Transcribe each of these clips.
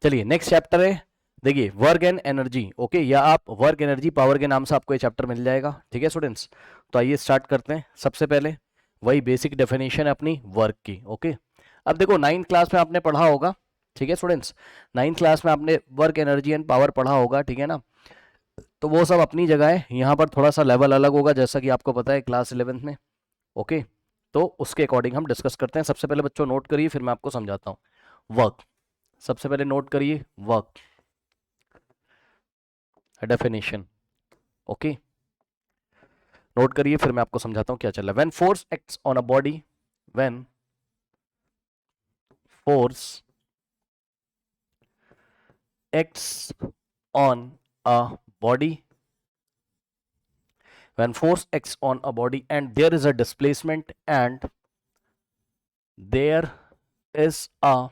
चलिए next chapter है, देखिए वर्क एंड एनर्जी। ओके, या आप वर्क एनर्जी पावर के नाम से आपको ये चैप्टर मिल जाएगा। ठीक है स्टूडेंट्स, तो आइए स्टार्ट करते हैं। सबसे पहले वही बेसिक डेफिनेशन है अपनी वर्क की। ओके, अब देखो 9th क्लास में आपने पढ़ा होगा, ठीक है स्टूडेंट्स, 9th क्लास में आपने वर्क एनर्जी एंड पावर पढ़ा होगा, ठीक है ना। तो वो सब अपनी जगह है, यहाँ पर थोड़ा सा लेवल अलग होगा जैसा कि आपको पता है क्लास 11th में। ओके, तो उसके अकॉर्डिंग हम डिस्कस करते हैं। सबसे पहले बच्चों नोट करिए, फिर मैं आपको समझाता हूँ। वर्क, सबसे पहले नोट करिए वर्क डेफिनेशन। ओके, नोट करिए, फिर मैं आपको समझाता हूँ क्या चल रहा है। When force acts on a body, when force acts on a body, when force acts on a body and there is a displacement and there is a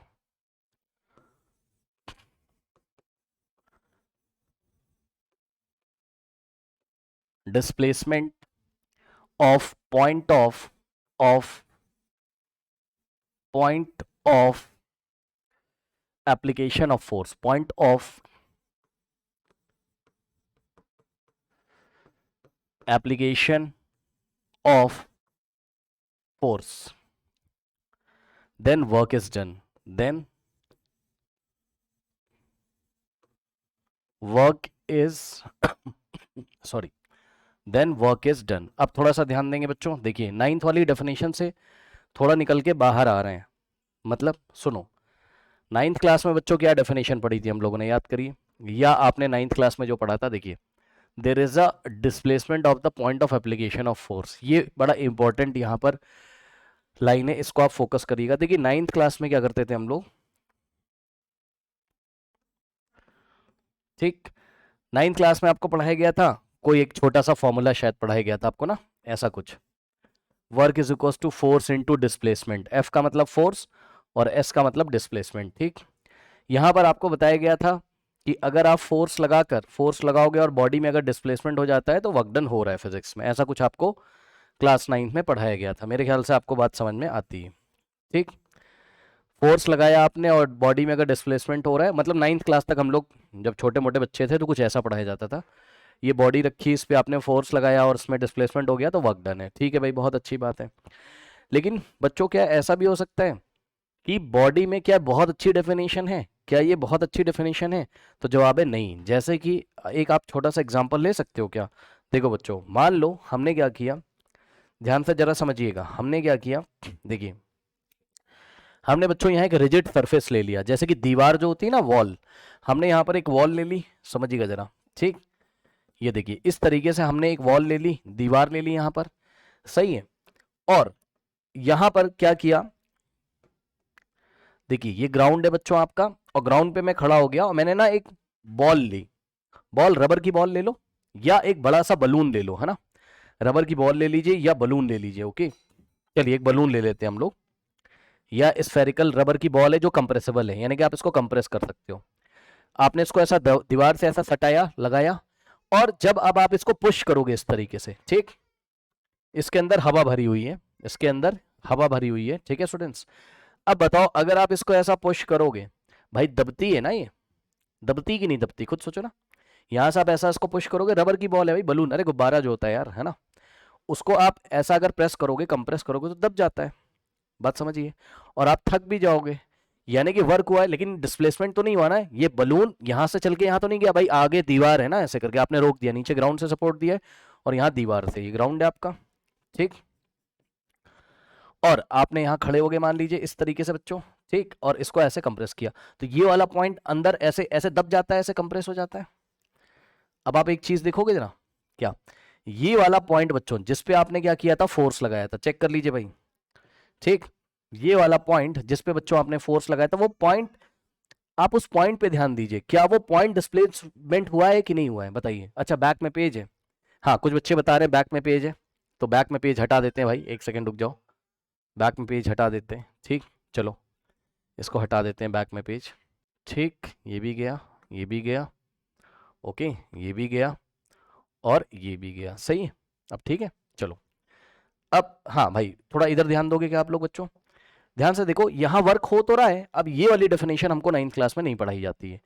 displacement of point of application of force, point of application of force, then work is done, then work is sorry, then work is done. अब थोड़ा सा ध्यान देंगे बच्चों, देखिए 9th वाली definition से थोड़ा निकल के बाहर आ रहे हैं। मतलब सुनो, 9th क्लास में बच्चों क्या डेफिनेशन पढ़ी थी हम लोगों ने, याद करिए, या आपने 9th क्लास में जो पढ़ा था। देखिए, there is a displacement of the point of application of force, ये बड़ा इंपॉर्टेंट यहाँ पर लाइन है, इसको आप फोकस करिएगा। देखिए 9th क्लास में क्या करते थे हम लोग, ठीक, 9th क्लास में आपको पढ़ाया गया था, कोई एक छोटा सा फॉर्मूला शायद पढ़ाया गया था आपको ना, ऐसा कुछ, work is equal to force into displacement. F का मतलब फोर्स और एस का मतलब डिस्प्लेसमेंट। ठीक, यहां पर आपको बताया गया था कि अगर आप फोर्स लगाओगे और बॉडी में अगर डिस्प्लेसमेंट हो जाता है तो वर्क डन हो रहा है फिजिक्स में, ऐसा कुछ आपको क्लास 9th में पढ़ाया गया था। मेरे ख्याल से आपको बात समझ में आती है। ठीक, फोर्स लगाया आपने और बॉडी में अगर डिस्प्लेसमेंट हो रहा है, मतलब 9th क्लास तक हम लोग जब छोटे मोटे बच्चे थे तो कुछ ऐसा पढ़ाया जाता था। ये बॉडी रखी, इस पे आपने फोर्स लगाया और उसमें डिस्प्लेसमेंट हो गया तो वर्क डन है। ठीक है भाई, बहुत अच्छी बात है। लेकिन बच्चों क्या ऐसा भी हो सकता है कि बॉडी में क्या बहुत अच्छी डेफिनेशन है, क्या ये बहुत अच्छी डेफिनेशन है? तो जवाब है नहीं। जैसे कि एक आप छोटा सा एग्जांपल ले सकते हो क्या? देखो बच्चों, मान लो हमने क्या किया, ध्यान से जरा समझिएगा, हमने क्या किया, देखिए हमने बच्चों यहाँ एक रिजिड सरफेस ले लिया, जैसे कि दीवार जो होती है ना, वॉल, हमने यहाँ पर एक वॉल ले ली, समझिएगा जरा। ठीक, ये देखिए इस तरीके से हमने एक वॉल ले ली, दीवार ले ली यहाँ पर, सही है। और यहाँ पर क्या किया, देखिए ये ग्राउंड है बच्चों आपका, और ग्राउंड पे मैं खड़ा हो गया और मैंने ना एक बॉल ली, बॉल रबर की बॉल ले लो या एक बड़ा सा बलून ले लो, है ना, रबर की बॉल ले लीजिए या बलून ले लीजिए। ओके, चलिए एक बलून ले लेते हैं हम लोग, या स्फेरिकल रबर की बॉल है जो कंप्रेसिबल है, यानी कि आप इसको कंप्रेस कर सकते हो। आपने इसको ऐसा दीवार से ऐसा सटाया, लगाया, और जब अब आप इसको पुश करोगे इस तरीके से, ठीक, इसके अंदर हवा भरी हुई है, इसके अंदर हवा भरी हुई है, ठीक है स्टूडेंट्स। अब बताओ अगर आप इसको ऐसा पुश करोगे, भाई दबती है ना ये, दबती कि नहीं दबती, खुद सोचो ना। यहां से आप ऐसा इसको पुश करोगे, रबर की बॉल है भाई, बलून, अरे गुब्बारा जो होता है यार, है ना, उसको आप ऐसा अगर प्रेस करोगे, कंप्रेस करोगे तो दब जाता है, बात समझिए, और आप थक भी जाओगे, यानी कि वर्क हुआ है लेकिन डिस्प्लेसमेंट तो नहीं हुआ ना। ये बलून यहां से चल के यहां तो नहीं गया भाई, आगे दीवार है ना, ऐसे करके आपने रोक दिया, नीचे ग्राउंड से सपोर्ट दिया है और यहाँ दीवार से, ये ग्राउंड है आपका, ठीक, और आपने यहां खड़े हो गए मान लीजिए इस तरीके से बच्चों, ठीक, और इसको ऐसे कंप्रेस किया, तो ये वाला पॉइंट अंदर ऐसे ऐसे दब जाता है, ऐसे कंप्रेस हो जाता है। अब आप एक चीज देखोगे जरा, क्या, ये वाला पॉइंट बच्चों जिस पे आपने क्या किया था, फोर्स लगाया था, चेक कर लीजिए भाई, ठीक, ये वाला पॉइंट जिस पे बच्चों आपने फोर्स लगाया था, वो पॉइंट, आप उस पॉइंट पे ध्यान दीजिए, क्या वो पॉइंट डिस्प्लेसमेंट हुआ है कि नहीं हुआ है, बताइए। अच्छा बैक में पेज है, हाँ कुछ बच्चे बता रहे हैं बैक में पेज है, तो बैक में पेज हटा देते हैं भाई, एक सेकंड रुक जाओ, बैक में पेज हटा देते हैं, ठीक, चलो इसको हटा देते हैं बैक में पेज, ठीक, ये भी गया, ये भी गया, ओके, ये भी गया और ये भी गया, सही है। अब ठीक है, चलो, अब हाँ भाई थोड़ा इधर ध्यान दोगे क्या आप लोग बच्चों, ध्यान से देखो, यहां वर्क हो तो रहा है। अब ये वाली डेफिनेशन हमको 9th क्लास में नहीं पढ़ाई जाती है।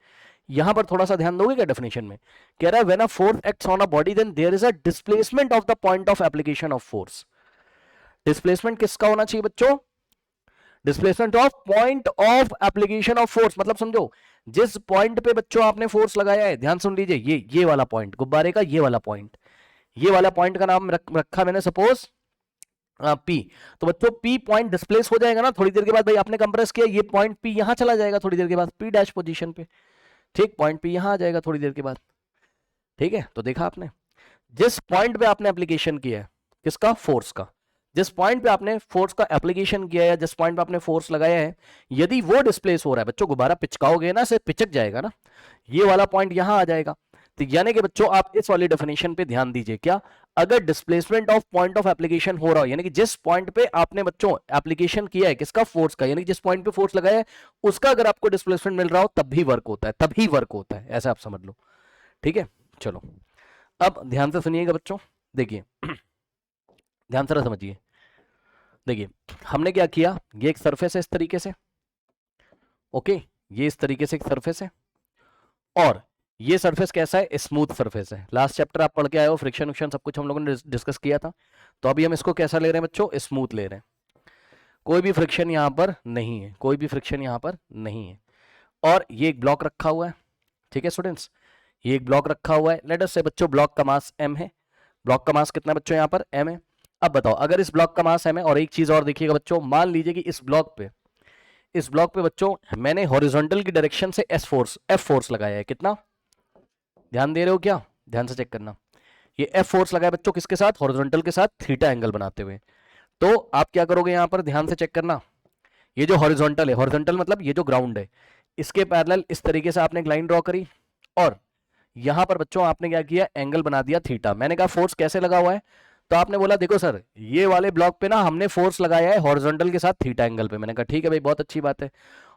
यहां पर थोड़ा सा ध्यान दोगे क्या डेफिनेशन में? कह रहा है when a force acts on a body then there is a displacement of the point of application of force. Displacement किसका होना चाहिए बच्चों? Displacement of point of application of force. मतलब समझो, जिस पॉइंट पे बच्चों आपने फोर्स लगाया है, ध्यान सुन लीजिए, ये वाला पॉइंट, गुब्बारे का ये वाला पॉइंट, ये वाला पॉइंट का नाम रखा मैंने सपोज पी। तो बच्चों पी पॉइंट डिस्प्लेस हो जाएगा ना थोड़ी देर के बाद। भाई आपने कंप्रेस किया, ये पॉइंट पी यहां चला जाएगा थोड़ी देर के बाद, पी डैश पोजीशन पे। ठीक, पॉइंट पी यहां आ जाएगा थोड़ी देर के बाद। ठीक है, तो देखा आपने, जिस पॉइंट पे आपने एप्लीकेशन किया है किसका? फोर्स का। जिस पॉइंट पे आपने फोर्स का एप्लीकेशन किया है, जिस पॉइंट पे आपने फोर्स लगाया है, यदि वो डिस्प्लेस हो रहा है बच्चों, गुब्बारा पिचकाओगे ना, से पिचक जाएगा ना, ये वाला पॉइंट यहां आ जाएगा। तो यानी कि बच्चों आप इस वाली डेफिनेशन पे ध्यान दीजिए। क्या? अगर displacement of point of application हो रहा हो, यानी कि जिस पॉइंट पे आपने बच्चों एप्लीकेशन किया है किसका? फोर्स का, यानी कि जिस पॉइंट पे फोर्स लगाया है उसका अगर आपको डिस्प्लेसमेंट मिल रहा हो तब भी वर्क होता है, तभी वर्क होता है, ऐसा आप समझ लो। ठीक है, चलो अब ध्यान से सुनिएगा बच्चों। देखिए ध्यान से समझिए। देखिए हमने क्या किया, ये एक सरफेस है इस तरीके से, ओके, ये इस तरीके से एक सरफेस है, और ये सरफेस कैसा है? स्मूथ सरफेस है। लास्ट चैप्टर आप पढ़ के आए हो, फ्रिक्शन विक्शन सब कुछ हम लोगों ने डिस्कस किया था। तो अभी हम इसको कैसा ले रहे हैं बच्चों? स्मूथ ले रहे हैं। कोई भी फ्रिक्शन यहां पर नहीं है, कोई भी फ्रिक्शन यहां पर नहीं है। और ये एक ब्लॉक रखा हुआ है। ठीक है स्टूडेंट्स, ये एक ब्लॉक रखा हुआ है। लेट अस से बच्चों ब्लॉक का मास m है। ब्लॉक का मास कितना बच्चों? यहाँ पर m है। अब बताओ, अगर इस ब्लॉक का मास m है, और एक चीज और देखिएगा बच्चों, मान लीजिए कि इस ब्लॉक पे बच्चों मैंने हॉरिजॉन्टल की डायरेक्शन से f फोर्स लगाया है। कितना? ध्यान दे रहे हो क्या? ध्यान से चेक करना। ये f फोर्स लगाया बच्चों किसके साथ? हॉरिजॉन्टल के साथ, थीटा एंगल बनाते हुए। तो आप क्या करोगे यहां पर? ध्यान से चेक करना। ये जो हॉरिजॉन्टल है, हॉरिजॉन्टल मतलब ये जो ग्राउंड है, इसके पैरेलल इस तरीके से आपने एक लाइन ड्रॉ करी, और यहां पर बच्चों आपने क्या किया? एंगल बना दिया थीटा। मैंने कहा फोर्स कैसे लगा हुआ है? तो आपने बोला देखो सर, ये वाले ब्लॉक पे ना हमने फोर्स लगाया है हॉरिजॉन्टल के साथ थीटा एंगल पे। मैंने कहा ठीक है भाई, बहुत अच्छी बात है।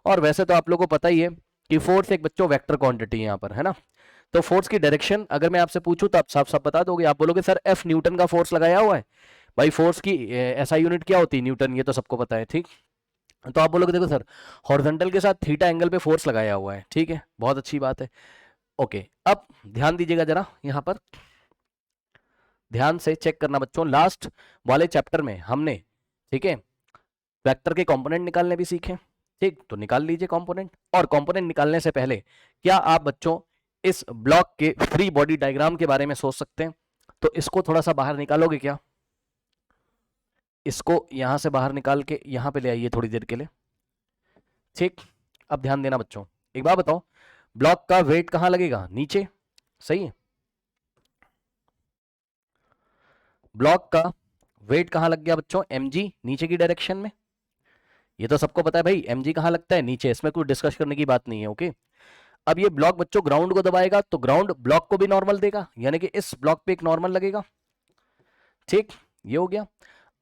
और वैसे तो आप लोगों को पता ही है कि फोर्स एक बच्चों वेक्टर क्वांटिटी है यहाँ पर, है ना। तो फोर्स की डायरेक्शन अगर मैं आपसे पूछूं तो आप साफ साफ बता दोगे। आप बोलोगे सर एफ न्यूटन का फोर्स लगाया हुआ है। भाई फोर्स की ऐसा यूनिट क्या होती है? न्यूटन, ये तो सबको पता है। ठीक, तो आप बोलोगे देखो सर हॉरिजॉन्टल के साथ थीटा एंगल पे फोर्स लगाया हुआ है। ठीक है, बहुत अच्छी बात है। ओके, अब ध्यान दीजिएगा जरा, यहां पर ध्यान से चेक करना बच्चों। लास्ट वाले चैप्टर में हमने, ठीक है, वेक्टर के कंपोनेंट निकालने भी सीखे। ठीक, तो निकाल लीजिए कंपोनेंट। और कंपोनेंट निकालने से पहले क्या आप बच्चों इस ब्लॉक के फ्री बॉडी डायग्राम के बारे में सोच सकते हैं? तो इसको थोड़ा सा बाहर निकालोगे क्या? इसको यहां से बाहर निकाल के यहां पे ले आइए थोड़ी देर के लिए। ठीक, अब ध्यान देना बच्चों, एक बात बताओ, ब्लॉक का वेट कहां लगेगा? नीचे, सही है। ब्लॉक का वेट कहां लग गया बच्चों? mg, नीचे की डायरेक्शन में। ये तो सबको पता है भाई, mg कहां लगता है? नीचे, इसमें कुछ डिस्कस करने की बात नहीं है। ओके, अब ये ब्लॉक बच्चों ग्राउंड को दबाएगा तो ग्राउंड ब्लॉक को भी नॉर्मल देगा, यानी कि इस ब्लॉक पे एक नॉर्मल लगेगा। ठीक, ये हो गया।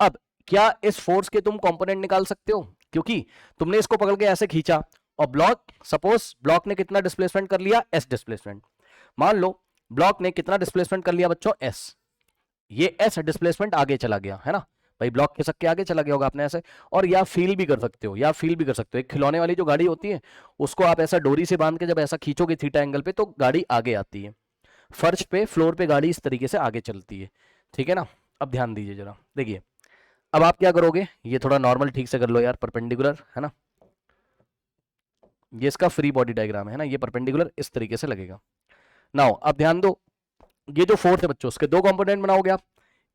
अब क्या इस फोर्स के तुम कंपोनेंट निकाल सकते हो? क्योंकि तुमने इसको पकड़ के ऐसे खींचा, और ब्लॉक, सपोज ब्लॉक ने कितना डिस्प्लेसमेंट कर लिया? s displacement. मान लो ब्लॉक ने कितना डिस्प्लेसमेंट कर लिया बच्चों? s। ये s डिस्प्लेसमेंट आगे चला गया, है ना भाई, ब्लॉक खिसक के आगे चला गया होगा आपने ऐसे। और या फील भी कर सकते हो, या फील भी कर सकते हो, एक खिलौने वाली जो गाड़ी होती है उसको आप ऐसा डोरी से बांध के जब ऐसा खींचोगे थीटा एंगल पे तो गाड़ी आगे आती है। फर्श पे, फ्लोर पे गाड़ी इस तरीके से आगे चलती है। ठीक है ना। अब ध्यान दीजिए जरा, देखिए अब आप क्या करोगे, ये थोड़ा नॉर्मल ठीक से कर लो यार, परपेंडिकुलर, है ना। ये इसका फ्री बॉडी डायग्राम है ना, ये परपेंडिकुलर इस तरीके से लगेगा। नाउ अब ध्यान दो, ये जो फोर्स है बच्चों उसके दो कंपोनेंट बनाओगे आप।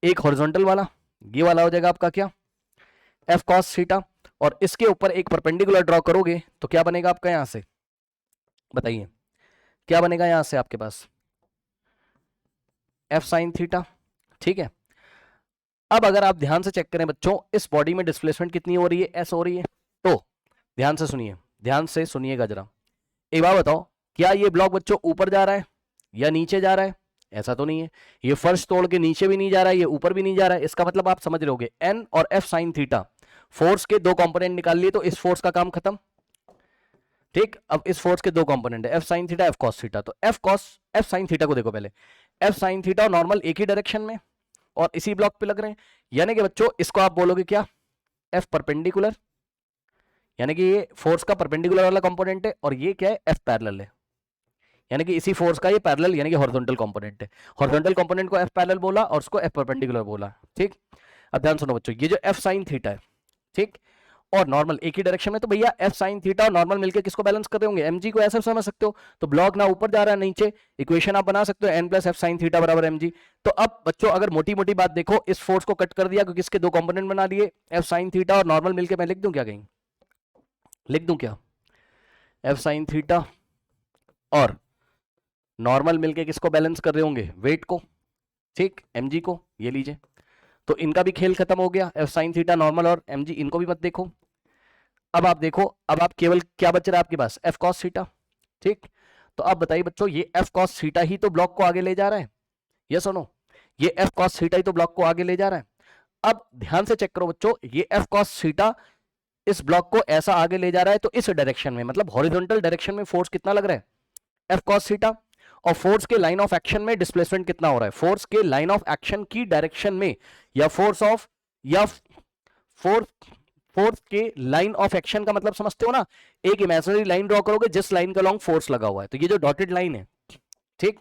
एक हॉरिजॉन्टल वाला, ये वाला हो जाएगा आपका क्या? F cos theta. और इसके ऊपर एक परपेंडिकुलर ड्रॉ करोगे तो क्या बनेगा आपका? यहां से बताइए क्या बनेगा यहां से आपके पास? F sine theta. ठीक है, अब अगर आप ध्यान से चेक करें बच्चों, इस बॉडी में डिस्प्लेसमेंट कितनी हो रही है? एस हो रही है। तो ध्यान से सुनिए, ध्यान से सुनिएगा जरा, एक बात बताओ, क्या ये ब्लॉक बच्चों ऊपर जा रहा है या नीचे जा रहा है? ऐसा तो नहीं है। ये फर्श तोड़ के नीचे भी नहीं जा रहा है, ये ऊपर भी नहीं जा रहा है। इसका मतलब आप समझ रहोगे, एन और एफ साइन थीटा, फोर्स के दो कंपोनेंट निकाल लिए तो इस फोर्स का काम खत्म। ठीक, अब इस फोर्स के दो कंपोनेंट है, F sine theta, F cos theta. तो एफ साइन थीटा को देखो पहले, एफ साइन थीटा और नॉर्मल एक ही डायरेक्शन में और इसी ब्लॉक पे लग रहे हैं, यानी कि बच्चों इसको आप बोलोगे क्या? एफ परपेंडिकुलर, यानी कि ये फोर्स का परपेंडिकुलर वाला कंपोनेंट है और ये क्या है, एफ पैरेलल है, यानी कि इसी फोर्स का ये पैरेलल यानी कि हॉरिजॉन्टल कंपोनेंट है। हॉरिजॉन्टल कंपोनेंट को एफ पैरेलल बोला और उसको एफ परपेंडिकुलर बोला, ठीक। अब ध्यान सुनो बच्चों, ये जो एफ साइन थीटा है, ठीक, और नॉर्मल एक ही डायरेक्शन में, तो भैया एफ साइन थीटा और नॉर्मल मिलकर किसको बैलेंस कर रहे होंगे, एमजी को। ऐसा समझ सकते हो, तो ब्लॉक ना ऊपर जा रहा है नीचे, इक्वेशन आप बना सकते हो N plus F sine theta बराबर एमजी। तो अब बच्चों अगर मोटी मोटी बात देखो, इस फोर्स को कट कर दिया क्योंकि इसके दो कंपोनेंट बना लिए, एफ साइन थीटा और नॉर्मल मिलकर मैं लिख दूं क्या, कहीं लिख दूं क्या, एफ साइन थीटा और नॉर्मल मिलके किसको बैलेंस कर रहे होंगे, वेट को, ठीक, एमजी को, ये लीजिए। तो इनका भी खेल खत्म हो गया, एफ साइन थीटा नॉर्मल और एमजी, इनको भी मत देखो। अब आप देखो, अब आप केवल क्या बच रहा है आपके पास, एफ कॉस थीटा, ठीक। तो अब बताइए बच्चों, ये एफ कॉस थीटा ही तो ब्लॉक को आगे ले जा रहा है, ये सुनो, ये एफ कॉस थीटा ही तो ब्लॉक को आगे ले जा रहा है। अब ध्यान से चेक करो बच्चों, ये एफ कॉस थीटा इस ब्लॉक को ऐसा आगे ले जा रहा है, तो इस डायरेक्शन में मतलब हॉरिजॉन्टल डायरेक्शन में फोर्स कितना लग रहा है, एफ कॉस थीटा, और फोर्स के लाइन ऑफ एक्शन में डिस्प्लेसमेंट कितना हो रहा है, फोर्स के लाइन ऑफ एक्शन की डायरेक्शन में, या फोर्स ऑफ, या फोर्स के लाइन ऑफ एक्शन का मतलब समझते हो ना, एक इमेजिनरी लाइन ड्रॉ करोगे जिस लाइन का लॉन्ग फोर्स लगा हुआ है, तो ये जो डॉटेड लाइन है, ठीक,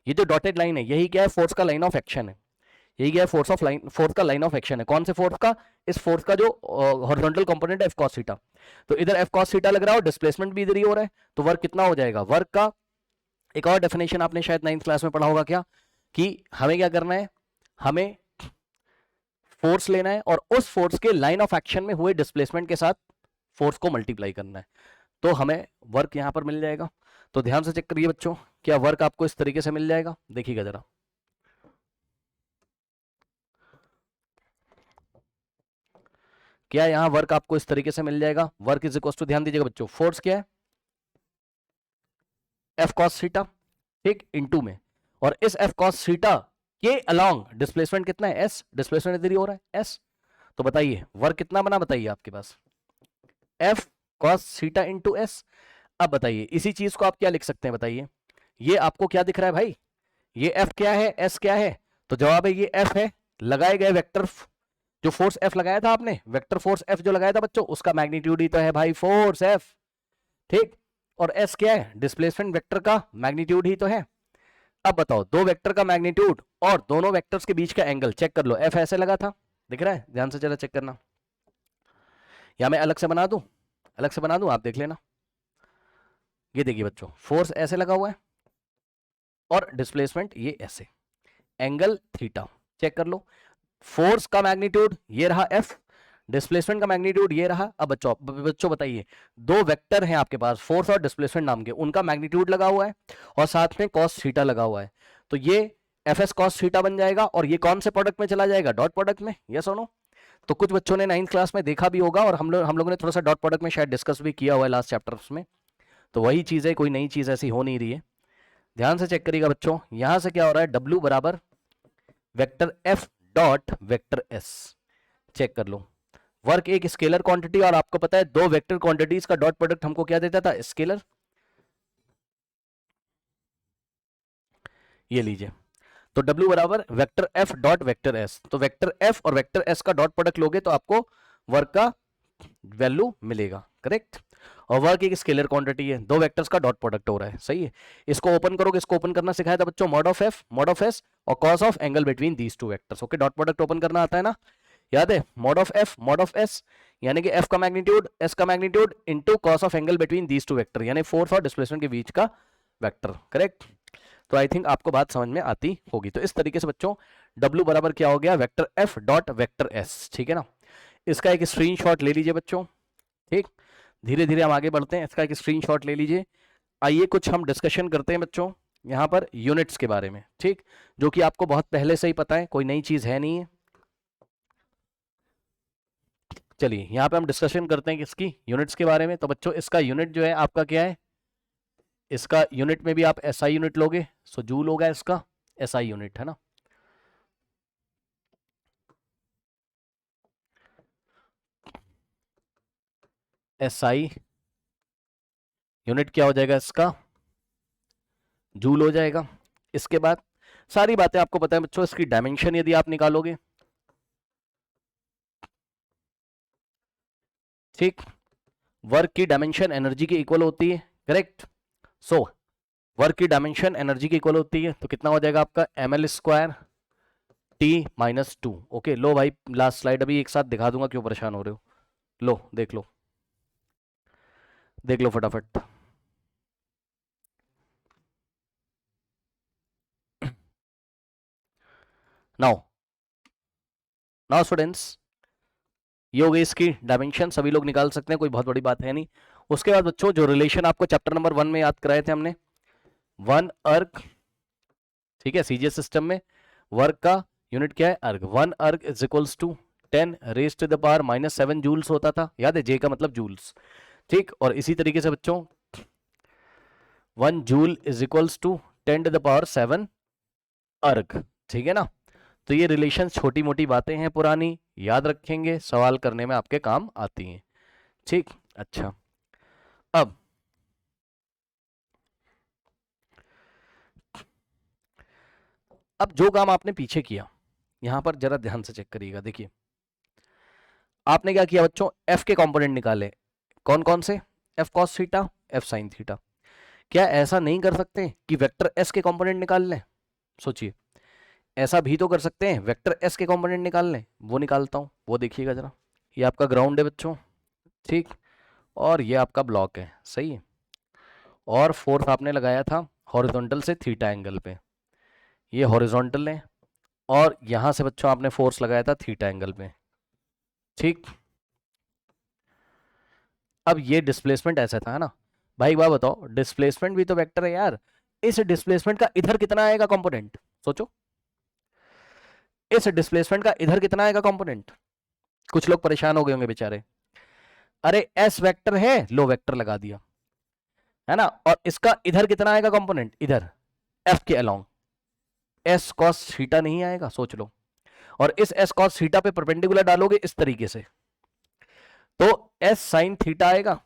ये जो डॉटेड लाइन है यही क्या है, फोर्स का लाइन ऑफ एक्शन है, यही क्या है, फोर्स का लाइन ऑफ एक्शन है। कौन से फोर्स का, इस फोर्स का जो हॉरिजॉन्टल कंपोनेंट है एफ कॉस थीटा। तो इधर एफ कॉस थीटा लग रहा है और डिस्प्लेसमेंट भी इधर ही हो रहा है, तो वर्क कितना हो जाएगा, वर्क का एक और डेफिनेशन आपने शायद 9th क्लास में पढ़ा होगा क्या, कि हमें क्या करना है, हमें फोर्स लेना है और उस फोर्स के लाइन ऑफ एक्शन में हुए डिस्प्लेसमेंट के साथ फोर्स को मल्टीप्लाई करना है, तो हमें वर्क यहां पर मिल जाएगा। तो ध्यान से चेक करिए बच्चों, क्या वर्क आपको इस तरीके से मिल जाएगा, देखिएगा जरा, क्या यहां वर्क आपको इस तरीके से मिल जाएगा, वर्क इज इक्वल टू, ध्यान दीजिएगा बच्चों, फोर्स क्या है, एफ कॉस थीटा, ठीक, इनटू में, और इस एफ कॉस थीटा के अलोंग डिस्प्लेसमेंट कितना है, एस, डिस्प्लेसमेंट इधर ही हो रहा है एस। तो बताइए वर्क कितना बना, बताइए आपके पास, F cos theta into S. अब बताइए इसी चीज को आप क्या लिख सकते हैं, बताइए, ये आपको क्या दिख रहा है भाई, ये एफ क्या है, एस क्या है, तो जवाब है ये एफ है, लगाए गए वेक्टर, जो फोर्स एफ लगाया था आपने, वेक्टर फोर्स एफ जो लगाया था बच्चों, उसका मैग्नीट्यूड ही तो है भाई फोर्स एफ, ठीक, और एस क्या है, डिस्प्लेसमेंट वेक्टर का मैग्नीट्यूड ही तो है। अब बताओ, दो वेक्टर का मैग्नीट्यूड और दोनों वेक्टर्स के बीच का एंगल चेक कर लो, एफ ऐसे लगा था, दिख रहा है, ध्यान से जरा चेक करना, या मैं अलग से बना दूं, अलग से बना दूं, आप देख लेना, ये देखिए बच्चों, फोर्स ऐसे लगा हुआ है और डिस्प्लेसमेंट ये ऐसे, एंगल थीटा, चेक कर लो, फोर्स का मैग्नीट्यूड ये रहा एफ, डिस्प्लेसमेंट का मैग्नीट्यूड ये रहा। अब बच्चों बताइए, दो वेक्टर हैं आपके पास फोर्स और डिस्प्लेसमेंट नाम के, उनका मैग्नीट्यूड लगा हुआ है और साथ में कॉस थीटा लगा हुआ है, तो ये एफ एस कॉस थीटा बन जाएगा, और ये कौन से प्रोडक्ट में चला जाएगा, डॉट प्रोडक्ट में, यस और नो। तो कुछ बच्चों ने 9th क्लास में देखा भी होगा, और हम लोगों ने थोड़ा सा डॉट प्रोडक्ट में शायद डिस्कस भी किया हुआ है लास्ट चैप्टर्स में, तो वही चीज है, कोई नई चीज ऐसी हो नहीं रही है। ध्यान से चेक करिएगा बच्चों, यहां से क्या हो रहा है, डब्ल्यू बराबर vector F dot vector S, check कर लो, वर्क एक स्केलर क्वांटिटी, और आपको पता है दो वेक्टर क्वांटिटीज का डॉट प्रोडक्ट हमको क्या देता था, स्केलर, ये लीजिए, तो W बराबर vector F dot vector S, तो वेक्टर F और वेक्टर S का डॉट प्रोडक्ट लोगे तो आपको वर्क का वैल्यू मिलेगा, करेक्ट। और वर्क एक स्केलर क्वांटिटी है, दो वेक्टर्स का डॉट प्रोडक्ट हो रहा है, सही है। इसको ओपन करोगे, इसको ओपन करना सिखाया था बच्चों, mod of F, mod of S और cos of angle between these two vectors, okay, dot product open करना आता है ना, याद है, mod of F mod of S, यानी कि F का मैग्नीट्यूड S का magnitude into cos of angle between these two vector, यानी फोर्स और डिस्प्लेसमेंट के बीच का वेक्टर, करेक्ट। तो आई थिंक आपको बात समझ में आती होगी। तो इस तरीके से बच्चों W बराबर क्या हो गया, vector F dot vector S, ठीक है ना। इसका एक स्क्रीनशॉट ले लीजिए बच्चों, ठीक, धीरे धीरे हम आगे बढ़ते हैं, इसका एक स्क्रीनशॉट ले लीजिए। आइए कुछ हम डिस्कशन करते हैं बच्चों यहाँ पर यूनिट्स के बारे में, ठीक, जो कि आपको बहुत पहले से ही पता है, कोई नई चीज है नहीं है। चलिए यहाँ पे हम डिस्कशन करते हैं किसकी, यूनिट्स के बारे में। तो बच्चों इसका यूनिट जो है आपका क्या है, इसका यूनिट में भी आप एसआई यूनिट लोगे, सो जूल होगा इसका, एसआई यूनिट है ना। एसआई यूनिट क्या हो जाएगा इसका, जूल हो जाएगा। इसके बाद सारी बातें आपको पता है बच्चों, इसकी डायमेंशन यदि आप निकालोगे, ठीक, वर्क की डायमेंशन एनर्जी की इक्वल होती है, करेक्ट। सो वर्क की डायमेंशन एनर्जी की इक्वल होती है, तो कितना हो जाएगा आपका ml² T-2। ओके, लो भाई लास्ट स्लाइड अभी एक साथ दिखा दूंगा, क्यों परेशान हो रहे हो। लो देख लो, देख लो फटाफट। नाउ नाउ स्टूडेंट्स, ये हो गई इसकी डायमेंशन, सभी लोग निकाल सकते हैं, कोई बहुत बड़ी बात है नहीं। उसके बाद बच्चों जो रिलेशन आपको चैप्टर नंबर 1 में याद कराए थे हमने, 1 अर्ग, ठीक है, सीजीएस सिस्टम में वर्क का यूनिट क्या है, erg. 1 erg is equals to 10 raise to the power -7 joules होता था, याद है, जे का मतलब जूल्स, ठीक। और इसी तरीके से बच्चों 1 joule is equals to 10 to the power 7 erg, ठीक है ना। तो ये रिलेशन छोटी मोटी बातें हैं पुरानी, याद रखेंगे, सवाल करने में आपके काम आती हैं, ठीक। अच्छा, अब जो काम आपने पीछे किया, यहां पर जरा ध्यान से चेक करिएगा। देखिए आपने क्या किया बच्चों, एफ के कंपोनेंट निकाले, कौन कौन से, F cos theta, F sine theta. क्या ऐसा नहीं कर सकते कि वेक्टर एस के कंपोनेंट निकाल लें, सोचिए, ऐसा भी तो कर सकते हैं, वेक्टर एस के कंपोनेंट निकाल लें। वो निकालता हूं, वो देखिएगा जरा। ये आपका ग्राउंड है बच्चों, ठीक, और ये आपका ब्लॉक है, सही है। और फोर्स आपने लगाया था हॉरिजॉन्टल से थीटा एंगल पे, ये हॉरिजॉन्टल है, और यहां से बच्चों आपने फोर्स लगाया था थीटा एंगल पे, ठीक। अब ये डिस्प्लेसमेंट ऐसा था, है ना भाई। एक बात बताओ, डिस्प्लेसमेंट भी तो वेक्टर है यार, इस डिस्प्लेसमेंट का इधर कितना आएगा कंपोनेंट, सोचो, इस डिस्प्लेसमेंट का इधर कितना आएगा कंपोनेंट। कुछ लोग परेशान हो गए होंगे बेचारे, अरे एस वेक्टर है, लो वेक्टर लगा दिया, है ना, और इसका इधर कितना आएगा कंपोनेंट, इधर एफ के अलोंग एस कॉस थीटा नहीं आएगा, सोच लो। और इस एस कॉस थीटा पे परपेंडिकुलर डालोगे इस तरीके से, तो एस साइन थीटा आएगा।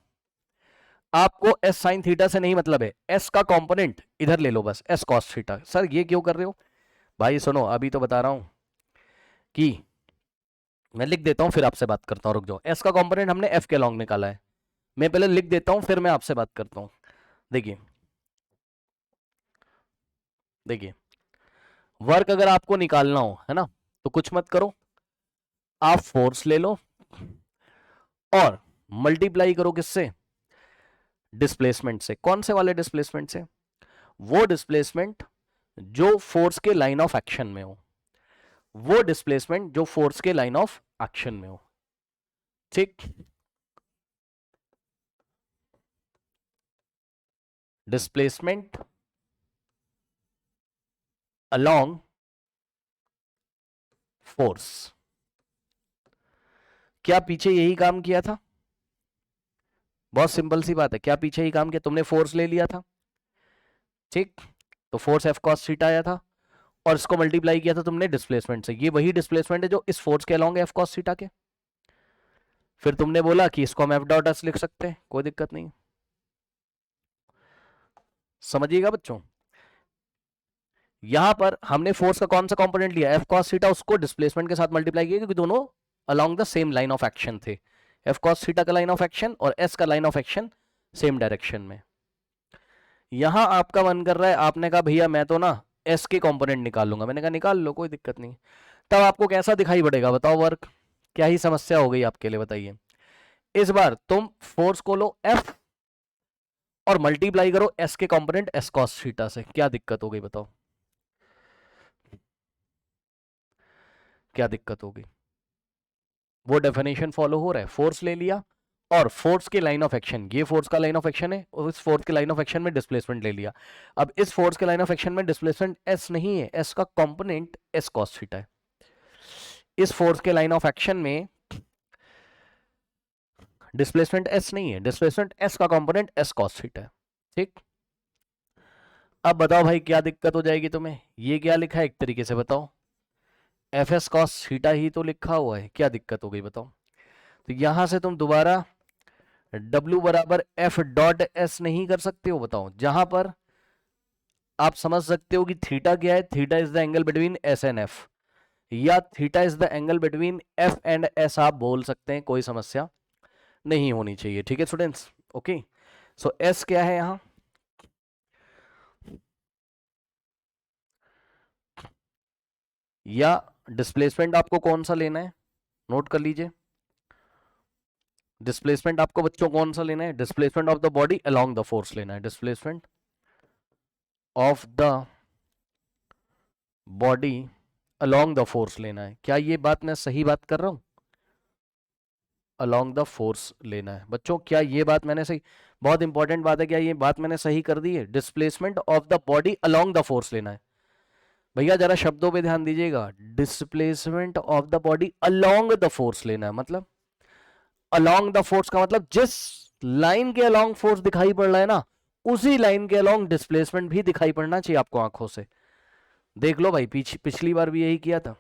आपको एस साइन थीटा से नहीं मतलब है, एस का कंपोनेंट इधर ले लो बस, एस कॉस थीटा। सर ये क्यों कर रहे हो भाई, सुनो अभी तो बता रहा हूं कि मैं लिख देता हूं फिर आपसे बात करता हूं, रुक जाओ। एस का कंपोनेंट हमने एफ के लॉन्ग निकाला है, मैं पहले लिख देता हूं फिर मैं आपसे बात करता हूं। देखिए देखिए, वर्क अगर आपको निकालना हो, है ना, तो कुछ मत करो, आप फोर्स ले लो और मल्टीप्लाई करो किससे, डिस्प्लेसमेंट से। कौन से वाले डिस्प्लेसमेंट से, वो डिस्प्लेसमेंट जो फोर्स के लाइन ऑफ एक्शन में हो, वो डिस्प्लेसमेंट जो फोर्स के लाइन ऑफ एक्शन में हो, ठीक। डिस्प्लेसमेंट अलोंग फोर्स, क्या पीछे यही काम किया था, बहुत सिंपल सी बात है, क्या पीछे ही काम किया, तुमने फोर्स ले लिया था, ठीक, तो फोर्स एफ कॉस थीटा आया था, और इसको मल्टीप्लाई किया था तुमने डिस्प्लेसमेंट से, ये वही डिस्प्लेसमेंट है जो इस फोर्स के अलोंग एफ कॉस थीटा के। फिर तुमने बोला कि इसको हम एफ डॉट एस लिख सकते हैं, कोई दिक्कत नहीं, समझिएगा बच्चों। यहां पर हमने फोर्स का कौन सा कंपोनेंट लिया, एफ कॉस थीटा, उसको डिस्प्लेसमेंट के साथ मल्टीप्लाई किया, क्योंकि दोनों along the same line of action थे, एफ कॉस थीटा का लाइन ऑफ एक्शन और एस का line of action same direction में। यहां आपका मन कर रहा है, आपने कहा भैया मैं तो ना एस के कंपोनेंट निकाल लूंगा, मैंने कहा निकाल लो, कोई दिक्कत नहीं। तब आपको कैसा दिखाई पड़ेगा बताओ वर्क, क्या ही समस्या हो गई आपके लिए, बताइए। इस बार तुम फोर्स को लो एफ और मल्टीप्लाई करो एस के कंपोनेंट एस कॉस थीटा से, क्या दिक्कत हो गई बताओ, क्या दिक्कत हो गई। वो डेफिनेशन फॉलो हो रहा है, फोर्स ले लिया और फोर्स के लाइन ऑफ एक्शन, ये फोर्स का लाइन ऑफ एक्शन है, और इस फोर्स के लाइन ऑफ एक्शन में डिस्प्लेसमेंट ले लिया। अब इस फोर्स के लाइन ऑफ एक्शन में डिस्प्लेसमेंट एस नहीं है, एस का कंपोनेंट एस कॉस थीटा है। इस फोर्स के लाइन ऑफ एक्शन में डिस्प्लेसमेंट एस नहीं है, डिस्प्लेसमेंट एस का कंपोनेंट एस कॉस थीटा है, ठीक। अब बताओ भाई क्या दिक्कत हो जाएगी तुम्हें, ये क्या लिखा है एक तरीके से बताओ, एफ एस कॉस थीटा ही तो लिखा हुआ है, क्या दिक्कत हो गई बताओ। तो यहां से तुम दोबारा W बराबर एफ डॉट एस नहीं कर सकते हो, बताओ, जहां पर आप समझ सकते हो कि थीटा क्या है, theta is the angle between S and F, या theta is the angle between F and S, आप बोल सकते हैं, कोई समस्या नहीं होनी चाहिए। ठीक है स्टूडेंट्स, ओके। सो एस क्या है यहां, या डिस्प्लेसमेंट आपको कौन सा लेना है, नोट कर लीजिए। डिस्प्लेसमेंट आपको बच्चों कौन सा लेना है, displacement of the body along the force लेना है, displacement of the body along the force लेना है। क्या ये बात मैं सही बात कर रहा हूं, अलोंग द फोर्स लेना है बच्चों, क्या ये बात मैंने सही, बहुत इंपॉर्टेंट बात है, क्या ये बात मैंने सही कर दी है, displacement of the body along the force लेना है। भैया जरा शब्दों पे ध्यान दीजिएगा, displacement of the body along the force लेना है, मतलब अलोंग द फोर्स का मतलब जिस लाइन के अलोंग फोर्स दिखाई पड़ रहा है ना, उसी लाइन के अलोंग डिस्प्लेसमेंट भी दिखाई पड़ना चाहिए आपको आंखों से। देख लो भाई, पिछली बार भी यही किया था,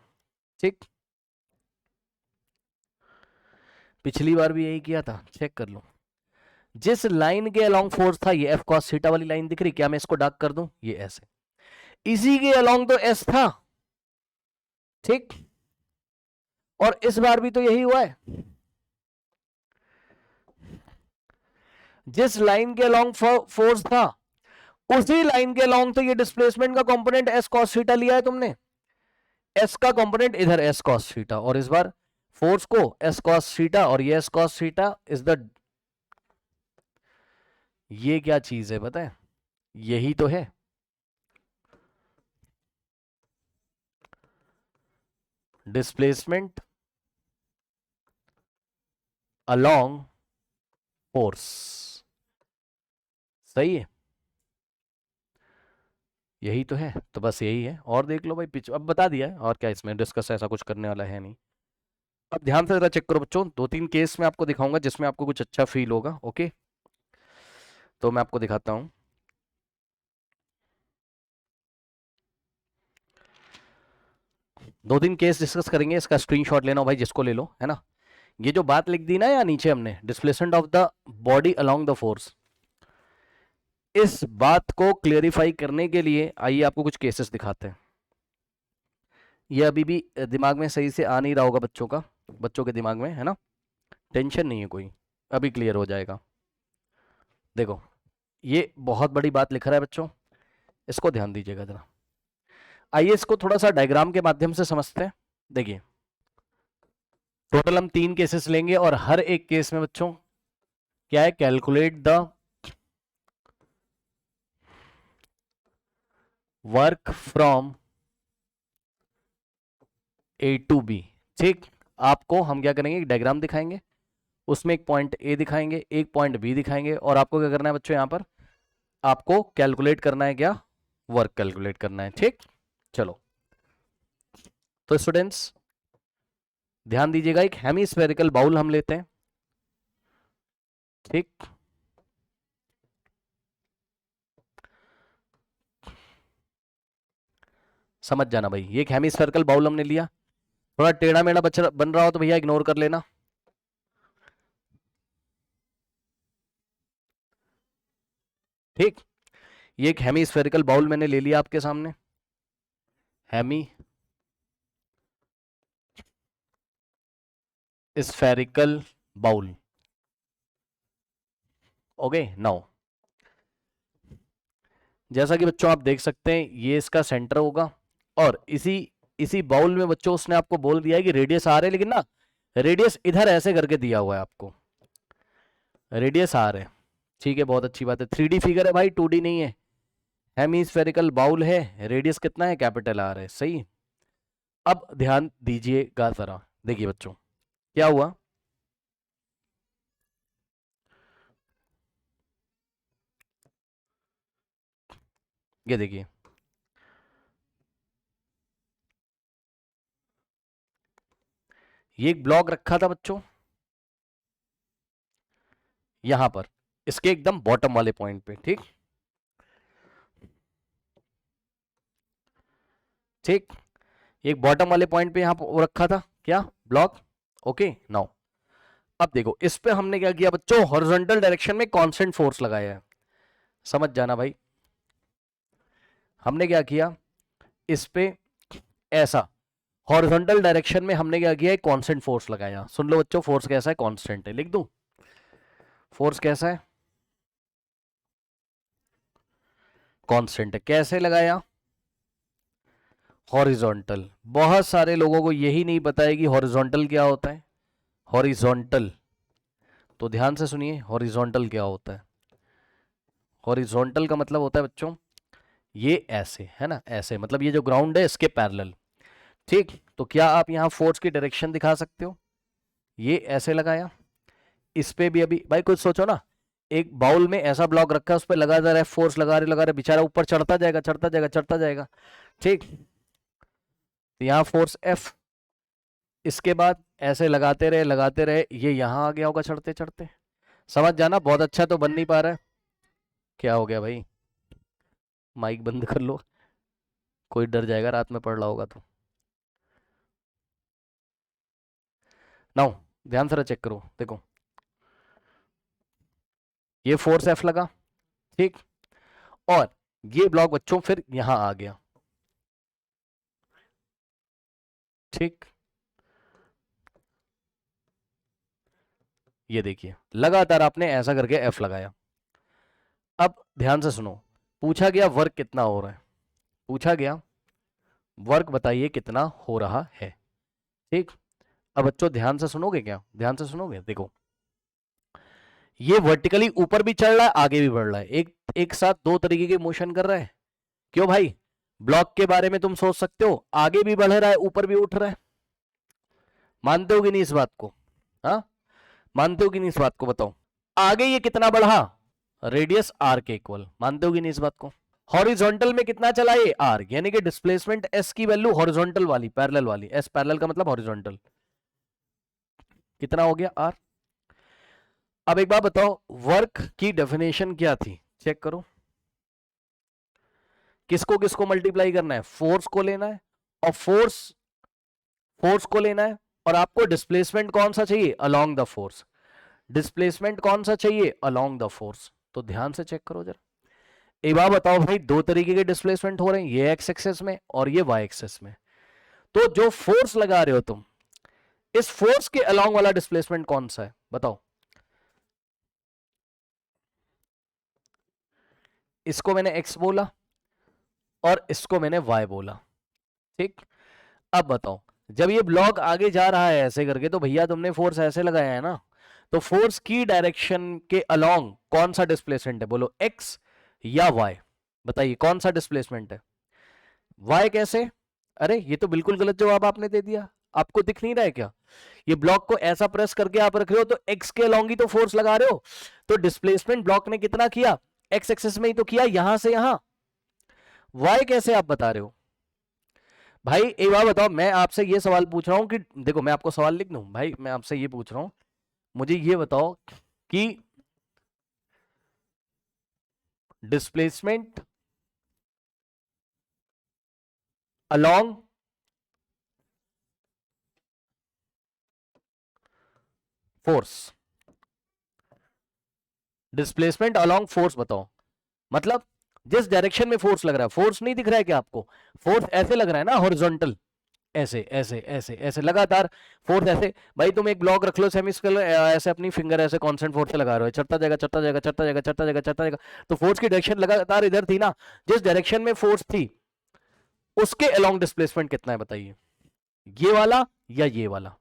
ठीक, पिछली बार भी यही किया था, चेक कर लो। जिस लाइन के अलोंग फोर्स था, ये एफ कॉस थीटा वाली लाइन दिख रही, क्या मैं इसको डार्क कर दूं, ये ऐसे, इसी के अलोंग तो एस था, ठीक, और इस बार भी तो यही हुआ है, जिस लाइन के अलोंग फोर्स था उसी लाइन के अलोंग तो ये डिस्प्लेसमेंट का कंपोनेंट एस कॉस थीटा लिया है तुमने, एस का कंपोनेंट इधर एस कॉस थीटा, और इस बार फोर्स को एस कॉस थीटा, और ये S cos theta is the, ये क्या चीज है पता है, यही तो है डिस्प्लेसमेंट अलोंग फोर्स, सही है, यही तो है, तो बस यही है। और देख लो भाई, अब बता दिया है, और क्या इसमें डिस्कस ऐसा कुछ करने वाला है नहीं। अब ध्यान से जरा चेक करो बच्चों, 2-3 केस में आपको दिखाऊंगा जिसमें आपको कुछ अच्छा फील होगा, ओके। तो मैं आपको दिखाता हूं, 2-3 केस डिस्कस करेंगे, इसका स्क्रीनशॉट लेना हो भाई, जिसको ले लो, है ना। ये जो बात लिख दी ना या नीचे हमने, displacement of the body along the force, इस बात को क्लियरिफाई करने के लिए आइए आपको कुछ केसेस दिखाते हैं। ये अभी भी दिमाग में सही से आ नहीं रहा होगा बच्चों का, बच्चों के दिमाग में, है ना, टेंशन नहीं है कोई, अभी क्लियर हो जाएगा। देखो ये बहुत बड़ी बात लिख रहा है बच्चों, इसको ध्यान दीजिएगा जरा। आइए इसको थोड़ा सा डायग्राम के माध्यम से समझते हैं। देखिए टोटल हम 3 केसेस लेंगे, और हर एक केस में बच्चों क्या है, calculate the work from A to B, ठीक। आपको हम क्या करेंगे, एक डायग्राम दिखाएंगे, उसमें एक पॉइंट ए दिखाएंगे, एक पॉइंट बी दिखाएंगे, और आपको क्या करना है बच्चों, यहां पर आपको कैलकुलेट करना है, क्या, वर्क कैलकुलेट करना है, ठीक। चलो तो स्टूडेंट्स ध्यान दीजिएगा, एक हेमीस्फेरिकल बाउल हम लेते हैं, ठीक, समझ जाना भाई, ये एक हेमीस्फेरिकल बाउल हमने लिया, थोड़ा टेढ़ा मेढ़ा बच्चा बन रहा हो तो भैया इग्नोर कर लेना, ठीक। ये एक हेमीस्फेरिकल बाउल मैंने ले लिया आपके सामने, hemispherical bowl, okay. Now जैसा कि बच्चों आप देख सकते हैं, ये इसका सेंटर होगा, और इसी इसी बाउल में बच्चों उसने आपको बोल दिया है कि रेडियस आ रहे, लेकिन ना रेडियस इधर ऐसे करके दिया हुआ है आपको, रेडियस आ रहे, ठीक है, बहुत अच्छी बात है, 3D फिगर है भाई, 2D नहीं है, हेमीस्फेरिकल बाउल है, रेडियस कितना है, कैपिटल आर है, सही। अब ध्यान दीजिएगा जरा, देखिए बच्चों क्या हुआ, ये देखिए, ये एक ब्लॉक रखा था बच्चों यहां पर, इसके एकदम बॉटम वाले पॉइंट पे, ठीक ठीक, एक बॉटम वाले पॉइंट पे यहां पर रखा था क्या, ब्लॉक, ओके। नाउ अब देखो, इस पे हमने क्या किया बच्चों, हॉरिजॉन्टल डायरेक्शन में कांस्टेंट फोर्स लगाया है, समझ जाना भाई। हमने क्या किया, इस पे ऐसा हॉरिजॉन्टल डायरेक्शन में हमने क्या किया, एक कांस्टेंट फोर्स लगाया, सुन लो बच्चों, फोर्स कैसा है, कांस्टेंट है, लिख दूं, फोर्स कैसा है, कांस्टेंट है। कैसे लगाया, हॉरिजॉन्टल। बहुत सारे लोगों को यही नहीं पता है कि हॉरिजॉन्टल क्या होता है। हॉरिजॉन्टल, तो ध्यान से सुनिए, हॉरिजॉन्टल क्या होता है। हॉरिजॉन्टल का मतलब होता है बच्चों, ये ऐसे है ना, ऐसे मतलब ये जो ग्राउंड है इसके पैरेलल। ठीक, तो क्या आप यहां फोर्स की डायरेक्शन दिखा सकते हो, ये ऐसे लगाया, इस पे भी अभी भाई कुछ सोचो ना, एक बाउल में ऐसा ब्लॉक रखा है, उस पर लगा जा रहा है फोर्स, लगा रहे बेचारा ऊपर चढ़ता जाएगा चढ़ता जाएगा चढ़ता जाएगा। ठीक, तो यहाँ फोर्स एफ, इसके बाद ऐसे लगाते रहे, ये यहाँ आ गया होगा चढ़ते चढ़ते। समझ जाना, बहुत अच्छा तो बन नहीं पा रहा है। क्या हो गया भाई, माइक बंद कर लो, कोई डर जाएगा रात में पढ़ रहा होगा तो। नाउ ध्यान से चेक करो, देखो ये फोर्स एफ लगा, ठीक, और ये ब्लॉक बच्चों फिर यहां आ गया। ठीक, ये देखिए लगातार आपने ऐसा करके एफ लगाया। अब ध्यान से सुनो, पूछा गया वर्क कितना हो रहा है, पूछा गया वर्क बताइए कितना हो रहा है। ठीक, अब बच्चों ध्यान से सुनोगे, क्या ध्यान से सुनोगे, देखो ये वर्टिकली ऊपर भी चल रहा है आगे भी बढ़ रहा है, एक एक साथ दो तरीके के मोशन कर रहा है। क्यों भाई, ब्लॉक के बारे में तुम सोच सकते हो, आगे भी बढ़ रहा है ऊपर भी उठ रहा है। मानते हो कि नहीं इस बात को, हाँ मानते हो कि नहीं इस बात को, बताओ। आगे ये कितना बढ़ा, रेडियस आर के इक्वल, मानते हो कि नहीं इस बात को। हॉरिजॉन्टल में कितना चला ये आर, यानी कि डिस्प्लेसमेंट एस की वैल्यू हॉरिजॉन्टल वाली, पैरेलल वाली, एस पैरेलल का मतलब हॉरिजॉन्टल, कितना हो गया आर। अब एक बात बताओ, वर्क की डेफिनेशन क्या थी, चेक करो। किसको किसको मल्टीप्लाई करना है, फोर्स को लेना है, और फोर्स को लेना है, और आपको डिस्प्लेसमेंट कौन सा चाहिए, अलोंग द फोर्स। डिस्प्लेसमेंट कौन सा चाहिए, अलोंग द फोर्स। तो ध्यान से चेक करो जरा, एक बार बताओ भाई, दो तरीके के डिस्प्लेसमेंट हो रहे हैं, ये एक्स एक्सेस में और ये वाई एक्सेस में। तो जो फोर्स लगा रहे हो तुम, इस फोर्स के अलोंग वाला डिस्प्लेसमेंट कौन सा है, बताओ। इसको मैंने एक्स बोला और इसको मैंने वाई बोला। ठीक, अब बताओ, जब ये ब्लॉक आगे जा रहा है ऐसे करके, तो भैया तुमने फोर्स ऐसे लगाया है ना, तो फोर्स की डायरेक्शन के अलोंग कौन सा डिस्प्लेसमेंट है, बोलो एक्स या वाई, बताइए कौन सा डिस्प्लेसमेंट है। वाई कैसे, अरे ये तो बिल्कुल गलत जवाब आपने दे दिया, आपको दिख नहीं रहा है क्या, ये ब्लॉक को ऐसा प्रेस करके आप रख रहे हो, तो एक्स के अलोंग ही तो फोर्स लगा रहे हो, तो डिस्प्लेसमेंट ब्लॉक ने कितना किया, एक्स एक्सिस में ही तो किया, यहां से यहां। वाई कैसे आप बता रहे हो भाई, एक बार बताओ, मैं आपसे ये सवाल पूछ रहा हूं कि, देखो मैं आपको सवाल लिख दूं भाई, मैं आपसे ये पूछ रहा हूं, मुझे ये बताओ कि displacement along force, displacement along force बताओ, मतलब जिस डायरेक्शन में फोर्स लग रहा है, फोर्स नहीं दिख रहा है क्या आपको, फोर्स ऐसे लग रहा है ना, हॉरिजॉन्टल, ऐसे ऐसे ऐसे ऐसे लगातार फोर्स ऐसे। भाई तुम एक ब्लॉक रख लो सेमी, ऐसे अपनी फिंगर ऐसे कांस्टेंट फोर्स से लगा रहे हो, चढ़ता जाएगा चढ़ता जाएगा चढ़ता जाएगा चढ़ता जाएगा चढ़ता जाएगा, तो फोर्स की डायरेक्शन लगातार इधर थी ना, जिस डायरेक्शन में फोर्स थी उसके अलोंग डिस्प्लेसमेंट कितना है बताइए, ये वाला या ये वाला।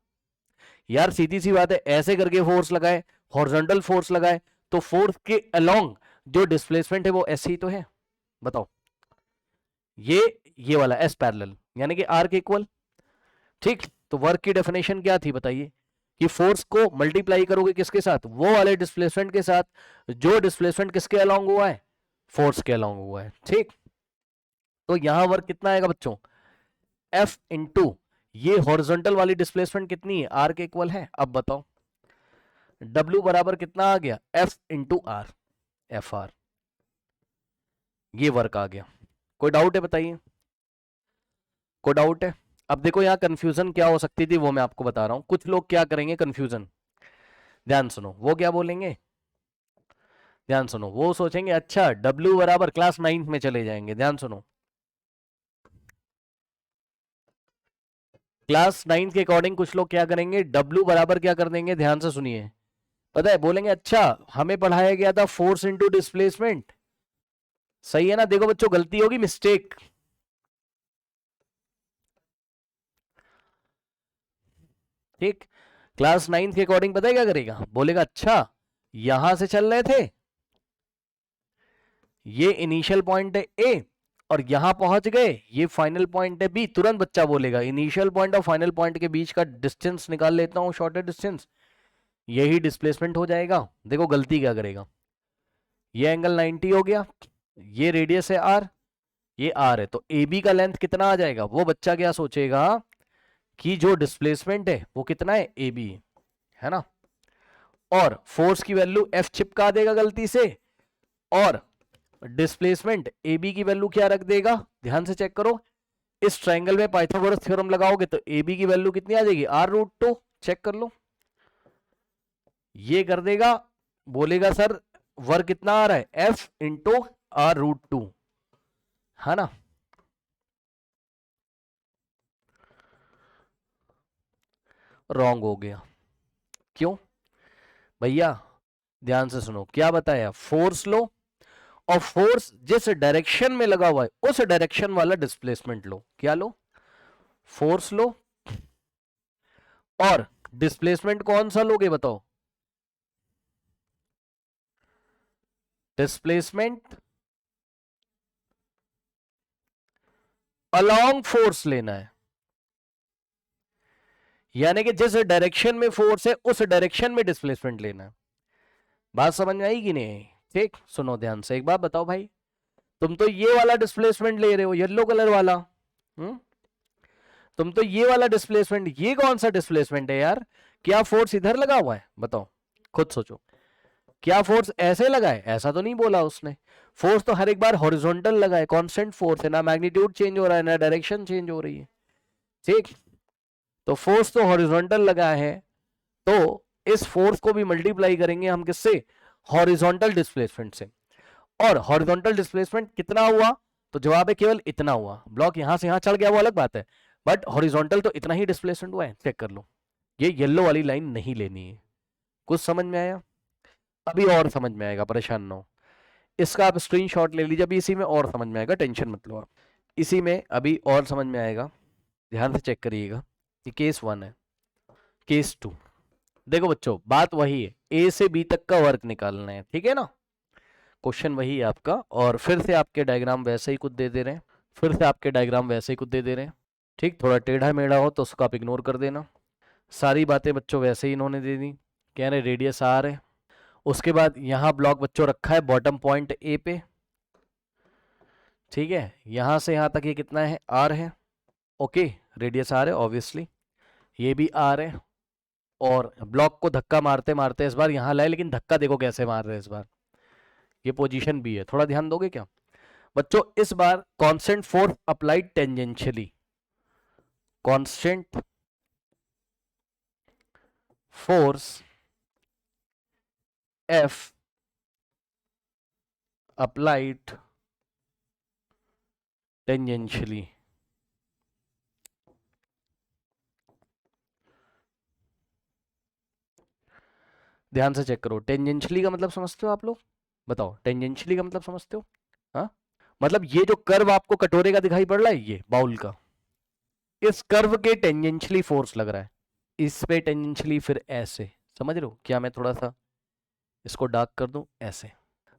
यार सीधी सी बात है, ऐसे करके फोर्स लगाए, हॉरिजॉन्टल फोर्स लगाए, तो फोर्स के अलोंग जो डिस्प्लेसमेंट है वो ऐसे ही तो है, बताओ। ये वाला एस पैरेलल, यानी कि आर के इक्वल। ठीक, तो वर्क की डेफिनेशन क्या थी बताइए, कि फोर्स को मल्टीप्लाई करोगे किसके साथ, वो वाले डिस्प्लेसमेंट के साथ जो डिस्प्लेसमेंट किसके अलोंग हुआ है, फोर्स के अलोंग हुआ है। ठीक, तो यहां वर्क कितना आएगा बच्चों, एफ इंटू ये हॉरिजॉन्टल वाली डिस्प्लेसमेंट कितनी है, आर के इक्वल है। अब बताओ डब्ल्यू बराबर कितना आ गया, F into R, F R, ये वर्क आ गया। कोई डाउट है बताइए, कोई डाउट है। अब देखो यहाँ कंफ्यूजन क्या हो सकती थी वो मैं आपको बता रहा हूं, कुछ लोग क्या करेंगे कंफ्यूजन, ध्यान सुनो, वो क्या बोलेंगे, ध्यान सुनो, वो सोचेंगे अच्छा W बराबर क्लास 9th में चले जाएंगे, ध्यान सुनो, क्लास 9th के अकॉर्डिंग कुछ लोग क्या करेंगे, W बराबर क्या कर देंगे, ध्यान से सुनिए, पता है, बोलेंगे अच्छा हमें पढ़ाया गया था फोर्स इनटू डिस्प्लेसमेंट, सही है ना। देखो बच्चों, गलती होगी, मिस्टेक। ठीक, क्लास 9 के अकॉर्डिंग पता है क्या करेगा, बोलेगा अच्छा यहां से चल रहे थे, ये इनिशियल पॉइंट है ए, और यहां पहुंच गए, ये फाइनल पॉइंट है बी। तुरंत बच्चा बोलेगा इनिशियल पॉइंट और फाइनल पॉइंट के बीच का डिस्टेंस निकाल लेता हूं, शॉर्टेस्ट डिस्टेंस, यही डिस्प्लेसमेंट हो जाएगा। देखो गलती क्या करेगा, ये एंगल 90 हो गया, ये रेडियस है आर, ये आर है, तो ए बी का लेंथ कितना आ जाएगा, वो बच्चा क्या सोचेगा कि जो डिस्प्लेसमेंट है वो कितना है, ए बी है ना। और फोर्स की वैल्यू एफ चिपका देगा गलती से, और डिस्प्लेसमेंट ए बी की वैल्यू क्या रख देगा, ध्यान से चेक करो। इस ट्रायंगल में पाइथागोरस थ्योरम लगाओगे तो ए बी की वैल्यू कितनी आ जाएगी, r√2, चेक कर लो। ये कर देगा, बोलेगा सर वर्क कितना आ रहा है, एफ इंटू r√2, है ना। रॉन्ग हो गया, क्यों भैया, ध्यान से सुनो, क्या बताया, फोर्स लो, और फोर्स जिस डायरेक्शन में लगा हुआ है उस डायरेक्शन वाला डिस्प्लेसमेंट लो। क्या लो, फोर्स लो, और डिस्प्लेसमेंट कौन सा लोगे बताओ, डिस्प्लेसमेंट अलोंग फोर्स लेना है, यानी कि जिस डायरेक्शन में फोर्स है उस डायरेक्शन में डिस्प्लेसमेंट लेना है। बात समझ में आई कि नहीं आई? ठीक, सुनो ध्यान से, एक बात बताओ भाई, तुम तो ये वाला डिस्प्लेसमेंट ले रहे हो, येलो कलर वाला, तुम तो ये वाला डिस्प्लेसमेंट, ये कौन सा डिस्प्लेसमेंट है यार, क्या फोर्स इधर लगा हुआ है, बताओ, खुद सोचो, क्या फोर्स ऐसे लगा है, ऐसा तो नहीं बोला उसने। फोर्स तो हर एक बार हॉरिजॉन्टल लगा है, कांस्टेंट फोर्स है ना, मैग्नीट्यूड चेंज हो रहा है ना डायरेक्शन चेंज हो रही है। ठीक, तो फोर्स तो हॉरिजॉन्टल लगा है, तो इस फोर्स को भी मल्टीप्लाई करेंगे हम किससे, हॉरिजॉन्टल डिस्प्लेसमेंट से। और हॉरिजॉन्टल डिस्प्लेसमेंट कितना हुआ, तो जवाब है केवल इतना हुआ। ब्लॉक यहां से यहां चढ़ गया वो अलग बात है, बट हॉरिजॉन्टल तो इतना ही डिस्प्लेसमेंट हुआ है, चेक कर लो। ये येलो वाली लाइन नहीं लेनी है। कुछ समझ में आया, अभी और समझ में आएगा, परेशान ना हो। इसका आप स्क्रीनशॉट ले लीजिए, अभी इसी में और समझ में आएगा, टेंशन मत लो आप, इसी में अभी और समझ में आएगा। ध्यान से चेक करिएगा, ये केस 1 है, केस 2। देखो बच्चों, बात वही है, ए से बी तक का वर्क निकालना है, ठीक है ना, क्वेश्चन वही है आपका। और फिर से आपके डायग्राम वैसे ही कुछ दे दे रहे हैं, फिर से आपके डायग्राम वैसे ही कुछ दे दे रहे हैं। ठीक, थोड़ा टेढ़ा मेढ़ा हो तो उसको आप इग्नोर कर देना। सारी बातें बच्चों वैसे ही इन्होंने दे दी, कह रहे रेडियस आर है। उसके बाद यहाँ ब्लॉक बच्चों रखा है बॉटम पॉइंट ए पे, ठीक है, यहां से यहां तक ये कितना है, आर है, ओके, रेडियस आर है ऑब्वियसली, ये भी आर है। और ब्लॉक को धक्का मारते मारते इस बार यहां लाए, लेकिन धक्का देखो कैसे मार रहे हैं इस बार, ये पोजीशन बी है, थोड़ा ध्यान दोगे क्या बच्चों। इस बार constant force applied tangentially, constant force F applied tangentially, ध्यान से चेक करो। टेंजेंशियली का मतलब समझते हो आप लोग, बताओ, टेंजेंशियली का मतलब समझते हो, हाँ, मतलब ये जो कर्व आपको कटोरे का दिखाई पड़ रहा है, ये बाउल का, इस कर्व के टेंजेंशियली फोर्स लग रहा है, इस पे टेंजेंशियली, फिर ऐसे, समझ रहे हो क्या, मैं थोड़ा सा इसको डार्क कर दूं, ऐसे।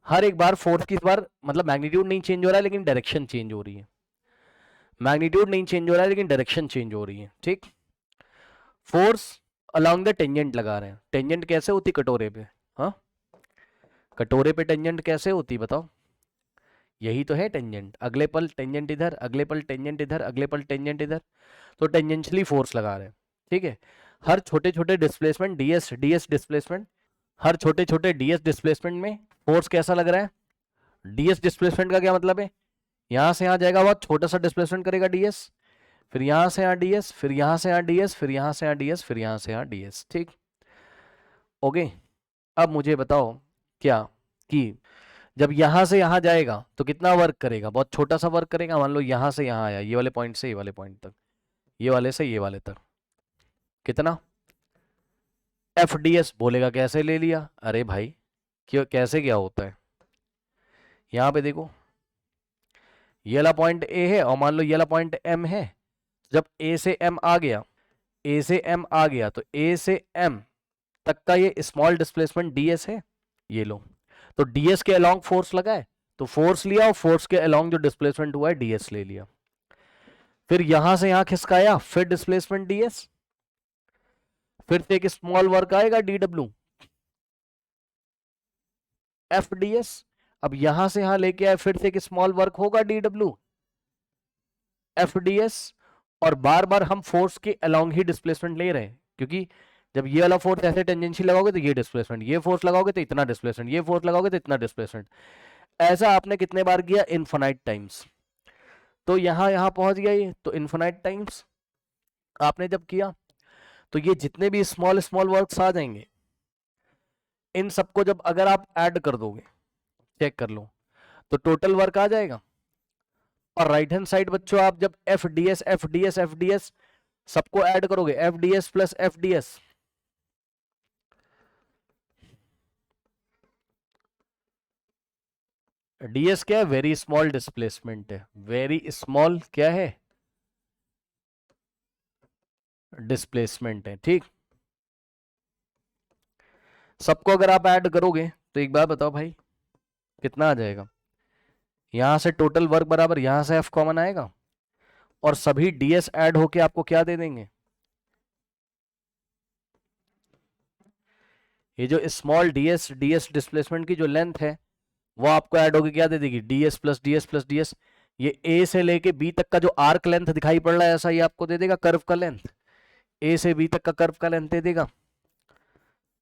हर एक बार फोर्स की, इस बार मतलब मैग्नीट्यूड नहीं चेंज हो रहा है लेकिन डायरेक्शन चेंज हो रही है, मैग्नीट्यूड नहीं चेंज हो रहा है लेकिन डायरेक्शन चेंज हो रही है। ठीक, फोर्स अलोंग द टेंजेंट लगा रहे हैं, टेंजेंट कैसे होती कटोरे पे, हाँ, कटोरे पे टेंजेंट कैसे होती बताओ, यही तो है टेंजेंट, अगले पल टेंजेंट इधर, अगले पल टेंजेंट इधर, अगले पल टेंजेंट इधर, तो टेंजेंशियली फोर्स लगा रहे हैं। ठीक है, हर छोटे छोटे डिस्प्लेसमेंट, डीएस डीएस डिस्प्लेसमेंट, हर छोटे छोटे डीएस डिस्प्लेसमेंट में फोर्स कैसा लग रहा है। डीएस डिस्प्लेसमेंट का क्या मतलब है, यहां से यहां जाएगा, बहुत छोटा सा डिस्प्लेसमेंट करेगा डीएस, फिर यहां से यहां डीएस, फिर यहां से यहां डीएस, फिर यहां से यहां डीएस, फिर यहां से यहां डीएस। ठीक, ओके। अब मुझे बताओ क्या, कि जब यहां से यहां जाएगा तो कितना वर्क करेगा, बहुत छोटा सा वर्क करेगा। मान लो यहां से यहां आया, ये वाले पॉइंट से ये वाले पॉइंट तक, ये वाले से ये वाले तक, कितना, FDS बोलेगा कैसे ले लिया, अरे भाई क्यों कैसे क्या होता है, यहां पे देखो ये वाला पॉइंट ए है और मान लो ये वाला पॉइंट एम है, जब ए से एम आ गया, ए से एम आ गया तो ए से एम तक का ये स्मॉल डिस्प्लेसमेंट ds है, ये लो, तो ds के अलोंग फोर्स लगा है तो फोर्स लिया और फोर्स के अलोंग जो डिस्प्लेसमेंट हुआ है ds ले लिया, फिर यहां से यहां खिसकाया फिर डिस्प्लेसमेंट ds, फिर से एक स्मॉल वर्क आएगा dw fds, अब यहां से यहां लेके आए फिर से एक स्मॉल वर्क होगा dw fds, और बार बार हम फोर्स के अलोंग ही डिस्प्लेसमेंट ले रहे हैं, क्योंकि जब ये वाला फोर्स ऐसे टेंजेंशियल लगाओगे तो ये डिस्प्लेसमेंट, ये फोर्स लगाओगे तो इतना डिस्प्लेसमेंट, ये फोर्स लगाओगे तो इतना डिस्प्लेसमेंट, ऐसा आपने कितने बार किया, इनफाइनाइट टाइम्स, तो यहां यहां पहुंच गया ये, तो इनफाइनाइट टाइम्स आपने जब किया तो ये जितने भी स्मॉल स्मॉल वर्क्स आ जाएंगे, इन सबको जब अगर आप ऐड कर दोगे, चेक कर लो, तो टोटल वर्क आ जाएगा, और राइट हैंड साइड बच्चों आप जब FDS सबको ऐड करोगे, FDS प्लस FDS, ds क्या है, वेरी स्मॉल डिस्प्लेसमेंट है, वेरी स्मॉल क्या है, डिस्प्लेसमेंट है, ठीक, सबको अगर आप ऐड करोगे तो एक बार बताओ भाई कितना आ जाएगा, यहां से टोटल वर्क बराबर यहां से F कॉमन आएगा, और सभी ds ऐड होके आपको क्या दे देंगे, ये जो स्मॉल ds डिस्प्लेसमेंट की जो लेंथ है वो आपको ऐड होके क्या दे देगी, ds प्लस ds, ये a से लेके b तक का जो आर्क लेंथ दिखाई पड़ रहा है ऐसा ये आपको दे देगा कर्व का लेंथ, a से b तक का कर्व का लेंथ दे देगा,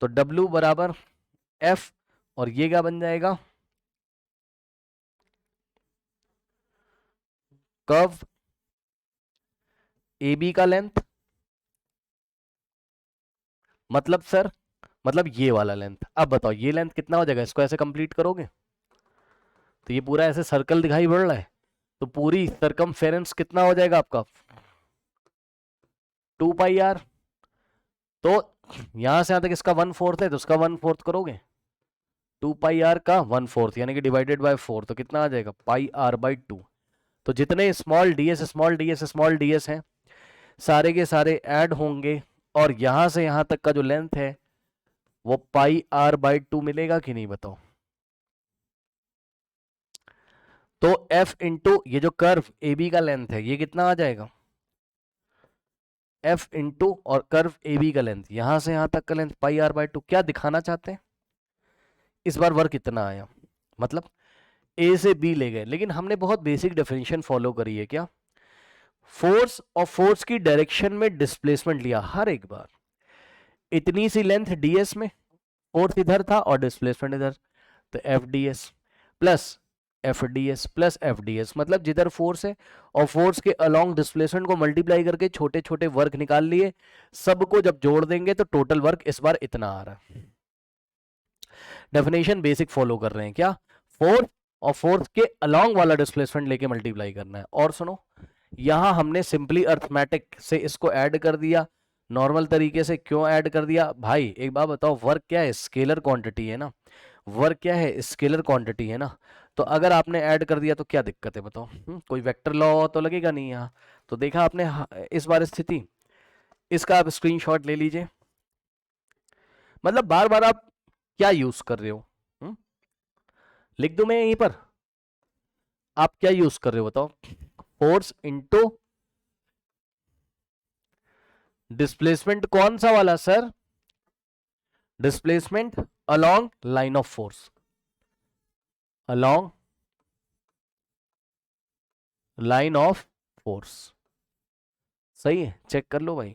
तो w बराबर f, और ये क्या बन जाएगा, कर्व AB का लेंथ, मतलब सर मतलब ये वाला लेंथ, अब बताओ ये लेंथ कितना हो जाएगा, इसको ऐसे कंप्लीट करोगे तो ये पूरा ऐसे सर्कल दिखाई पड़ रहा है, तो पूरी सरकमफेरेंस कितना हो जाएगा आपका 2πr, तो यहां से यहां तक इसका 1/4 है तो उसका 1/4 करोगे, 2πr का 1/4 यानी कि डिवाइडेड बाय 4, तो कितना आ जाएगा πr/2, तो जितने स्मॉल ds हैं सारे के सारे ऐड होंगे, और यहां से यहां तक का जो लेंथ है वो πr/2 मिलेगा कि नहीं बताओ, तो f इंटू ये जो कर्व AB का लेंथ है ये कितना आ जाएगा, f इंटू और कर्व AB का लेंथ यहां से यहां तक का लेंथ πr/2, क्या दिखाना चाहते हैं, इस बार वर्क कितना आया, मतलब A से B ले गए, लेकिन हमने बहुत बेसिक डेफिनेशन फॉलो करी है, क्या, फोर्स और फोर्स की डायरेक्शन में डिस्प्लेसमेंट लिया हर एक बार, इतनी सी लेंथ ds में, फोर्स इधर था और डिस्प्लेसमेंट इधर, तो FDS प्लस FDS मतलब जिधर फोर्स है और फोर्स के अलोंग डिस्प्लेसमेंट को मल्टीप्लाई करके छोटे छोटे वर्क निकाल लिए, सबको जब जोड़ देंगे तो टोटल वर्क इस बार इतना आ रहा है, डेफिनेशन बेसिक फॉलो कर रहे हैं क्या, फोर्स और फोर्स के अलोंग वाला डिस्प्लेसमेंट लेके मल्टीप्लाई करना है, और सुनो यहां हमने सिंपली अर्थमेटिक से इसको ऐड कर दिया, नॉर्मल तरीके से क्यों ऐड कर दिया भाई, एक बात बताओ, वर्क क्या है, स्केलर क्वांटिटी है ना, वर्क क्या है, स्केलर क्वांटिटी है ना, तो अगर आपने ऐड कर दिया तो क्या दिक्कत है बताओ, कोई वेक्टर लॉ तो लगेगा नहीं यहाँ, तो देखा आपने इस बार स्थिति, इसका आप स्क्रीनशॉट ले लीजिए, मतलब बार बार आप क्या यूज कर रहे हो, लिख दूं मैं यहीं पर, आप क्या यूज कर रहे हो बताओ, फोर्स इंटू डिस्प्लेसमेंट, कौन सा वाला sir, displacement along line of force, along line of force, सही है, चेक कर लो भाई,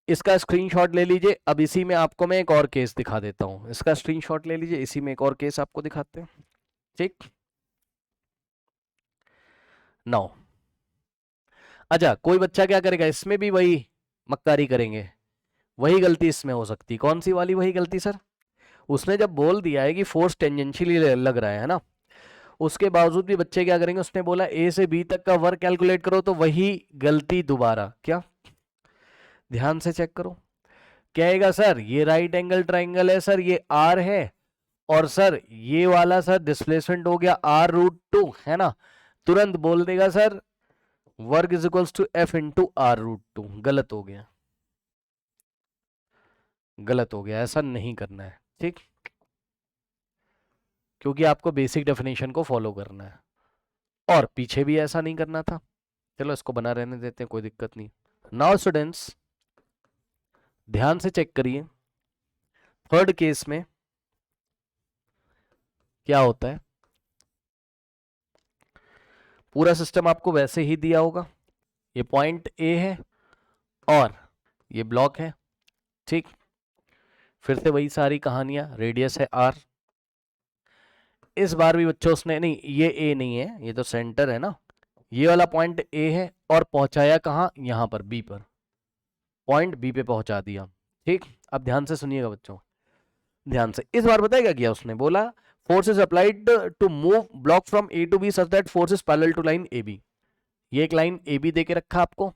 इसका स्क्रीनशॉट ले लीजिए, अब इसी में आपको मैं एक और केस दिखा देता हूं, इसका स्क्रीनशॉट ले लीजिए, इसी में एक और केस आपको दिखाते हैं, ठीक, नाउ अच्छा कोई बच्चा क्या करेगा, इसमें भी वही मक्कारी करेंगे, वही गलती इसमें हो सकती, कौन सी वाली वही गलती सर, उसने जब बोल दिया है कि फोर्स टेंजेंशियली लग रहा है ना, उसके बावजूद भी बच्चे क्या करेंगे, उसने बोला A से B तक का वर्क कैलकुलेट करो, तो वही गलती दोबारा, क्या ध्यान से चेक करो, क्या आएगा सर, ये राइट एंगल ट्राइंगल है सर, ये आर है, और सर ये वाला सर डिस्प्लेसमेंट हो गया r√2, है ना, तुरंत बोल देगा sir work is equals to F into r√2। गलत हो गया, गलत हो गया, ऐसा नहीं करना है, ठीक, क्योंकि आपको बेसिक डेफिनेशन को फॉलो करना है, और पीछे भी ऐसा नहीं करना था। चलो इसको बना रहने देते हैं, कोई दिक्कत नहीं। नाउ स्टूडेंट्स ध्यान से चेक करिए, थर्ड केस में क्या होता है। पूरा सिस्टम आपको वैसे ही दिया होगा, ये पॉइंट ए है और ये ब्लॉक है, ठीक, फिर से वही सारी कहानियां, रेडियस है आर। इस बार भी बच्चों उसने, नहीं ये ए नहीं है, ये तो सेंटर है ना, ये वाला पॉइंट ए है और पहुंचाया कहां, यहां पर बी पर, पॉइंट बी पे पहुंचा दिया, ठीक। अब ध्यान से सुनिएगा बच्चों, ध्यान से, इस बार बताया क्या किया उसने, बोला force is applied to move block from A to B such that force is parallel to line A B. ये एक लाइन ए बी दे के रखा आपको,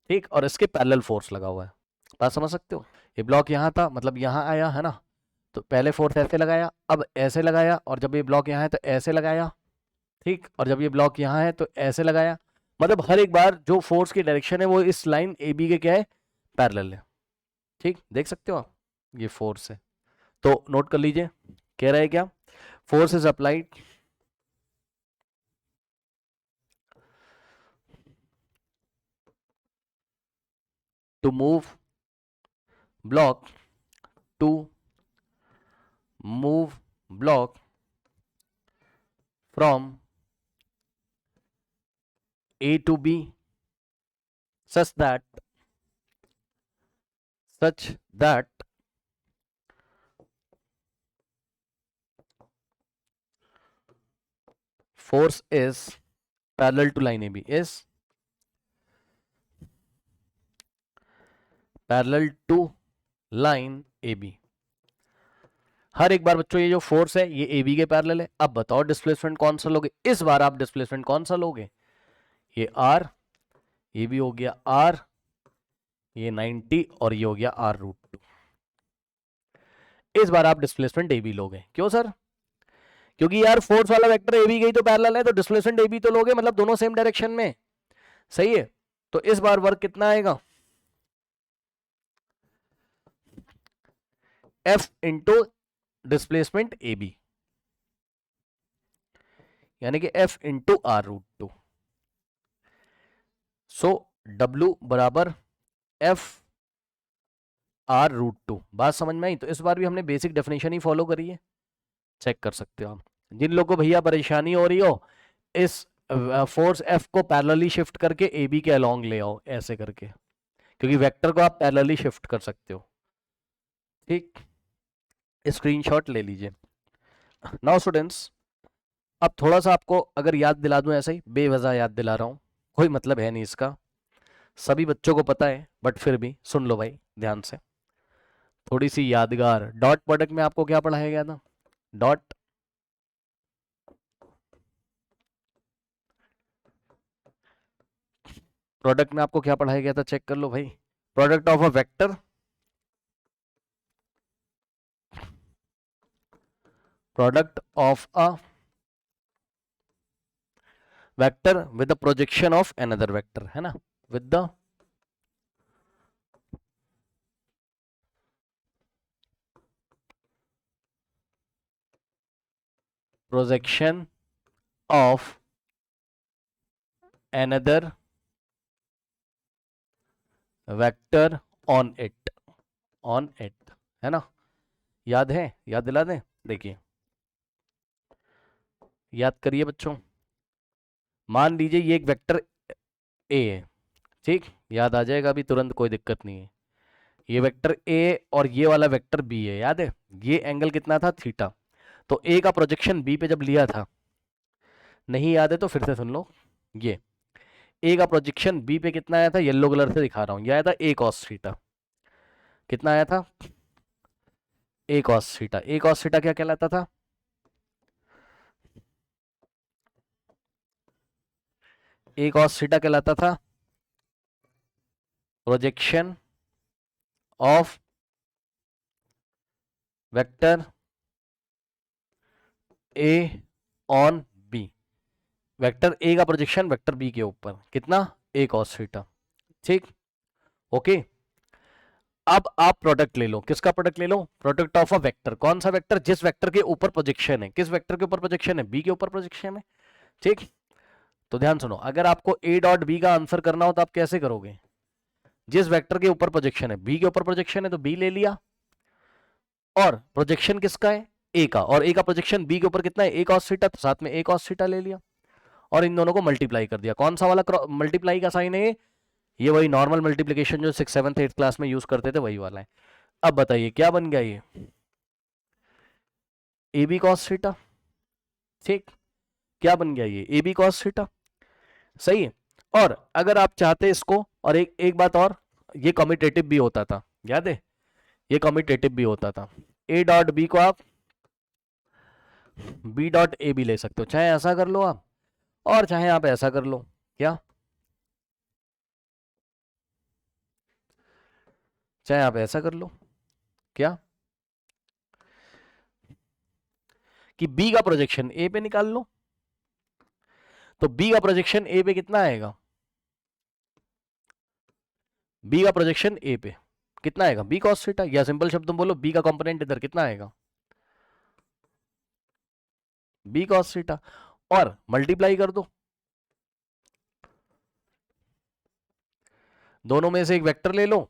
ठीक, और इसके पैरेलल फोर्स लगा हुआ है, बात समझ सकते हो। ये ब्लॉक यहां था, मतलब यहां आया है ना, तो पहले फोर्स ऐसे लगाया, अब ऐसे लगाया, और जब ये ब्लॉक यहाँ है तो ऐसे लगाया, ठीक, और जब ये ब्लॉक यहाँ है तो ऐसे लगाया, मतलब हर एक बार जो फोर्स की डायरेक्शन है वो इस लाइन ए बी के क्या है, पैरेलल है, ठीक, देख सकते हो आप, ये फोर्स है। तो नोट कर लीजिए, कह रहा है क्या, force is applied to move block, to move block फ्रॉम A to B such that force is parallel to line AB, is parallel to line AB। हर एक बार बच्चों ये जो फोर्स है ये AB के पैरेलल है। अब बताओ डिस्प्लेसमेंट कौन सा लोगे, इस बार आप डिस्प्लेसमेंट कौन सा लोगे, ये R, ये भी हो गया R, ये 90 और ये हो गया r√2। इस बार आप डिस्प्लेसमेंट AB लोगे, क्यों सर, क्योंकि यार फोर्स वाला वेक्टर AB गई तो पैरेलल है, तो डिस्प्लेसमेंट AB तो लोगे, मतलब दोनों सेम डायरेक्शन में, सही है। तो इस बार वर्क कितना आएगा, F इंटू डिस्प्लेसमेंट AB, यानी कि F इंटू r√2। सो W बराबर F r√2। बात समझ में आई। तो इस बार भी हमने बेसिक डेफिनेशन ही फॉलो करी है, चेक कर सकते हो आप। जिन लोगों को भैया परेशानी हो रही हो, इस फोर्स F को पैरेलली शिफ्ट करके AB के अलोंग ले आओ, ऐसे करके, क्योंकि वेक्टर को आप पैरेलली शिफ्ट कर सकते हो, ठीक, स्क्रीनशॉट ले लीजिए। नाउ स्टूडेंट्स अब थोड़ा सा आपको अगर याद दिला दूं, ऐसे ही बेवजह याद दिला रहा हूं, कोई मतलब है नहीं इसका, सभी बच्चों को पता है, बट फिर भी सुन लो भाई ध्यान से, थोड़ी सी यादगार। डॉट प्रोडक्ट में आपको क्या पढ़ाया गया था, डॉट प्रोडक्ट में आपको क्या पढ़ाया गया था, चेक कर लो भाई। Product of a vector, product of a vector with the projection of another vector, है ना, with the projection of another vector on it, on it, है ना, याद है, याद दिला दें, देखिए याद करिए बच्चों। मान लीजिए ये एक वेक्टर ए है, ठीक, याद आ जाएगा अभी तुरंत, कोई दिक्कत नहीं है। ये वेक्टर ए और ये वाला वेक्टर बी है, याद है, ये एंगल कितना था, थीटा। तो ए का प्रोजेक्शन बी पे जब लिया था, नहीं याद है तो फिर से सुन लो, ये ए का प्रोजेक्शन बी पे कितना आया था, येलो कलर से दिखा रहा हूं, ये आया था ए कॉस थीटा। कितना आया था, A cos theta. A cos theta क्या कहलाता था, ए कॉस थीटा कहलाता था projection of vector A on B, vector A का प्रोजेक्शन वेक्टर बी के ऊपर कितना, ए कॉस थीटा। ठीक, ओके। अब आप प्रोडक्ट ले लो, किसका प्रोडक्ट ले लो, प्रोडक्ट ऑफ अ वेक्टर, कौन सा वेक्टर, जिस वेक्टर के ऊपर प्रोजेक्शन है, किस वेक्टर के ऊपर प्रोजेक्शन है, बी के ऊपर प्रोजेक्शन है। ठीक, तो ध्यान सुनो, अगर आपको ए डॉट बी का आंसर करना हो तो आप कैसे करोगे, जिस वेक्टर के ऊपर प्रोजेक्शन है, बी के ऊपर प्रोजेक्शन है तो बी ले लिया, और प्रोजेक्शन किसका है, ए का, और ए का प्रोजेक्शन बी के ऊपर कितना है, ए cos थीटा, तो साथ में ए cos थीटा ले लिया, और इन दोनों को मल्टीप्लाई कर दिया। कौन सा वाला मल्टीप्लाई का साइन है ये वही नॉर्मल मल्टीप्लिकेशन जो 6th 7th 8th क्लास में यूज करते थे वही वाला है। अब बताइए क्या बन गया ये, ए बी cos थीटा। ठीक, क्या बन गया ये, ए बी cos थीटा, सही है। और अगर आप चाहते इसको, और एक एक बात और, ये कम्यूटेटिव भी होता था, याद है, ये कम्यूटेटिव भी होता था, ए डॉट बी को आप बी डॉट ए भी ले सकते हो, चाहे ऐसा कर लो आप, और चाहे आप ऐसा कर लो, क्या, चाहे आप ऐसा कर लो, क्या, कि बी का प्रोजेक्शन ए पे निकाल लो, तो बी का प्रोजेक्शन ए पे कितना आएगा, बी का प्रोजेक्शन ए पे कितना आएगा, बी cos थीटा, या सिंपल शब्द में बोलो बी का कंपोनेंट इधर कितना आएगा, बी cos थीटा, और मल्टीप्लाई कर दो, दोनों में से एक वेक्टर ले लो,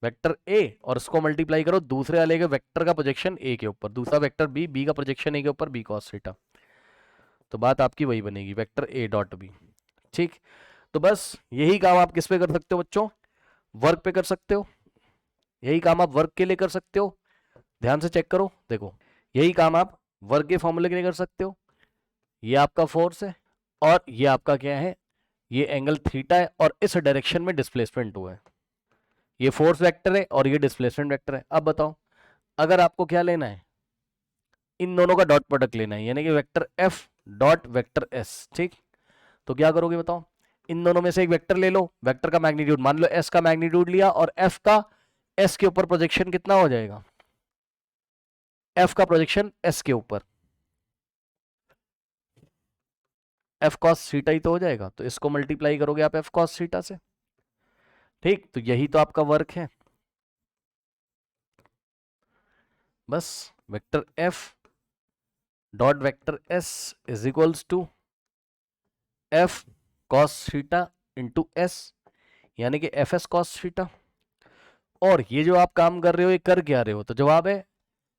वेक्टर ए, और उसको मल्टीप्लाई करो दूसरे वाले के वेक्टर का प्रोजेक्शन ए के ऊपर, दूसरा वेक्टर बी, बी का प्रोजेक्शन ए के ऊपर बी cos थीटा, तो बात आपकी वही बनेगी, वेक्टर ए डॉट बी। ठीक, तो बस यही काम आप किस पे कर सकते हो बच्चों, वर्क पे कर सकते हो, यही काम आप वर्क के लिए कर सकते हो, ध्यान से चेक करो, देखो यही काम आप वर्क के फॉर्मूले के लिए कर सकते हो, ये आपका फोर्स है, और ये आपका क्या है, ये एंगल थीटा है, और इस डायरेक्शन में डिस्प्लेसमेंट हुआ है, ये फोर्स वेक्टर है और ये डिस्प्लेसमेंट वेक्टर है। अब बताओ, अगर आपको क्या लेना है, इन दोनों का डॉट प्रोडक्ट लेना है, यानी कि vector F dot vector S. ठीक, तो क्या करोगे बताओ, इन दोनों में से एक वेक्टर ले लो, वेक्टर का मैग्नीट्यूड मान लो एस का मैग्नीट्यूड लिया, और एफ का एस के ऊपर प्रोजेक्शन कितना हो जाएगा, एफ का प्रोजेक्शन एस के ऊपर, एफ कॉस थीटा ही तो हो जाएगा, तो इसको मल्टीप्लाई करोगे आप एफ कॉस थीटा से। ठीक, तो यही तो आपका वर्क है, बस vector F dot vector S is equals to F cos theta into S, यानी कि एफ एस कॉस थीटा। और ये जो आप काम कर रहे हो ये कर क्या रहे हो, तो जवाब है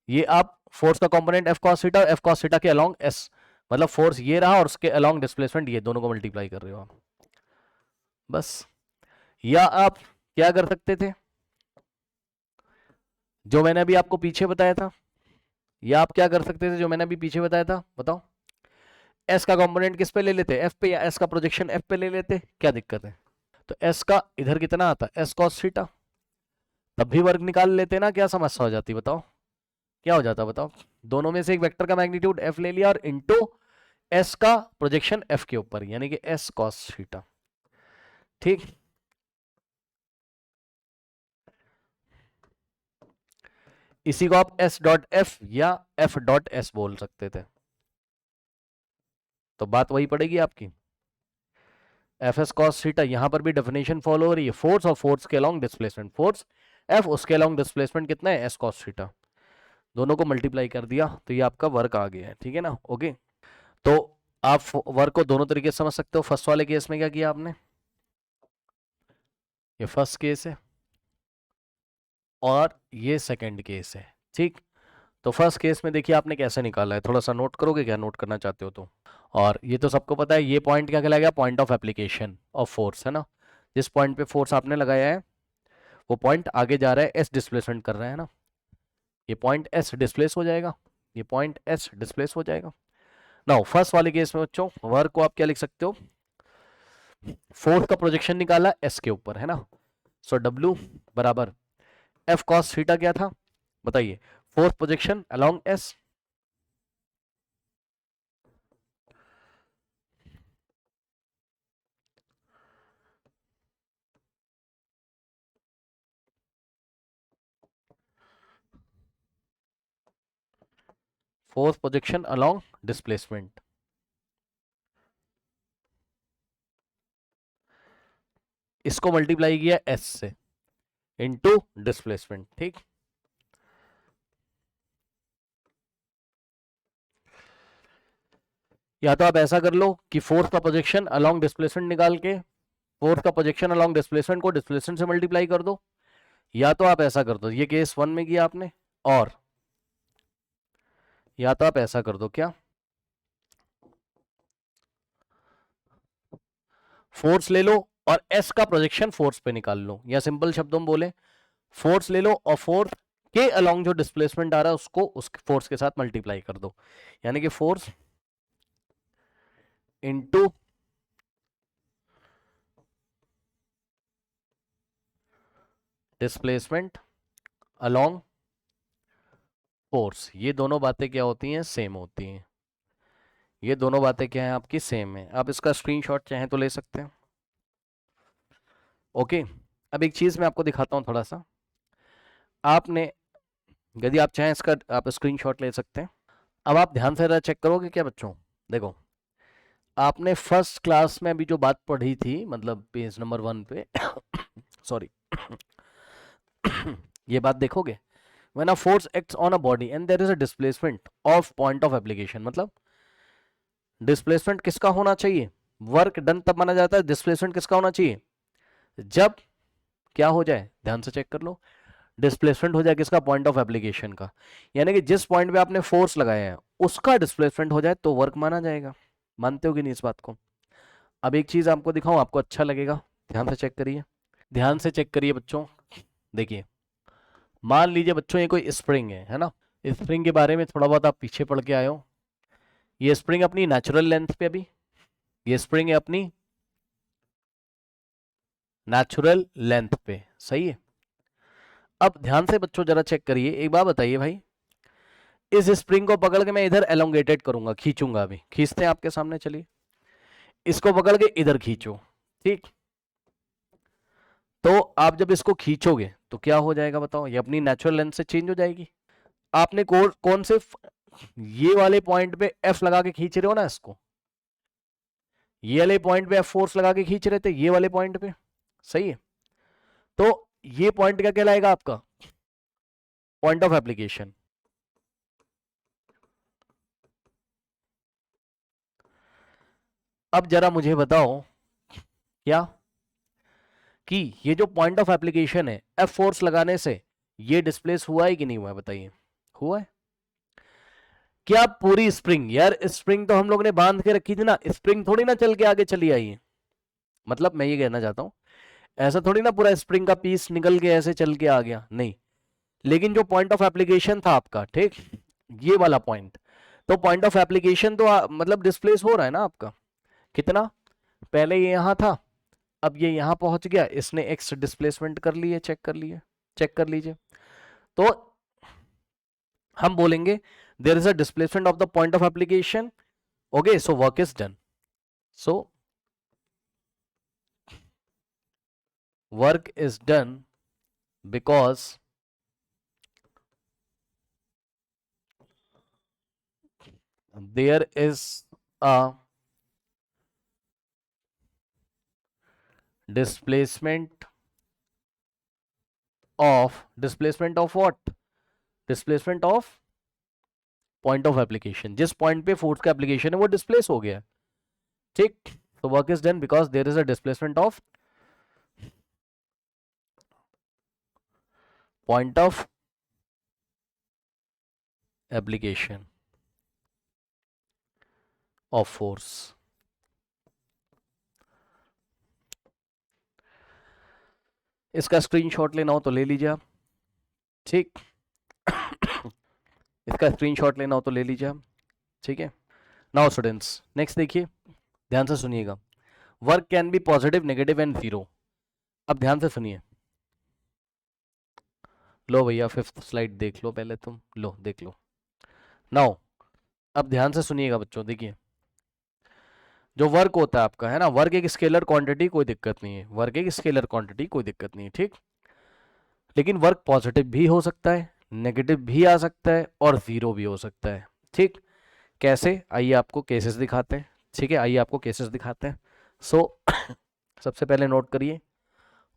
ये आप फोर्स का component F cos theta, F cos theta के अलोंग एस, मतलब फोर्स ये रहा और उसके अलोंग डिस्प्लेसमेंट ये, दोनों को मल्टीप्लाई कर रहे हो आप, बस। या आप क्या कर सकते थे, जो मैंने अभी आपको पीछे बताया था, या आप क्या कर सकते थे जो मैंने अभी पीछे बताया था, बताओ, एस का कंपोनेंट किस पे ले लेते, एफ पे, या एस का प्रोजेक्शन एफ पे ले लेते, क्या दिक्कत है, तो एस का इधर कितना आता, एस कॉस थीटा, तब भी वर्ग निकाल लेते ना, क्या समस्या हो जाती बताओ, क्या हो जाता बताओ, दोनों में से एक वेक्टर का मैग्नीट्यूड एफ ले लिया और इनटू एस का प्रोजेक्शन एफ के ऊपर, यानी कि एस कॉस थीटा। ठीक, इसी को आप एस डॉट एफ या एफ डॉट एस बोल सकते थे, तो बात वही पड़ेगी आपकी, एफ एस कॉस थीटा, यहां पर भी डेफिनेशन फॉलो हो रही है, फोर्स और फोर्स के अलोंग डिस्प्लेसमेंट, फोर्स एफ, उसके अलोंग डिस्प्लेसमेंट कितना है, एस कॉस थीटा, दोनों को मल्टीप्लाई कर दिया तो ये आपका वर्क आ गया है। ठीक है ना, ओके। तो आप वर्क को दोनों तरीके से समझ सकते हो, फर्स्ट वाले केस में क्या किया आपने, ये फर्स्ट केस है और ये सेकंड केस है। ठीक, तो फर्स्ट केस में देखिए आपने कैसे निकाला है, थोड़ा सा नोट करोगे क्या, नोट करना चाहते हो तो, और ये तो सबको पता है, ये पॉइंट क्या कहलाएगा, point of application of force, है ना, जिस पॉइंट पे फोर्स आपने लगाया है वो पॉइंट आगे जा रहा है, एस डिस्प्लेसमेंट कर रहा है ना, ये पॉइंट एस डिस्प्लेस हो जाएगा, ये पॉइंट एस डिस्प्लेस हो जाएगा। नाउ फर्स्ट वाले केस में बच्चों वर्क को आप क्या लिख सकते हो, फोर्स का प्रोजेक्शन निकाला एस के ऊपर, है ना, सो डब्ल्यू बराबर एफ कॉस थीटा क्या था बताइए, force projection along S, force projection along displacement, इसको मल्टीप्लाई किया एस से इनटू डिस्प्लेसमेंट, ठीक। या तो आप ऐसा कर लो कि फोर्स का प्रोजेक्शन अलोंग डिस्प्लेसमेंट निकाल के फोर्स का प्रोजेक्शन अलोंग डिस्प्लेसमेंट को डिस्प्लेसमेंट से मल्टीप्लाई कर दो, या तो आप ऐसा कर दो, ये केस 1 में किया आपने, और या तो आप ऐसा कर दो, क्या फोर्स ले लो और एस का प्रोजेक्शन फोर्स पे निकाल लो, या सिंपल शब्दों में बोले फोर्स ले लो और फोर्स के अलोंग जो डिस्प्लेसमेंट आ रहा है उसको उस फोर्स के साथ मल्टीप्लाई कर दो, यानी कि force into displacement along force, ये दोनों बातें क्या होती हैं, सेम होती हैं। ये दोनों बातें क्या हैं आपकी, सेम है। आप इसका स्क्रीनशॉट चाहें तो ले सकते हैं। ओके, अब एक चीज मैं आपको दिखाता हूं थोड़ा सा, आपने यदि आप चाहें इसका आप स्क्रीनशॉट ले सकते हैं। अब आप ध्यान से चेक करोगे क्या बच्चों, देखो आपने फर्स्ट क्लास में अभी जो बात पढ़ी थी, मतलब पेज नंबर 1 पे सॉरी ये बात देखोगे, when a force acts on a body and there is a displacement of point of application, मतलब डिस्प्लेसमेंट किसका होना चाहिए, वर्क डन तब माना जाता है, डिस्प्लेसमेंट किसका होना चाहिए, जब क्या हो जाए, ध्यान से चेक कर लो, डिस्प्लेसमेंट हो जाए किसका, पॉइंट ऑफ एप्लीकेशन का, यानी कि जिस पॉइंट पे आपने फोर्स लगाया है उसका डिस्प्लेसमेंट हो जाए तो वर्क माना जाएगा। मानते हो कि नहीं इस बात को। अब एक चीज आपको दिखाऊं, आपको अच्छा लगेगा, ध्यान से चेक करिए, ध्यान से चेक करिए बच्चों। देखिए मान लीजिए बच्चों ये कोई स्प्रिंग है ना, स्प्रिंग के बारे में थोड़ा बहुत आप पीछे पढ़ के आए हो, ये स्प्रिंग अपनी नेचुरल लेंथ पे, अभी ये स्प्रिंग है अपनी नेचुरल लेंथ पे, सही है। अब ध्यान से बच्चों जरा चेक करिए, एक बात बताइए भाई, इस स्प्रिंग को पकड़ के मैं इधर एलोंगेटेड करूंगा, खींचूंगा, अभी खींचते हैं आपके सामने, चलिए इसको पकड़ के इधर खींचो, ठीक। तो आप जब इसको खींचोगे तो क्या हो जाएगा बताओ, ये अपनी नेचुरल लेंथ से चेंज हो जाएगी। आपने कौन से ये वाले पॉइंट पे एफ लगा के खींच रहे हो ना इसको, ये वाले पॉइंट पे एफ फोर्स लगा के खींच रहे थे, ये वाले पॉइंट पे, सही है। तो ये पॉइंट क्या कहलाएगा आपका, पॉइंट ऑफ एप्लीकेशन। अब जरा मुझे बताओ क्या कि ये जो पॉइंट ऑफ एप्लीकेशन है, एफ फोर्स लगाने से ये डिस्प्लेस हुआ है कि नहीं हुआ है, बताइए हुआ है क्या। पूरी स्प्रिंग, यार स्प्रिंग तो हम लोग ने बांध के रखी थी ना, स्प्रिंग थोड़ी ना चल के आगे चली आई है, मतलब मैं ये कहना चाहता हूं ऐसा थोड़ी ना पूरा स्प्रिंग का पीस निकल के ऐसे चल के आ गया, नहीं। लेकिन जो पॉइंट ऑफ एप्लीकेशन था आपका, ठीक, ये वाला पॉइंट, तो पॉइंट ऑफ एप्लीकेशन तो मतलब डिस्प्लेस हो रहा है ना आपका, कितना, पहले ये यहां था, अब ये यहां पहुंच गया, इसने एक्स डिस्प्लेसमेंट कर लिए, चेक कर लिए, चेक कर लीजिए। तो हम बोलेंगे there is a displacement of the point of application, okay, so work is done, so work is done because there is a displacement of what, displacement of point of application, जिस point पे force का application है वो displace हो गया, ठीक। तो work is done because there is a displacement of point of application of force. इसका स्क्रीनशॉट लेना हो तो ले लीजिए आप, ठीक इसका स्क्रीनशॉट लेना हो तो ले लीजिए आप, ठीक है। नाउ स्टूडेंट्स नेक्स्ट देखिए, ध्यान से सुनिएगा, work can be positive, negative and zero. अब ध्यान से सुनिए, लो भैया 5th स्लाइड देख लो पहले तुम, लो देख लो। नाउ अब ध्यान से सुनिएगा बच्चों, देखिए जो वर्क होता है आपका, है ना, वर्क एक स्केलर क्वांटिटी, कोई दिक्कत नहीं है, वर्क एक स्केलर क्वांटिटी, कोई दिक्कत नहीं है, ठीक। लेकिन वर्क पॉजिटिव भी हो सकता है, नेगेटिव भी आ सकता है और जीरो भी हो सकता है, ठीक, कैसे, आइए आपको केसेस दिखाते हैं। ठीक है, आइए आपको केसेस दिखाते हैं। सो सबसे पहले नोट करिए,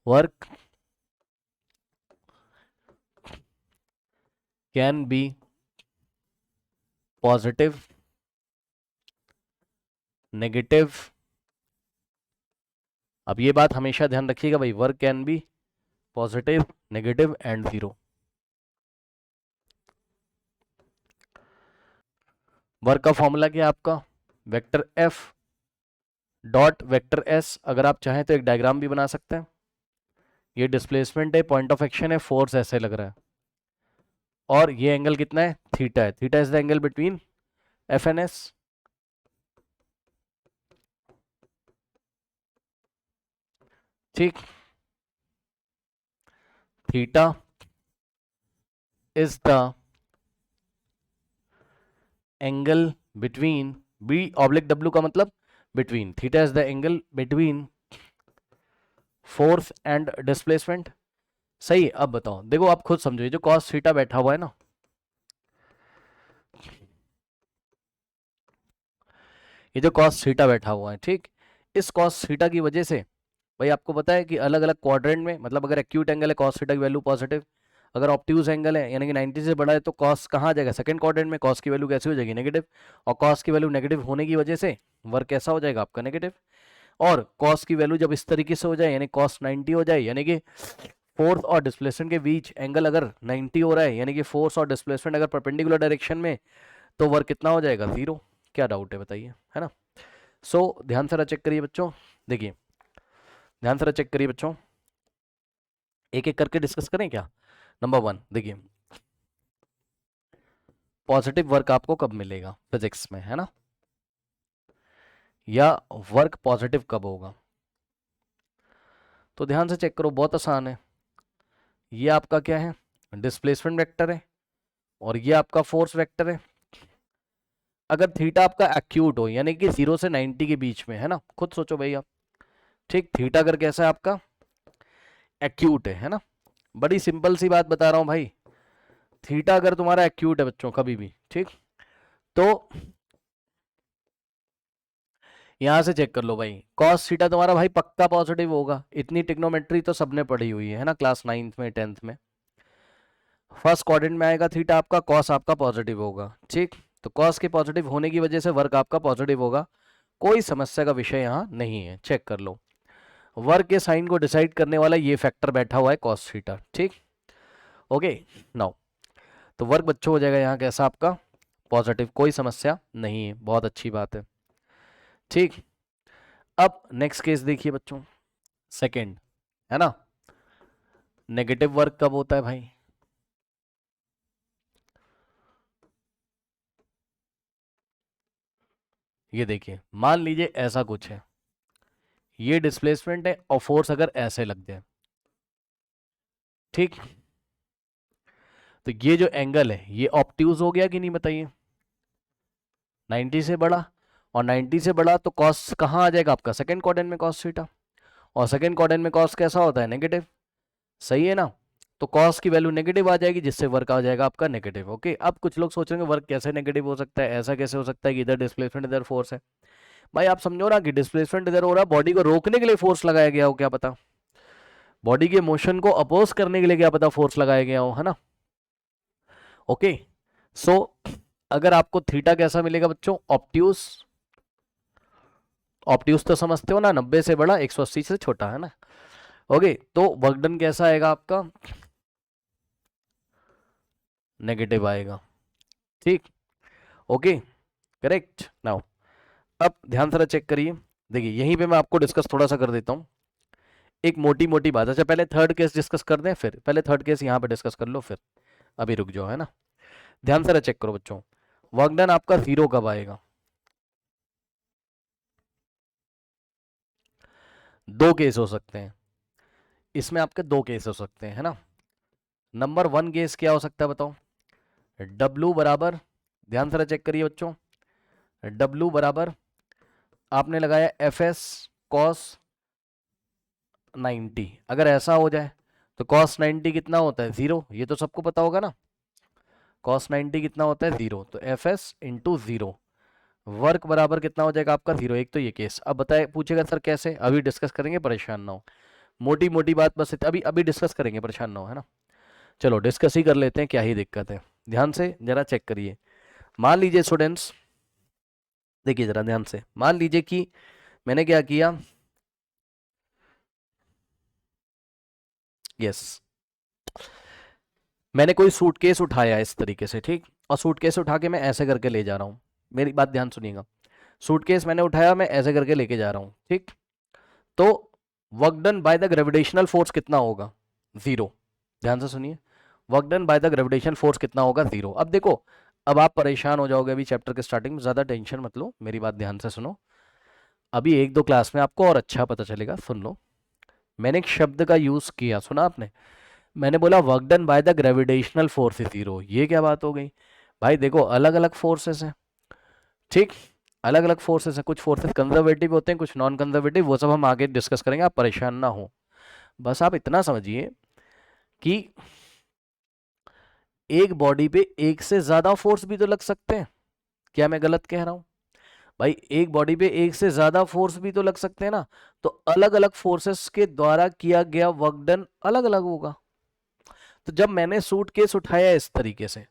work can be positive, negative. अब ये बात हमेशा ध्यान रखिएगा भाई, work can be positive, negative and zero. Work का फॉर्मूला क्या है आपका, vector F dot vector S. अगर आप चाहें तो एक डायग्राम भी बना सकते हैं। ये डिस्प्लेसमेंट है, पॉइंट ऑफ एक्शन है, फोर्स ऐसे लग रहा है, और ये एंगल कितना है, थीटा है। Theta is the angle between F and S. ठीक, theta is the angle between, B oblique W का मतलब between, theta is the angle between force and displacement. सही है। अब बताओ, देखो आप खुद समझो, ये जो कॉस थीटा बैठा हुआ है ना, ये जो कॉस थीटा बैठा हुआ है, ठीक, इस कॉस थीटा की वजह से भाई आपको पता है कि अलग अलग क्वाड्रेंट में, मतलब अगर एक्यूट एंगल है कॉस थीटा की वैल्यू पॉजिटिव, अगर ऑब्ट्यूज एंगल है यानी कि 90 से बड़ा है तो कॉस कहाँ आ जाएगा, सेकंड क्वाड्रेंट में, कॉस की वैल्यू कैसी हो जाएगी, नेगेटिव। और कॉस की वैल्यू नेगेटिव होने की वजह से वर्क कैसा हो जाएगा आपका, नेगेटिव। और कॉस की वैल्यू जब इस तरीके से हो जाए, यानी कॉस 90 हो जाए, यानी कि फोर्स और डिस्प्लेसमेंट के बीच एंगल अगर 90 हो रहा है, यानी कि फोर्स और डिस्प्लेसमेंट अगर परपेंडिकुलर डायरेक्शन में, तो वर्क कितना हो जाएगा, जीरो। क्या डाउट है बताइए, है ना। सो ध्यान से चेक करिए बच्चों, देखिए ध्यान से चेक करिए बच्चों, एक एक करके डिस्कस करें क्या। नंबर वन देखिए, पॉजिटिव वर्क आपको कब मिलेगा फिजिक्स में, है ना, या वर्क पॉजिटिव कब होगा। तो ध्यान से चेक करो, बहुत आसान है। ये आपका क्या है, डिस्प्लेसमेंट वेक्टर है, और ये आपका फोर्स वेक्टर है। अगर थीटा आपका एक्यूट हो, यानी कि 0 से 90 के बीच में, है ना, खुद सोचो भाई आप। ठीक, थीटा अगर कैसा है आपका, एक्यूट है ना, बड़ी सिंपल सी बात बता रहा हूं भाई, थीटा अगर तुम्हारा एक्यूट है बच्चों कभी भी, ठीक, तो यहां से चेक कर लो भाई, कॉस थीटा तुम्हारा भाई पक्का पॉजिटिव होगा। इतनी टिग्नोमेट्री तो सबने पढ़ी हुई है ना, क्लास 9th में 10th में। फर्स्ट क्वाड्रेंट में आएगा थीटा आपका, कॉस आपका पॉजिटिव होगा, ठीक। तो कॉस के पॉजिटिव होने की वजह से वर्क आपका पॉजिटिव होगा, कोई समस्या का विषय यहाँ नहीं है, चेक कर लो। वर्क के साइन को डिसाइड करने वाला ये फैक्टर बैठा हुआ है कॉस थीटा, ठीक। ओके, नाउ तो वर्क बच्चों हो जाएगा यहाँ कैसा आपका, पॉजिटिव, कोई समस्या नहीं है, बहुत अच्छी बात है, ठीक। अब नेक्स्ट केस देखिए बच्चों, सेकंड, है ना, नेगेटिव वर्क कब होता है भाई। ये देखिए, मान लीजिए ऐसा कुछ है, ये डिस्प्लेसमेंट है और फोर्स अगर ऐसे लग जाए, ठीक, तो ये जो एंगल है ये ऑब्ट्यूज हो गया कि नहीं बताइए, 90 से बड़ा, और 90 से बड़ा तो कॉस कहाँ आ जाएगा आपका, सेकंड क्वाड्रेंट में कॉस थीटा, और सेकंड क्वाड्रेंट में कॉस कैसा होता है, नेगेटिव, सही है ना। तो कॉस की वैल्यू नेगेटिव आ जाएगी, जिससे वर्क आ जाएगा आपका नेगेटिव। ओके, अब कुछ लोग सोच रहे हैं वर्क कैसे नेगेटिव हो सकता है, ऐसा कैसे हो सकता है कि इधर डिस्प्लेसमेंट इधर फोर्स है। भाई आप समझो ना कि डिस्प्लेसमेंट इधर हो रहा है, बॉडी को रोकने के लिए फोर्स लगाया गया हो, क्या पता बॉडी के मोशन को अपोज करने के लिए क्या पता फोर्स लगाया गया हो, है ना। ओके, सो अगर आपको थीटा कैसा मिलेगा बच्चों, ऑब्ट्यूज, ऑब्ट्यूज तो समझते हो ना, 90 से बड़ा 180 से छोटा, है ना। ओके, तो वर्क डन कैसा आएगा आपका, नेगेटिव आएगा, ठीक। Okay, correct. नाउ अब ध्यान से चेक करिए, देखिए यहीं पे मैं आपको डिस्कस थोड़ा सा कर देता हूं, एक मोटी मोटी बात। अच्छा पहले थर्ड केस डिस्कस कर दें, फिर पहले थर्ड केस यहाँ पे डिस्कस कर लो, फिर अभी रुक जाओ, है ना। ध्यान से चेक करो बच्चों, वर्क डन आपका 0 कब आएगा, दो केस हो सकते हैं इसमें, आपके दो केस हो सकते हैं, है ना। नंबर वन केस क्या हो सकता है बताओ, W बराबर, ध्यान से चेक करिए बच्चों, W बराबर आपने लगाया एफ एस कॉस 90, अगर ऐसा हो जाए तो कॉस 90 कितना होता है, जीरो, ये तो सबको पता होगा ना। cos 90 कितना होता है 0, तो एफ एस इंटू 0, वर्क बराबर कितना हो जाएगा आपका 0। एक तो ये केस। अब बताए पूछेगा सर कैसे, अभी डिस्कस करेंगे, परेशान ना हो, मोटी मोटी बात बस अभी अभी डिस्कस करेंगे, परेशान ना हो, है ना। चलो डिस्कस ही कर लेते हैं, क्या ही दिक्कत है। ध्यान से जरा चेक करिए। मान लीजिए स्टूडेंट्स, देखिए जरा ध्यान से, मान लीजिए कि मैंने क्या किया, यस, मैंने कोई सूटकेस उठाया इस तरीके से, ठीक, और सूटकेस उठा के मैं ऐसे करके ले जा रहा हूँ, मेरी बात ध्यान सुनिएगा, सूटकेस मैंने उठाया, मैं ऐसे करके लेके जा रहा हूँ, ठीक, तो work done by the gravitational force कितना होगा 0। ध्यान से सुनिए, work done by the gravitational force कितना होगा 0। अब देखो, अब आप परेशान हो जाओगे अभी चैप्टर के स्टार्टिंग में, ज़्यादा टेंशन मत लो, मेरी बात ध्यान से सुनो, अभी एक दो क्लास में आपको और अच्छा पता चलेगा, सुन लो। मैंने एक शब्द का यूज़ किया, सुना आपने, मैंने बोला work done by the gravitational force is 0। ये क्या बात हो गई भाई, देखो अलग अलग फोर्सेस हैं, ठीक, अलग अलग फोर्सेस हैं, कुछ फोर्सेस कंजर्वेटिव होते हैं, कुछ नॉन कंजर्वेटिव, वो सब हम आगे डिस्कस करेंगे, आप परेशान ना हो। बस आप इतना समझिए कि एक बॉडी पे एक से ज्यादा फोर्स भी तो लग सकते हैं, क्या मैं गलत कह रहा हूं भाई, एक बॉडी पे एक से ज्यादा फोर्स भी तो लग सकते हैं ना, तो अलग अलग फोर्सेस के द्वारा किया गया वर्क डन अलग अलग होगा। तो जब मैंने सूटकेस उठाया इस तरीके से,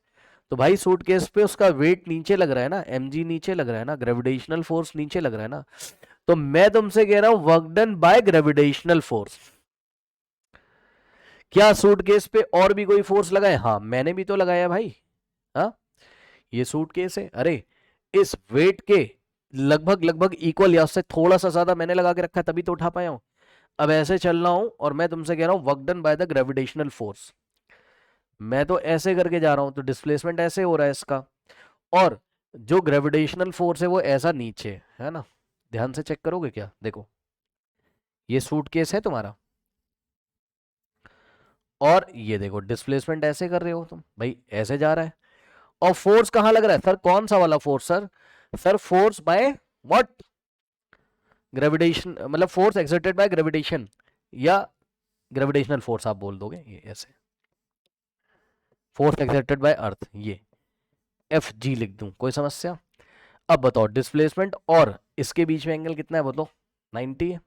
तो भाई सूटकेस पे उसका वेट नीचे लग रहा है ना, mg नीचे लग रहा है ना, ग्रेविटेशनल फोर्स नीचे लग रहा है ना, तो मैं तुमसे कह रहा हूं work done by gravitational force. क्या सूटकेस पे और भी कोई फोर्स लगाए, हाँ मैंने भी तो लगाया भाई, हाँ ये सूटकेस है, अरे इस वेट के लगभग लगभग इक्वल या उससे थोड़ा सा ज्यादा मैंने लगा के रखा है, तभी तो उठा पाया हूं। अब ऐसे चल रहा हूं और मैं तुमसे कह रहा हूं work done by the gravitational force, मैं तो ऐसे करके जा रहा हूं, तो डिस्प्लेसमेंट ऐसे हो रहा है इसका, और जो ग्रेविटेशनल फोर्स है वो ऐसा नीचे है ना। ध्यान से चेक करोगे क्या, देखो ये सूटकेस है तुम्हारा, और ये देखो डिस्प्लेसमेंट ऐसे कर रहे हो तुम भाई, ऐसे जा रहा है, और फोर्स कहां लग रहा है सर, कौन सा वाला force sir, sir force by what, gravitation, मतलब फोर्स एक्सर्टेड बाय ग्रेविटेशन, या ग्रेविटेशनल फोर्स आप बोल दोगे, ये ऐसे फोर्स एक्सर्टेड बाय अर्थ, ये एफ जी लिख दूं, कोई समस्या। अब बताओ डिस्प्लेसमेंट और इसके बीच में एंगल कितना है, बताओ 90 है।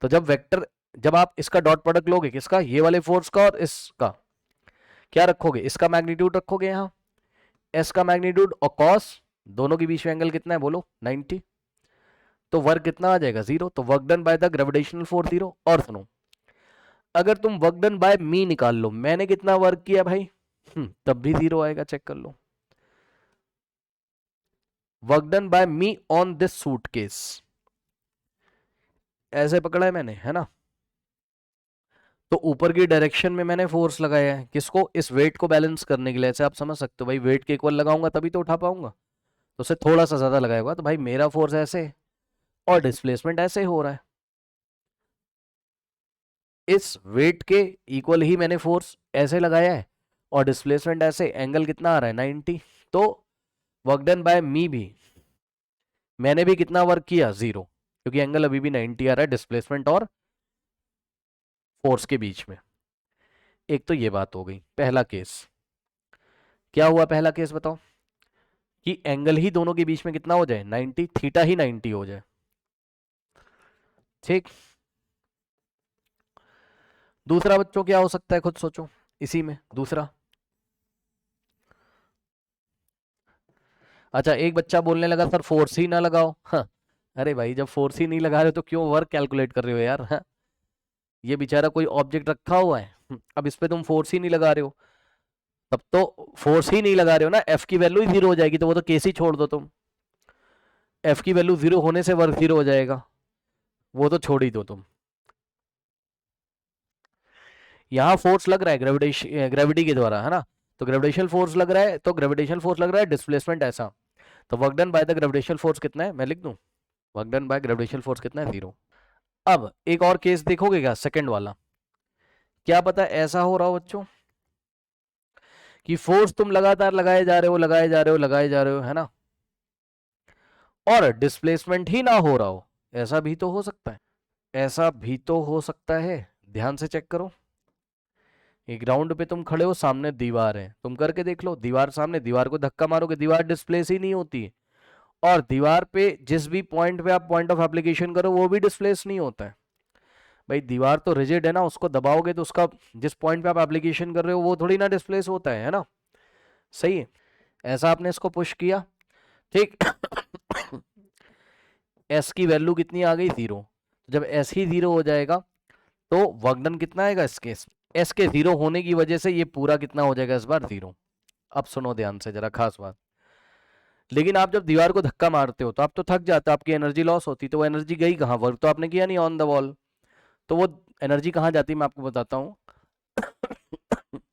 तो जब वेक्टर, जब आप इसका डॉट प्रोडक्ट लोगे, किसका, ये वाले फोर्स का और इसका, क्या रखोगे, इसका मैग्नीट्यूड रखोगे यहाँ, एस का मैग्नीट्यूड, और कॉस, दोनों के बीच में एंगल कितना है बोलो 90, तो वर्क कितना आ जाएगा 0, तो work done by the gravitational force 0। और सुनो, अगर तुम वर्क डन बाय मी निकाल लो, मैंने कितना वर्क किया भाई, तब भी 0 आएगा, चेक कर लो, work done by me on this suitcase, ऐसे पकड़ा है मैंने, है ना, तो ऊपर की डायरेक्शन में मैंने फोर्स लगाया है, किसको, इस वेट को बैलेंस करने के लिए, ऐसे आप समझ सकते हो भाई, वेट के इक्वल लगाऊंगा तभी तो उठा पाऊंगा, तो उससे थोड़ा सा ज्यादा लगाएगा, तो भाई मेरा फोर्स ऐसे और डिस्प्लेसमेंट ऐसे हो रहा है, इस वेट के इक्वल ही मैंने फोर्स ऐसे लगाया है, और डिस्प्लेसमेंट ऐसे, एंगल कितना आ रहा है 90, तो वर्क डन बाय मी भी, मैंने भी कितना वर्क किया 0, क्योंकि एंगल अभी भी 90 आ रहा है डिस्प्लेसमेंट और फोर्स के बीच में। एक तो ये बात हो गई पहला केस। क्या हुआ पहला केस बताओ, कि एंगल ही दोनों के बीच में कितना हो जाए 90, थीटा ही 90 हो जाए, ठीक। दूसरा बच्चों क्या हो सकता है, खुद सोचो इसी में दूसरा। अच्छा एक बच्चा बोलने लगा सर फोर्स ही ना लगाओ, हाँ, अरे भाई जब फोर्स ही नहीं लगा रहे हो तो क्यों वर्क कैलकुलेट कर रहे हो यार, हाँ? ये बेचारा कोई ऑब्जेक्ट रखा हुआ है, अब इस पे तुम फोर्स ही नहीं लगा रहे हो, तब तो फोर्स ही नहीं लगा रहे हो ना, एफ की वैल्यू ही 0 हो जाएगी, तो वो तो केस ही छोड़ दो तुम, एफ की वैल्यू 0 होने से वर्क 0 हो जाएगा, वो तो छोड़ ही दो तुम। यहाँ फोर्स लग रहा है ग्रेविटेशन, ग्रेविटी के द्वारा, है ना, तो ग्रेविटेशनल फोर्स लग रहा है, तो ग्रेविटेशनल फोर्स लग रहा है, डिस्प्लेसमेंट ऐसा, तो work done by the gravitational force कितना है, मैं लिख दूं, work done by gravitational force कितना है 0। अब एक और केस देखोगे क्या, सेकंड वाला, क्या पता ऐसा हो रहा हो बच्चों, कि फोर्स तुम लगातार लगाए जा रहे हो, लगाए जा रहे हो, लगाए जा रहे हो, है ना, और डिस्प्लेसमेंट ही ना हो रहा हो, ऐसा भी तो हो सकता है, ऐसा भी तो हो सकता है, ध्यान से चेक करो, ये ग्राउंड पे तुम खड़े हो, सामने दीवार है, तुम करके देख लो, दीवार सामने, दीवार को धक्का मारोगे, दीवार डिस्प्लेस ही नहीं होती। और दीवार पे जिस भी पॉइंट पे आप पॉइंट ऑफ एप्लीकेशन करो वो भी डिस्प्लेस नहीं होता है। भाई दीवार तो रिजिड है ना, उसको दबाओगे तो उसका जिस पॉइंट पे आप एप्लीकेशन कर रहे हो वो थोड़ी ना डिस्प्लेस होता है ना। सही है, ऐसा आपने इसको पुश किया, ठीक। एस की वैल्यू कितनी आ गई, 0। जब एस ही 0 हो जाएगा तो वर्क डन कितना आएगा इसके, एस के 0 होने की वजह से ये पूरा कितना हो जाएगा इस बार, 0। अब सुनो ध्यान से जरा खास बात, लेकिन आप जब दीवार को धक्का मारते हो तो आप तो थक जाते हो, आपकी एनर्जी लॉस होती, तो वो एनर्जी गई कहाँ, वर्क तो आपने किया नहीं ऑन द वॉल, तो वो एनर्जी कहाँ जाती है मैं आपको बताता हूँ।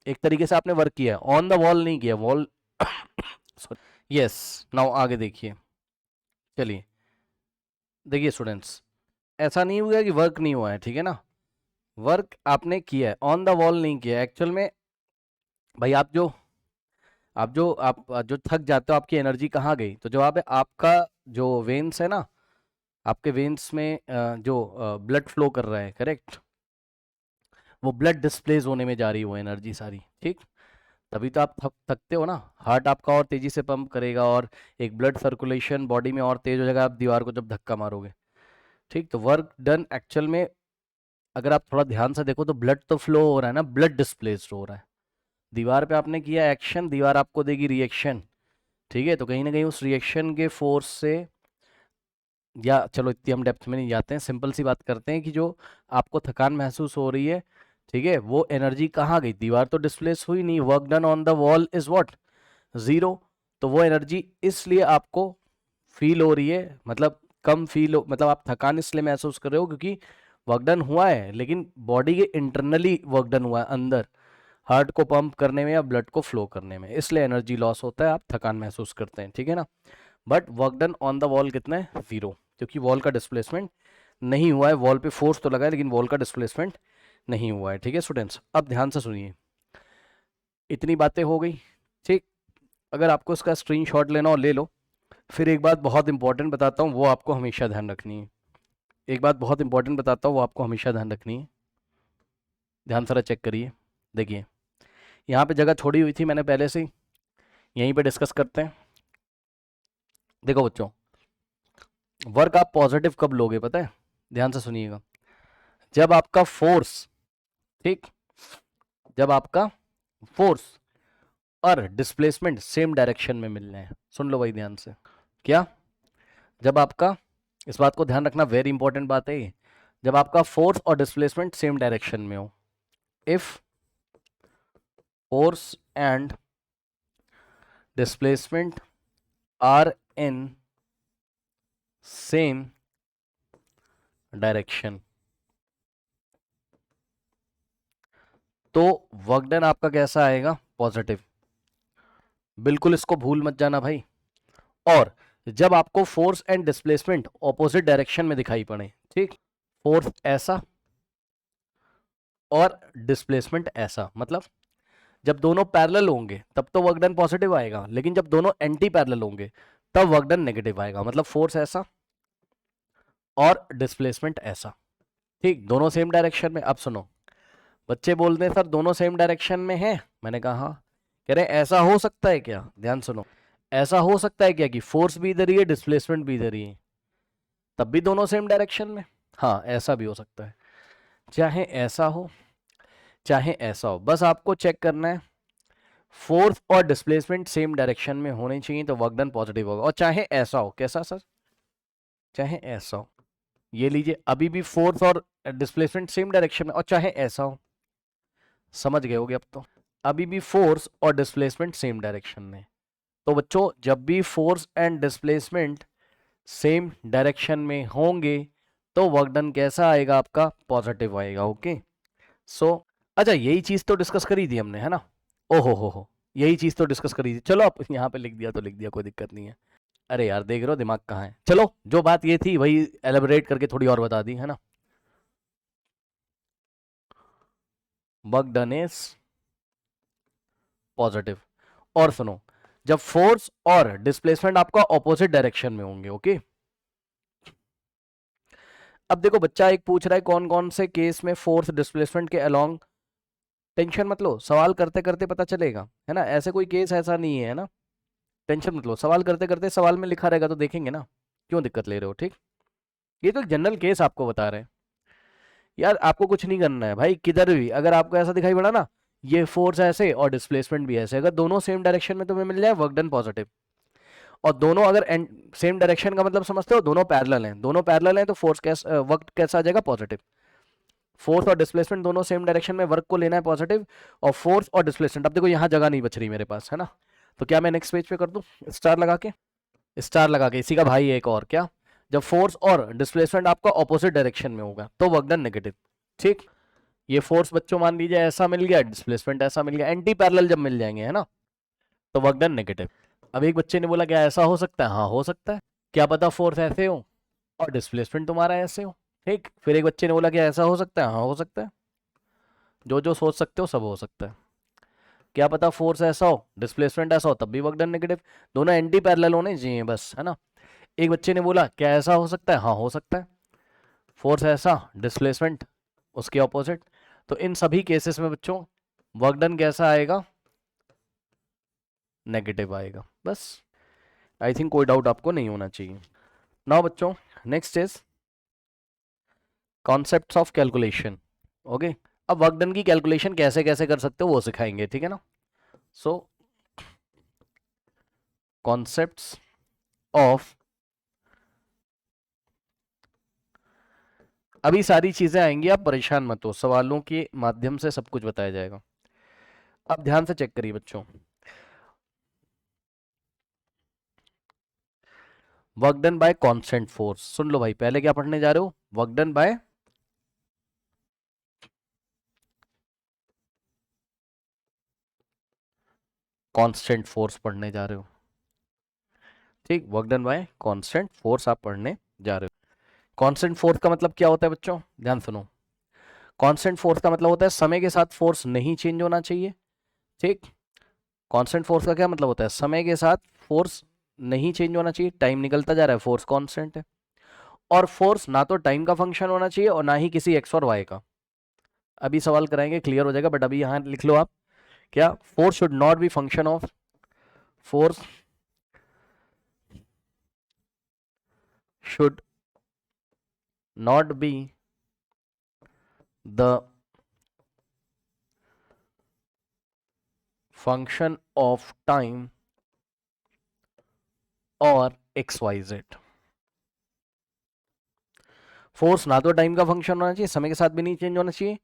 एक तरीके से आपने वर्क किया, ऑन द वॉल नहीं किया, वॉल। यस, नाउ आगे देखिए, चलिए देखिए स्टूडेंट्स, ऐसा नहीं हुआ कि वर्क नहीं हुआ है, ठीक है ना, वर्क आपने किया है, ऑन द वॉल नहीं किया एक्चुअल में। भाई आप जो थक जाते हो, आपकी एनर्जी कहाँ गई, तो जवाब है आपका जो वेन्स है ना, आपके वेन्स में जो ब्लड फ्लो कर रहा है, करेक्ट, वो ब्लड डिस्प्लेस होने में जा रही है वो एनर्जी सारी, ठीक। तभी तो आप थकते हो ना, हार्ट आपका और तेजी से पंप करेगा और एक ब्लड सर्कुलेशन बॉडी में और तेज हो जाएगा आप दीवार को जब धक्का मारोगे, ठीक। तो वर्क डन एक्चुअल में अगर आप थोड़ा ध्यान से देखो तो ब्लड तो फ्लो हो रहा है ना, ब्लड डिस्प्लेस्ड हो रहा है। दीवार पे आपने किया एक्शन, दीवार आपको देगी रिएक्शन, ठीक है। तो कहीं ना कहीं उस रिएक्शन के फोर्स से, या चलो इतनी हम डेप्थ में नहीं जाते हैं, सिंपल सी बात करते हैं कि जो आपको थकान महसूस हो रही है, ठीक है, वो एनर्जी कहाँ गई, दीवार तो डिस्प्लेस हुई नहीं, work done on the wall is what, 0। तो वो एनर्जी इसलिए आपको फील हो रही है, मतलब कम फील हो, मतलब आप थकान इसलिए महसूस कर रहे हो क्योंकि वर्क डन हुआ है, लेकिन बॉडी के इंटरनली वर्क डन हुआ है, अंदर हार्ट को पंप करने में या ब्लड को फ्लो करने में, इसलिए एनर्जी लॉस होता है, आप थकान महसूस करते हैं, ठीक है ना। But work done on the wall कितना है, 0, क्योंकि वॉल का डिस्प्लेसमेंट नहीं हुआ है, वॉल पे फोर्स तो लगा है लेकिन वॉल का डिस्प्लेसमेंट नहीं हुआ है, ठीक है स्टूडेंट्स। अब ध्यान से सुनिए, इतनी बातें हो गई, ठीक। अगर आपको इसका स्क्रीनशॉट लेना हो ले लो। फिर एक बात बहुत इंपॉर्टेंट बताता हूँ, वो आपको हमेशा ध्यान रखनी है, एक बात बहुत इंपॉर्टेंट बताता हूँ, वो आपको हमेशा ध्यान रखनी है। ध्यान सारा चेक करिए, देखिए यहाँ पे जगह छोड़ी हुई थी मैंने पहले से ही, यहीं पे डिस्कस करते हैं। देखो बच्चों, वर्क आप पॉजिटिव कब लोगे पता है, ध्यान से सुनिएगा, जब आपका फोर्स, ठीक, जब आपका फोर्स और डिस्प्लेसमेंट सेम डायरेक्शन में मिल रहे हैं। सुन लो भाई ध्यान से, क्या, जब आपका, इस बात को ध्यान रखना, वेरी इंपॉर्टेंट बात है ये, जब आपका फोर्स और डिस्प्लेसमेंट सेम डायरेक्शन में हो, if force and displacement are in same direction, तो वर्क डन आपका कैसा आएगा, पॉजिटिव। बिल्कुल इसको भूल मत जाना भाई। और जब आपको force and displacement opposite direction में दिखाई पड़े, ठीक, फोर्स ऐसा और डिस्प्लेसमेंट ऐसा, मतलब जब दोनों पैरेलल होंगे तब तो वर्क डन पॉजिटिव आएगा, लेकिन जब दोनों एंटी पैरेलल होंगे तब वर्क डन नेगेटिव आएगा, मतलब फोर्स ऐसा और डिस्प्लेसमेंट ऐसा, ठीक, दोनों सेम डायरेक्शन में। अब सुनो, बच्चे बोलते हैं सर दोनों सेम डायरेक्शन में है, मैंने कहा हाँ, कह रहे ऐसा हो सकता है क्या, ध्यान सुनो, ऐसा हो सकता है क्या कि फोर्स भी इधर ही है डिस्प्लेसमेंट भी इधर ही है, तब भी दोनों सेम डायरेक्शन में, हाँ ऐसा भी हो सकता है, चाहे ऐसा हो चाहे ऐसा हो, बस आपको चेक करना है फोर्स और डिस्प्लेसमेंट सेम डायरेक्शन में होने चाहिए तो वर्क डन पॉजिटिव होगा, और चाहे ऐसा हो, कैसा सर, चाहे ऐसा हो, ये लीजिए अभी भी फोर्स और डिस्प्लेसमेंट सेम डायरेक्शन में, और चाहे ऐसा हो, समझ गए होगे अब तो, अभी भी फोर्स और डिस्प्लेसमेंट सेम डायरेक्शन में। तो बच्चों जब भी force and displacement same direction में होंगे तो वर्क डन कैसा आएगा आपका, पॉजिटिव आएगा, ओके। सो अच्छा यही चीज तो डिस्कस करी थी हमने, है ना, ओहो हो, यही चीज तो डिस्कस करी थी, चलो आप यहाँ पे लिख दिया तो लिख दिया, कोई दिक्कत नहीं है। अरे यार देख रहे हो दिमाग कहाँ है, चलो जो बात ये थी वही एलेबोरेट करके थोड़ी और बता दी, है ना। Work done is positive. और सुनो, जब फोर्स और डिस्प्लेसमेंट आपका ऑपोजिट डायरेक्शन में होंगे, ओके। अब देखो बच्चा एक पूछ रहा है कौन कौन से केस में फोर्स डिस्प्लेसमेंट के अलोंग टेंशन मत लो, सवाल करते करते पता चलेगा, है ना, ऐसे कोई केस ऐसा नहीं है ना, टेंशन मत लो, सवाल करते करते सवाल में लिखा रहेगा तो देखेंगे ना, क्यों दिक्कत ले रहे हो, ठीक। ये तो जनरल केस आपको बता रहे हैं यार, आपको कुछ नहीं करना है भाई, किधर भी अगर आपको ऐसा दिखाई पड़ा ना, ये फोर्स ऐसे और डिस्प्लेसमेंट भी ऐसे, अगर दोनों सेम डायरेक्शन में तुम्हें मिल जाए, वर्क डन पॉजिटिव। और दोनों अगर सेम डायरेक्शन का मतलब समझते हो, दोनों पैरेलल हैं, दोनों पैरेलल हैं तो फोर्स कैसा वर्क कैसा आ जाएगा, पॉजिटिव। फोर्स और डिस्प्लेसमेंट दोनों सेम डायरेक्शन में वर्क को लेना है पॉजिटिव, और फोर्स और डिस्प्लेसमेंट, अब देखो यहाँ जगह नहीं बच रही मेरे पास, है ना, तो क्या मैं नेक्स्ट पेज पे कर दूं, स्टार लगा के, स्टार लगा के, इसी का भाई एक और क्या, जब फोर्स और डिस्प्लेसमेंट आपका ऑपोजिट डायरेक्शन में होगा तो वर्क डन नेगेटिव, ठीक। ये फोर्स बच्चों मान लीजिए ऐसा मिल गया, डिस्प्लेसमेंट ऐसा मिल गया, एंटी पैरेलल जब मिल जाएंगे, है ना, तो वर्क डन नेगेटिव। अब एक बच्चे ने बोला क्या ऐसा हो सकता है, हाँ हो सकता है, क्या पता फोर्स ऐसे हो और डिस्प्लेसमेंट तुम्हारा ऐसे हो, ठीक। फिर एक बच्चे ने बोला क्या ऐसा हो सकता है, हाँ हो सकता है, जो जो सोच सकते हो सब हो सकता है, क्या पता फोर्स ऐसा हो डिस्प्लेसमेंट ऐसा हो, तब भी वर्क डन नेगेटिव, दोनों एंटी पैरेलल होने चाहिए बस, है ना। एक बच्चे ने बोला क्या ऐसा हो सकता है, हाँ हो सकता है, फोर्स ऐसा डिस्प्लेसमेंट उसके ऑपोजिट, तो इन सभी केसेस में बच्चों वर्क डन कैसा आएगा, नेगेटिव आएगा, बस। आई थिंक कोई डाउट आपको नहीं होना चाहिए। नाउ बच्चों next is concepts of calculation, okay. अब वर्क डन की कैलकुलेशन कैसे कैसे कर सकते हो वो सिखाएंगे, ठीक है ना। सो कॉन्सेप्ट्स ऑफ, अभी सारी चीजें आएंगी, आप परेशान मत हो, सवालों के माध्यम से सब कुछ बताया जाएगा। अब ध्यान से चेक करिए बच्चों, work done by constant force, सुन लो भाई, पहले क्या पढ़ने जा रहे हो, work done by constant force पढ़ने जा रहे हो, ठीक। Work done by constant force आप पढ़ने जा रहे हो। कांस्टेंट फोर्स का मतलब क्या होता है बच्चों, ध्यान सुनो, कांस्टेंट फोर्स का मतलब होता है समय के साथ फोर्स नहीं चेंज होना चाहिए, ठीक। कांस्टेंट फोर्स का क्या मतलब होता है, समय के साथ फोर्स नहीं चेंज होना चाहिए, टाइम निकलता जा रहा है, फोर्स कांस्टेंट है, और फोर्स ना तो टाइम का फंक्शन होना चाहिए और ना ही किसी एक्स और वाई का। अभी सवाल कराएंगे क्लियर हो जाएगा, बट अभी यहां लिख लो आप, क्या force should not be function of, force should not be the function of time और एक्स वाई जेड। फोर्स ना तो टाइम का फंक्शन होना चाहिए, समय के साथ भी नहीं चेंज होना चाहिए,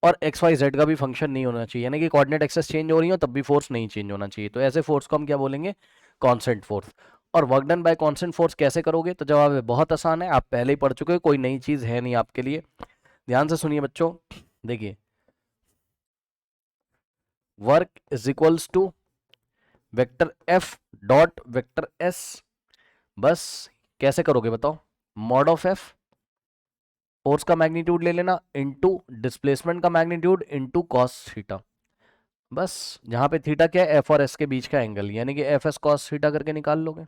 और एक्स वाई जेड का भी फंक्शन नहीं होना चाहिए, यानी कि कोऑर्डिनेट एक्सेस चेंज हो रही हो तब भी फोर्स नहीं चेंज होना चाहिए, तो ऐसे फोर्स को हम क्या बोलेंगे, कांस्टेंट फोर्स। और work done by constant force कैसे करोगे, तो जवाब है बहुत आसान है, आप पहले ही पढ़ चुके हो, कोई नई चीज है नहीं आपके लिए। ध्यान से सुनिए बच्चों, देखिए, work is equals to vector F dot vector S, बस कैसे करोगे बताओ, मॉड ऑफ एफ, फोर्स का मैग्नीट्यूड ले लेना, इनटू डिस्प्लेसमेंट का मैग्नीट्यूड इनटू कॉस थीटा, बस। जहां पे थीटा क्या है, एफ और एस के बीच का एंगल, यानी कि एफ एस कॉस थीटा करके निकाल लोगे,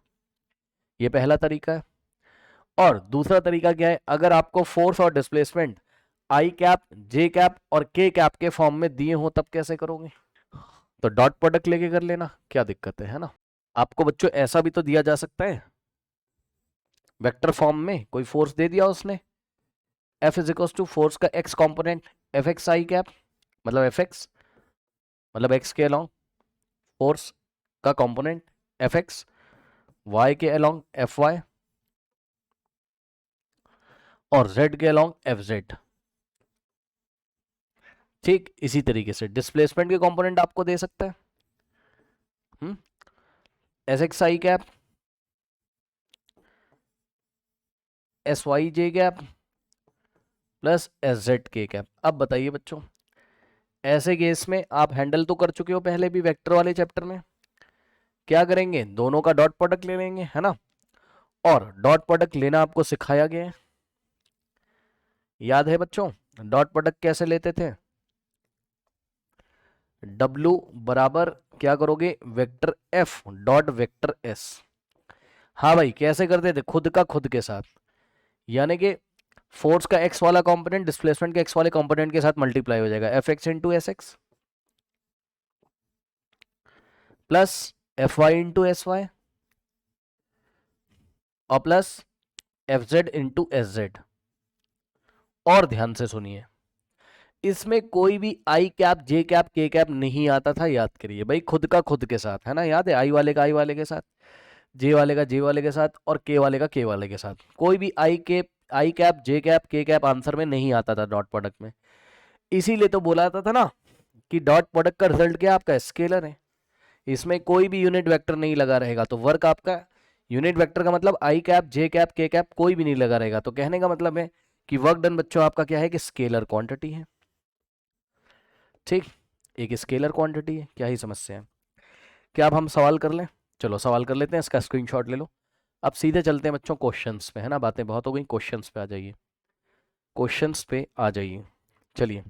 ये पहला तरीका है। और दूसरा तरीका क्या है, अगर आपको फोर्स और displacement I cap J cap और के कैप के फॉर्म में दिए हो तब कैसे करोगे, तो डॉट प्रोडक्ट लेके कर लेना, क्या दिक्कत है ना। आपको बच्चों ऐसा भी तो दिया जा सकता है, वेक्टर फॉर्म में कोई फोर्स दे दिया उसने, F is equal to force का X component F X I cap, मतलब एफ एक्स मतलब एक्स के अलोंग फोर्स का कंपोनेंट एफ एक्स, वाई के अलोंग एफ वाई, और z के अलोंग एफ जेड, ठीक। इसी तरीके से डिस्प्लेसमेंट के कंपोनेंट आपको दे सकता है, S x I cap S Y J cap plus S Z के कैप। अब बताइए बच्चों, ऐसे केस में आप हैंडल तो कर चुके हो पहले भी वेक्टर वाले चैप्टर में, क्या करेंगे, दोनों का डॉट प्रोडक्ट ले लेंगे, है ना, और डॉट प्रोडक्ट लेना आपको सिखाया गया है, याद है बच्चों, डॉट प्रोडक्ट कैसे लेते थे, W बराबर क्या करोगे, vector F dot vector S, हाँ भाई कैसे करते थे, खुद का खुद के साथ, यानी कि फोर्स का x वाला कंपोनेंट डिस्प्लेसमेंट के x वाले कंपोनेंट के साथ मल्टीप्लाई हो जाएगा, F X into S X, plus F Y into S Y और plus F Z into S Z. और ध्यान से सुनिए, इसमें कोई भी I cap J cap K cap नहीं आता था, याद करिए भाई, खुद का खुद के साथ, है ना, याद है, आई वाले का आई वाले के साथ, जे वाले का जे वाले के साथ और के वाले का के वाले के साथ। कोई भी I cap J cap K cap answer में नहीं आता था डॉट प्रोडक्ट में। इसीलिए तो बोला जाता था ना कि डॉट प्रोडक्ट का रिजल्ट क्या आपका स्केलर है, इसमें कोई भी यूनिट वेक्टर नहीं लगा रहेगा, तो वर्क आपका यूनिट वेक्टर का मतलब आई cap J cap K cap कोई भी नहीं लगा रहेगा। तो कहने का मतलब है कि वर्क डन बच्चों आपका क्या है कि स्केलर क्वांटिटी है। ठीक, एक स्केलर क्वांटिटी है, क्या ही समस्या है। क्या अब हम सवाल कर लें? चलो सवाल कर लेते हैं, इसका स्क्रीनशॉट ले लो। अब सीधे चलते हैं बच्चों क्वेश्चंस पे, है ना, बातें बहुत हो गई, क्वेश्चंस पे आ जाइए, क्वेश्चंस पे आ जाइए। चलिए,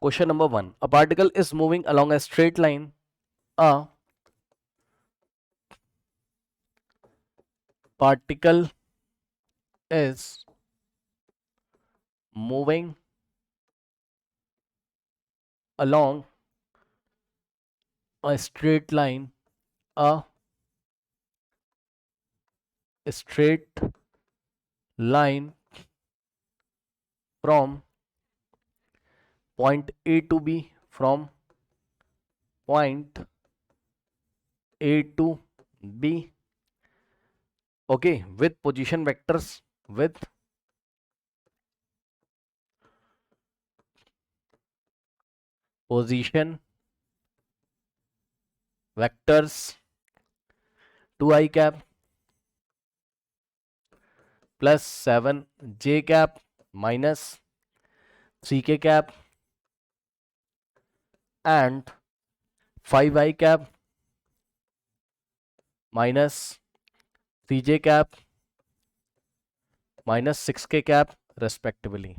question number 1, a particle is moving along a straight line, a particle is moving along a straight line, a straight line from point A to B, from point A to B, okay, with position vectors, with position vectors 2i cap plus 7j cap minus 3k cap and 5i cap minus 3j cap minus 6k cap respectively.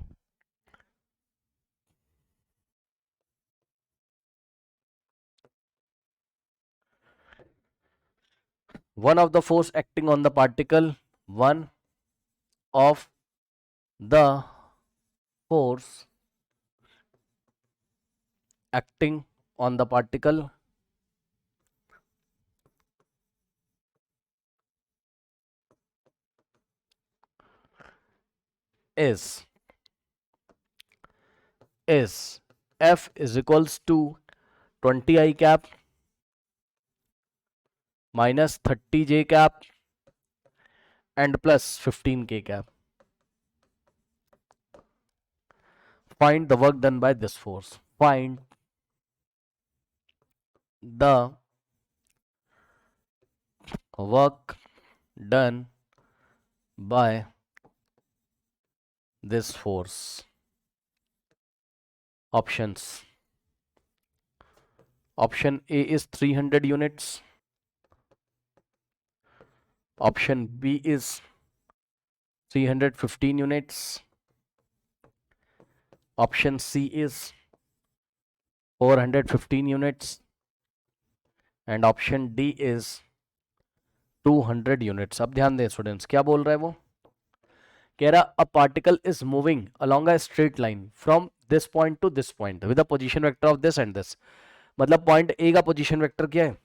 One of the force acting on the particle, one of the force acting on the particle is F is equals to 20i cap minus 30j cap and plus 15k cap. Find the work done by this force. Find the work done by this force. Options. Option A is 300 units. Option B is 315 units. Option C is 415 units. And option D is 200 units. अब ध्यान दें students, क्या बोल रहा है वो, कह रहा a particle is moving along a straight line from this point two this point with a position vector of this and this. मतलब पॉइंट ए का पोजीशन वेक्टर क्या है,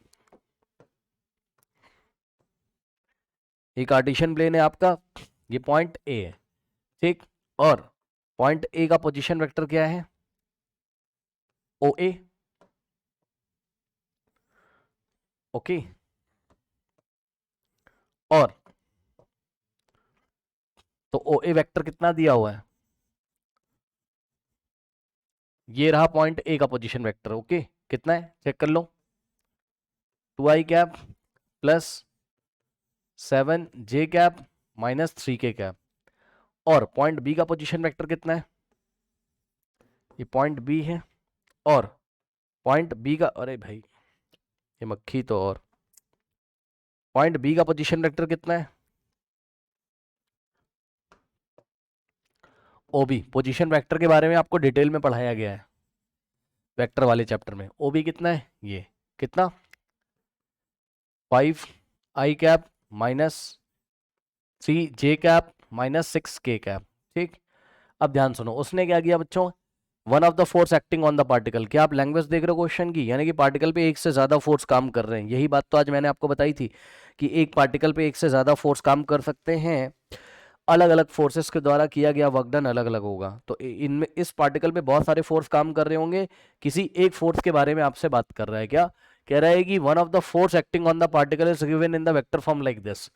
ये कार्टेशियन प्लेन है आपका, ये पॉइंट ए है, ठीक, और पॉइंट ए का पोजीशन वेक्टर क्या है, ओ ए, ओके, और तो ओ ए वेक्टर कितना दिया हुआ है, ये रहा पॉइंट ए का पोजीशन वेक्टर, ओके, कितना है चेक कर लो, 2i cap plus 7j cap minus 3k cap, और पॉइंट बी का पोजीशन वेक्टर कितना है, ये पॉइंट बी है, और पॉइंट बी का, अरे भाई ये मक्खी तो, और पॉइंट बी का पोजीशन वेक्टर कितना है, ओबी, पोजीशन वेक्टर के बारे में आपको डिटेल में पढ़ाया गया है वेक्टर वाले चैप्टर में। ओबी कितना है, ये कितना 5i cap minus 3j cap minus 6k cap, ठीक। अब ध्यान सुनो, उसने क्या किया बच्चों, one of the force acting on the particle. क्या आप लैंग्वेज देख रहे हो क्वेश्चन की? यानी कि पार्टिकल पे एक से ज्यादा फोर्स काम कर रहे हैं। यही बात तो आज मैंने आपको बताई थी कि एक पार्टिकल पे एक से ज्यादा फोर्स काम कर सकते हैं। अलग अलग फोर्सेस के द्वारा किया गया वर्क डन अलग अलग होगा। तो इनमें इस पार्टिकल पे बहुत सारे फोर्स काम कर रहे होंगे। किसी एक फोर्स के बारे में आपसे बात कर रहा है। क्या कह रहा है कि one of the force acting on the particle is given in the vector form like this.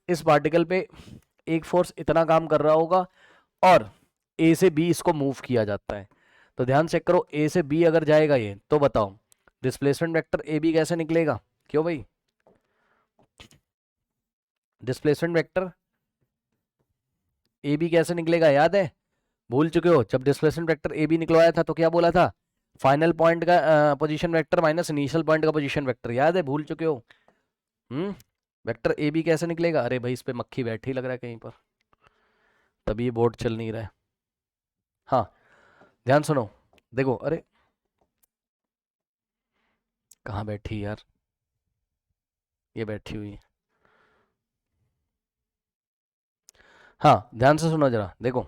इस पार्टिकल पे एक फोर्स इतना काम कर रहा होगा और ए से बी इसको मूव किया जाता है। तो ध्यान चेक करो, ए से बी अगर जाएगा ये, तो बताओ डिस्प्लेसमेंट वेक्टर ए बी कैसे निकलेगा? क्यों भाई? डिस्प्लेसमेंट वेक्टर ए बी कैसे निकलेगा याद है? भूल चुके हो? जब डिस्प्लेसमेंट वेक्टर ए बी निकलवाया था तो क्या बोला था? फाइनल पॉइंट का position vector minus initial point का पोजीशन वेक्टर। याद है? भूल चुके हो? वेक्टर ए बी कैसे निकलेगा? अरे भाई इस पे मक्खी बैठी लग रहा है कहीं पर, तभी ये बोर्ड चल नहीं रहा है। हाँ ध्यान सुनो, देखो, अरे कहाँ बैठी यार, ये बैठी हुई है। हाँ ध्यान से सुनो जरा, देखो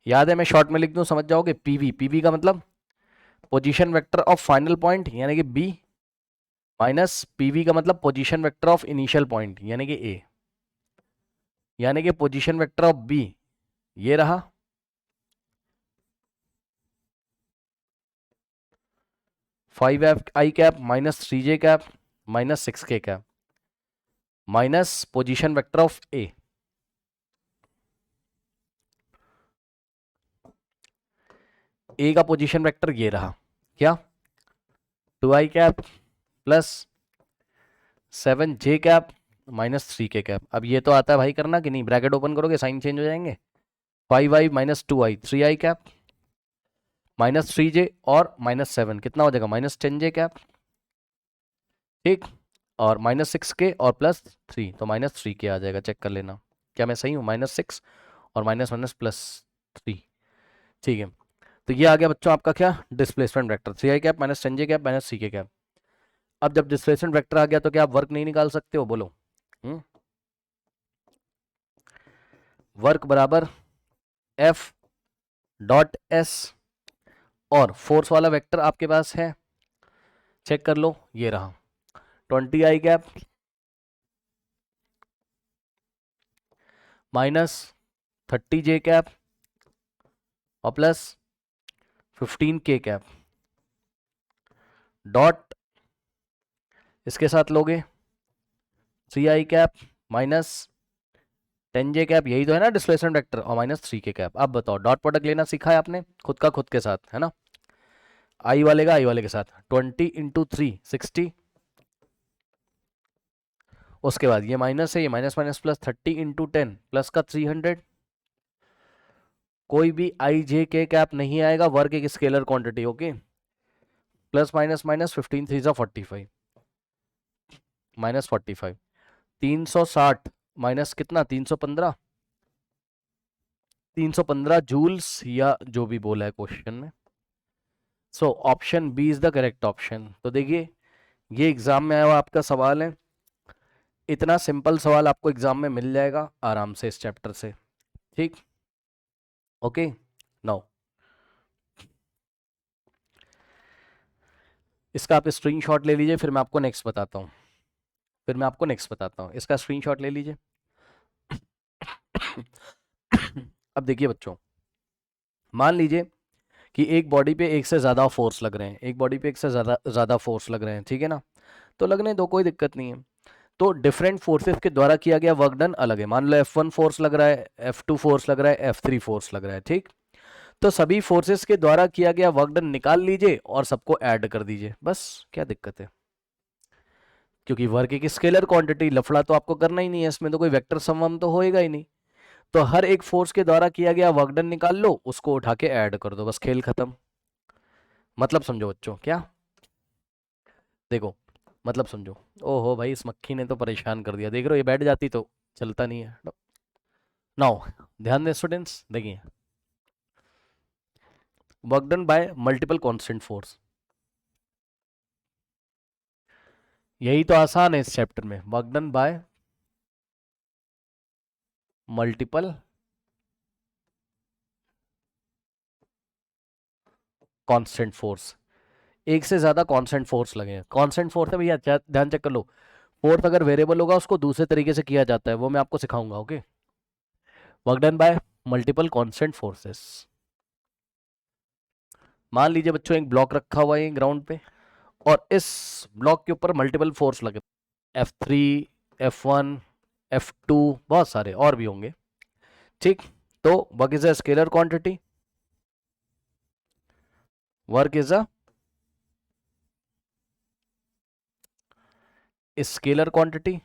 याद है, मैं शॉर्ट में लिख दूं समझ जाओगे। पीवी, पीवी का मतलब position vector of final point यानी कि बी, माइनस पीवी का मतलब position vector of initial point यानी कि ए, यानी कि पोजीशन वेक्टर ऑफ बी ये रहा, 5f I cap minus 3j cap minus 6k cap minus position vector of A. A का पोजीशन वेक्टर ये रहा, क्या? 2i cap plus 7j cap minus 3k cap. अब ये तो आता है भाई करना कि नहीं? ब्रैकेट ओपन करोगे साइन चेंज हो जाएंगे। 5i minus 2i 3i cap minus 3j और माइनस 7 कितना हो जाएगा? माइनस 10j कैप, ठीक। और माइनस 6k और प्लस 3 तो माइनस 3k आ जाएगा। चेक कर लेना क्या मैं सही हूँ? -6 और माइनस माइनस +3, ठीक है। तो ये आ गया बच्चों आपका क्या? Displacement vector 3i cap minus 10j cap minus 3k cap. अब जब डिस्प्लेसमेंट वेक्टर आ गया तो क्या आप वर्क नहीं निकाल सकते हो? बोलो। वर्क बराबर एफ डॉट एस, और फोर्स वाला वेक्टर आपके पास है, चेक कर लो, ये रहा 20i cap minus 30j cap और प्लस 15k कैप डॉट इसके साथ लोगे 3i cap minus 10j cap, यही तो है ना डिस्प्लेसमेंट वेक्टर, और माइनस 3k कैप। अब बताओ, डॉट प्रोडक्ट लेना सीखा है आपने खुद का खुद के साथ, है ना? आई वाले का आई वाले के साथ 20 इंटू 3 60, उसके बाद ये माइनस है, ये minus minus plus 30 into 10 plus का 300। कोई भी आई जे के कैप नहीं आएगा, वर्क एक scalar quantity, okay. Plus minus minus 15 3 जा 45 माइनस 45 360 माइनस कितना? 315, 315 जूल्स या जो भी बोला है क्वेश्चन में। So option B is the correct option. तो देखिए ये एग्जाम में आया हुआ आपका सवाल है, इतना सिंपल सवाल आपको एग्जाम में मिल जाएगा आराम से इस चैप्टर से, ठीक। ओके नाउ इसका आप स्क्रीनशॉट ले लीजिए, फिर मैं आपको नेक्स्ट बताता हूँ। इसका स्क्रीनशॉट ले लीजिए। अब देखिए बच्चों, मान लीजिए कि एक बॉडी पे एक से ज़्यादा फोर्स लग रहे हैं, एक बॉडी पे एक से ज़्यादा ज़्यादा फोर्स लग रहे हैं, ठीक है ना? तो लगने दो, कोई दिक्कत नहीं है। तो डिफरेंट फोर्सेस के द्वारा किया गया वर्क डन अलग है। मान लो F1 फोर्स लग रहा है, F2 फोर्स लग रहा है, F3 फोर्स लग रहा है, ठीक। तो सभी फोर्सेस के द्वारा किया गया वर्क डन निकाल लीजिए और सबको ऐड कर दीजिए, बस। क्या दिक्कत है? क्योंकि वर्क एक स्केलर क्वांटिटी, लफड़ा तो आपको करना ही नहीं है इसमें, तो कोई वेक्टर सम तो होएगा ही नहीं। तो हर एक फोर्स के द्वारा किया गया वर्क डन निकाल लो, उसको उठा के ऐड कर दो, बस खेल खत्म। मतलब समझो बच्चों क्या? देखो मतलब समझो। ओहो भाई इस मक्खी ने तो परेशान कर दिया, देख रहे हो, ये बैठ जाती तो चलता नहीं है। नाउ ध्यान दें स्टूडेंट्स, देखिए work done bye multiple constant force, यही तो आसान है इस चैप्टर में। Work done bye multiple constant force, एक से ज्यादा कांस्टेंट फोर्स लगे हैं। कांस्टेंट फोर्स है भैया, ध्यान चेक कर लो। फोर्स अगर वेरिएबल होगा उसको दूसरे तरीके से किया जाता है, वो मैं आपको सिखाऊंगा। Okay, work done bye multiple constant forces. मान लीजिए बच्चों एक ब्लॉक रखा हुआ है ग्राउंड पे, और इस ब्लॉक के ऊपर मल्टीपल फोर्स लगे, F3, F1, F2, बहुत सारे और भी होंगे। ठीक, तो work is a scalar quantity, work is a scalar quantity.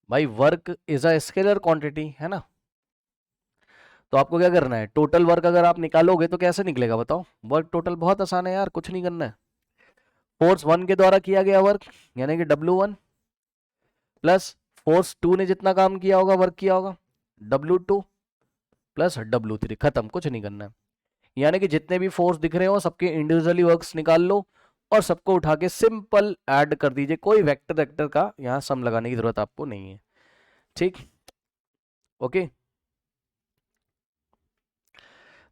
भाई work is a scalar quantity है ना। तो आपको क्या करना है, टोटल वर्क अगर आप निकालोगे तो कैसे निकलेगा बताओ। वर्क टोटल बहुत आसान है यार, कुछ नहीं करना है। फोर्स 1 के द्वारा किया गया वर्क यानी कि W1 प्लस फोर्स 2 ने जितना काम किया होगा, वर्क किया होगा, W2 प्लस W3, खत्म, कुछ नहीं करना है। यानी कि जितने भी फोर्स दिख रहे हो सबके इंडिविजुअली वर्क्स निकाल लो और सबको उठा के सिंपल ऐड कर दीजिए। कोई वेक्टर वेक्टर का यहाँ सम लगाने की जरूरत आपको नहीं है। ठीक, okay.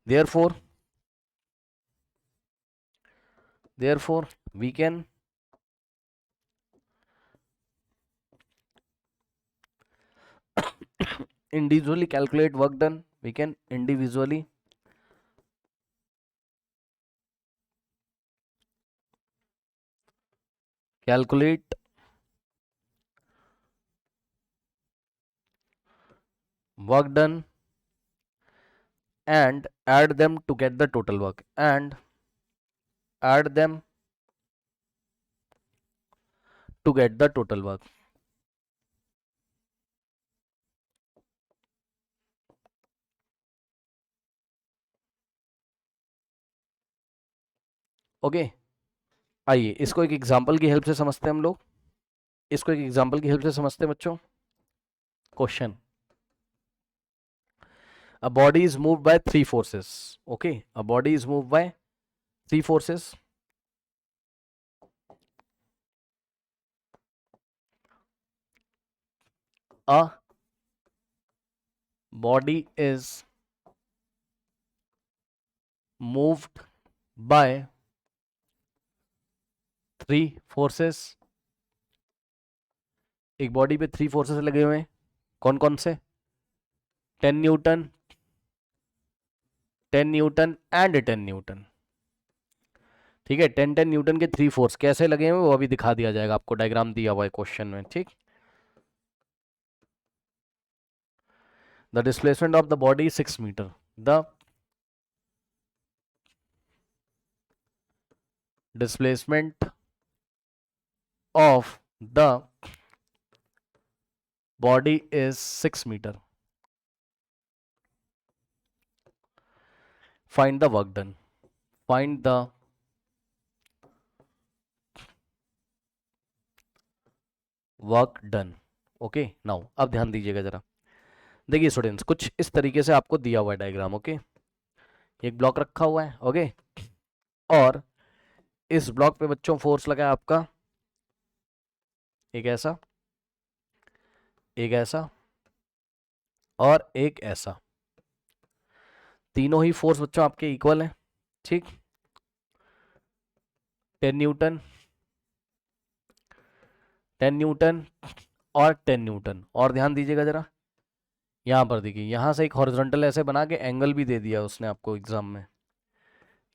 therefore we can individually calculate work done. We can individually calculate work done and add them to get the total work, and add them to get the total work. Okay, आइए इसको एक example की help से समझते हैं हम लोग। इसको एक एग्जांपल की हेल्प से समझते हैं बच्चों। Question, a body is moved by three forces. Okay, a body is moved by three forces. A body is moved by three forces. एक बॉडी पे थ्री फोर्सेस लगे हुए हैं, कौन कौन से, 10 न्यूटन, 10 न्यूटन एंड 10 न्यूटन। ठीक है, 10 न्यूटन के थ्री फोर्स कैसे लगे हुए वो अभी दिखा दिया जाएगा आपको, डायग्राम दिया हुआ है क्वेश्चन में। ठीक, the displacement of the body 6 metre, the displacement of the body is 6 metre. Find the work done, find the work done. Okay, now अब ध्यान दीजिएगा जरा। देखिए स्टूडेंट्स, कुछ इस तरीके से आपको दिया हुआ है डायग्राम। ओके, एक ब्लॉक रखा हुआ है। ओके, और इस ब्लॉक पे बच्चों फोर्स लगा है आपका एक ऐसा, एक ऐसा और एक ऐसा। तीनों ही फोर्स बच्चों आपके इक्वल हैं। ठीक, 10 न्यूटन, 10 न्यूटन और 10 न्यूटन। और ध्यान दीजिएगा जरा, यहां पर देखिए, यहां से एक हॉरिजॉन्टल ऐसे बना के एंगल भी दे दिया उसने आपको एग्जाम में।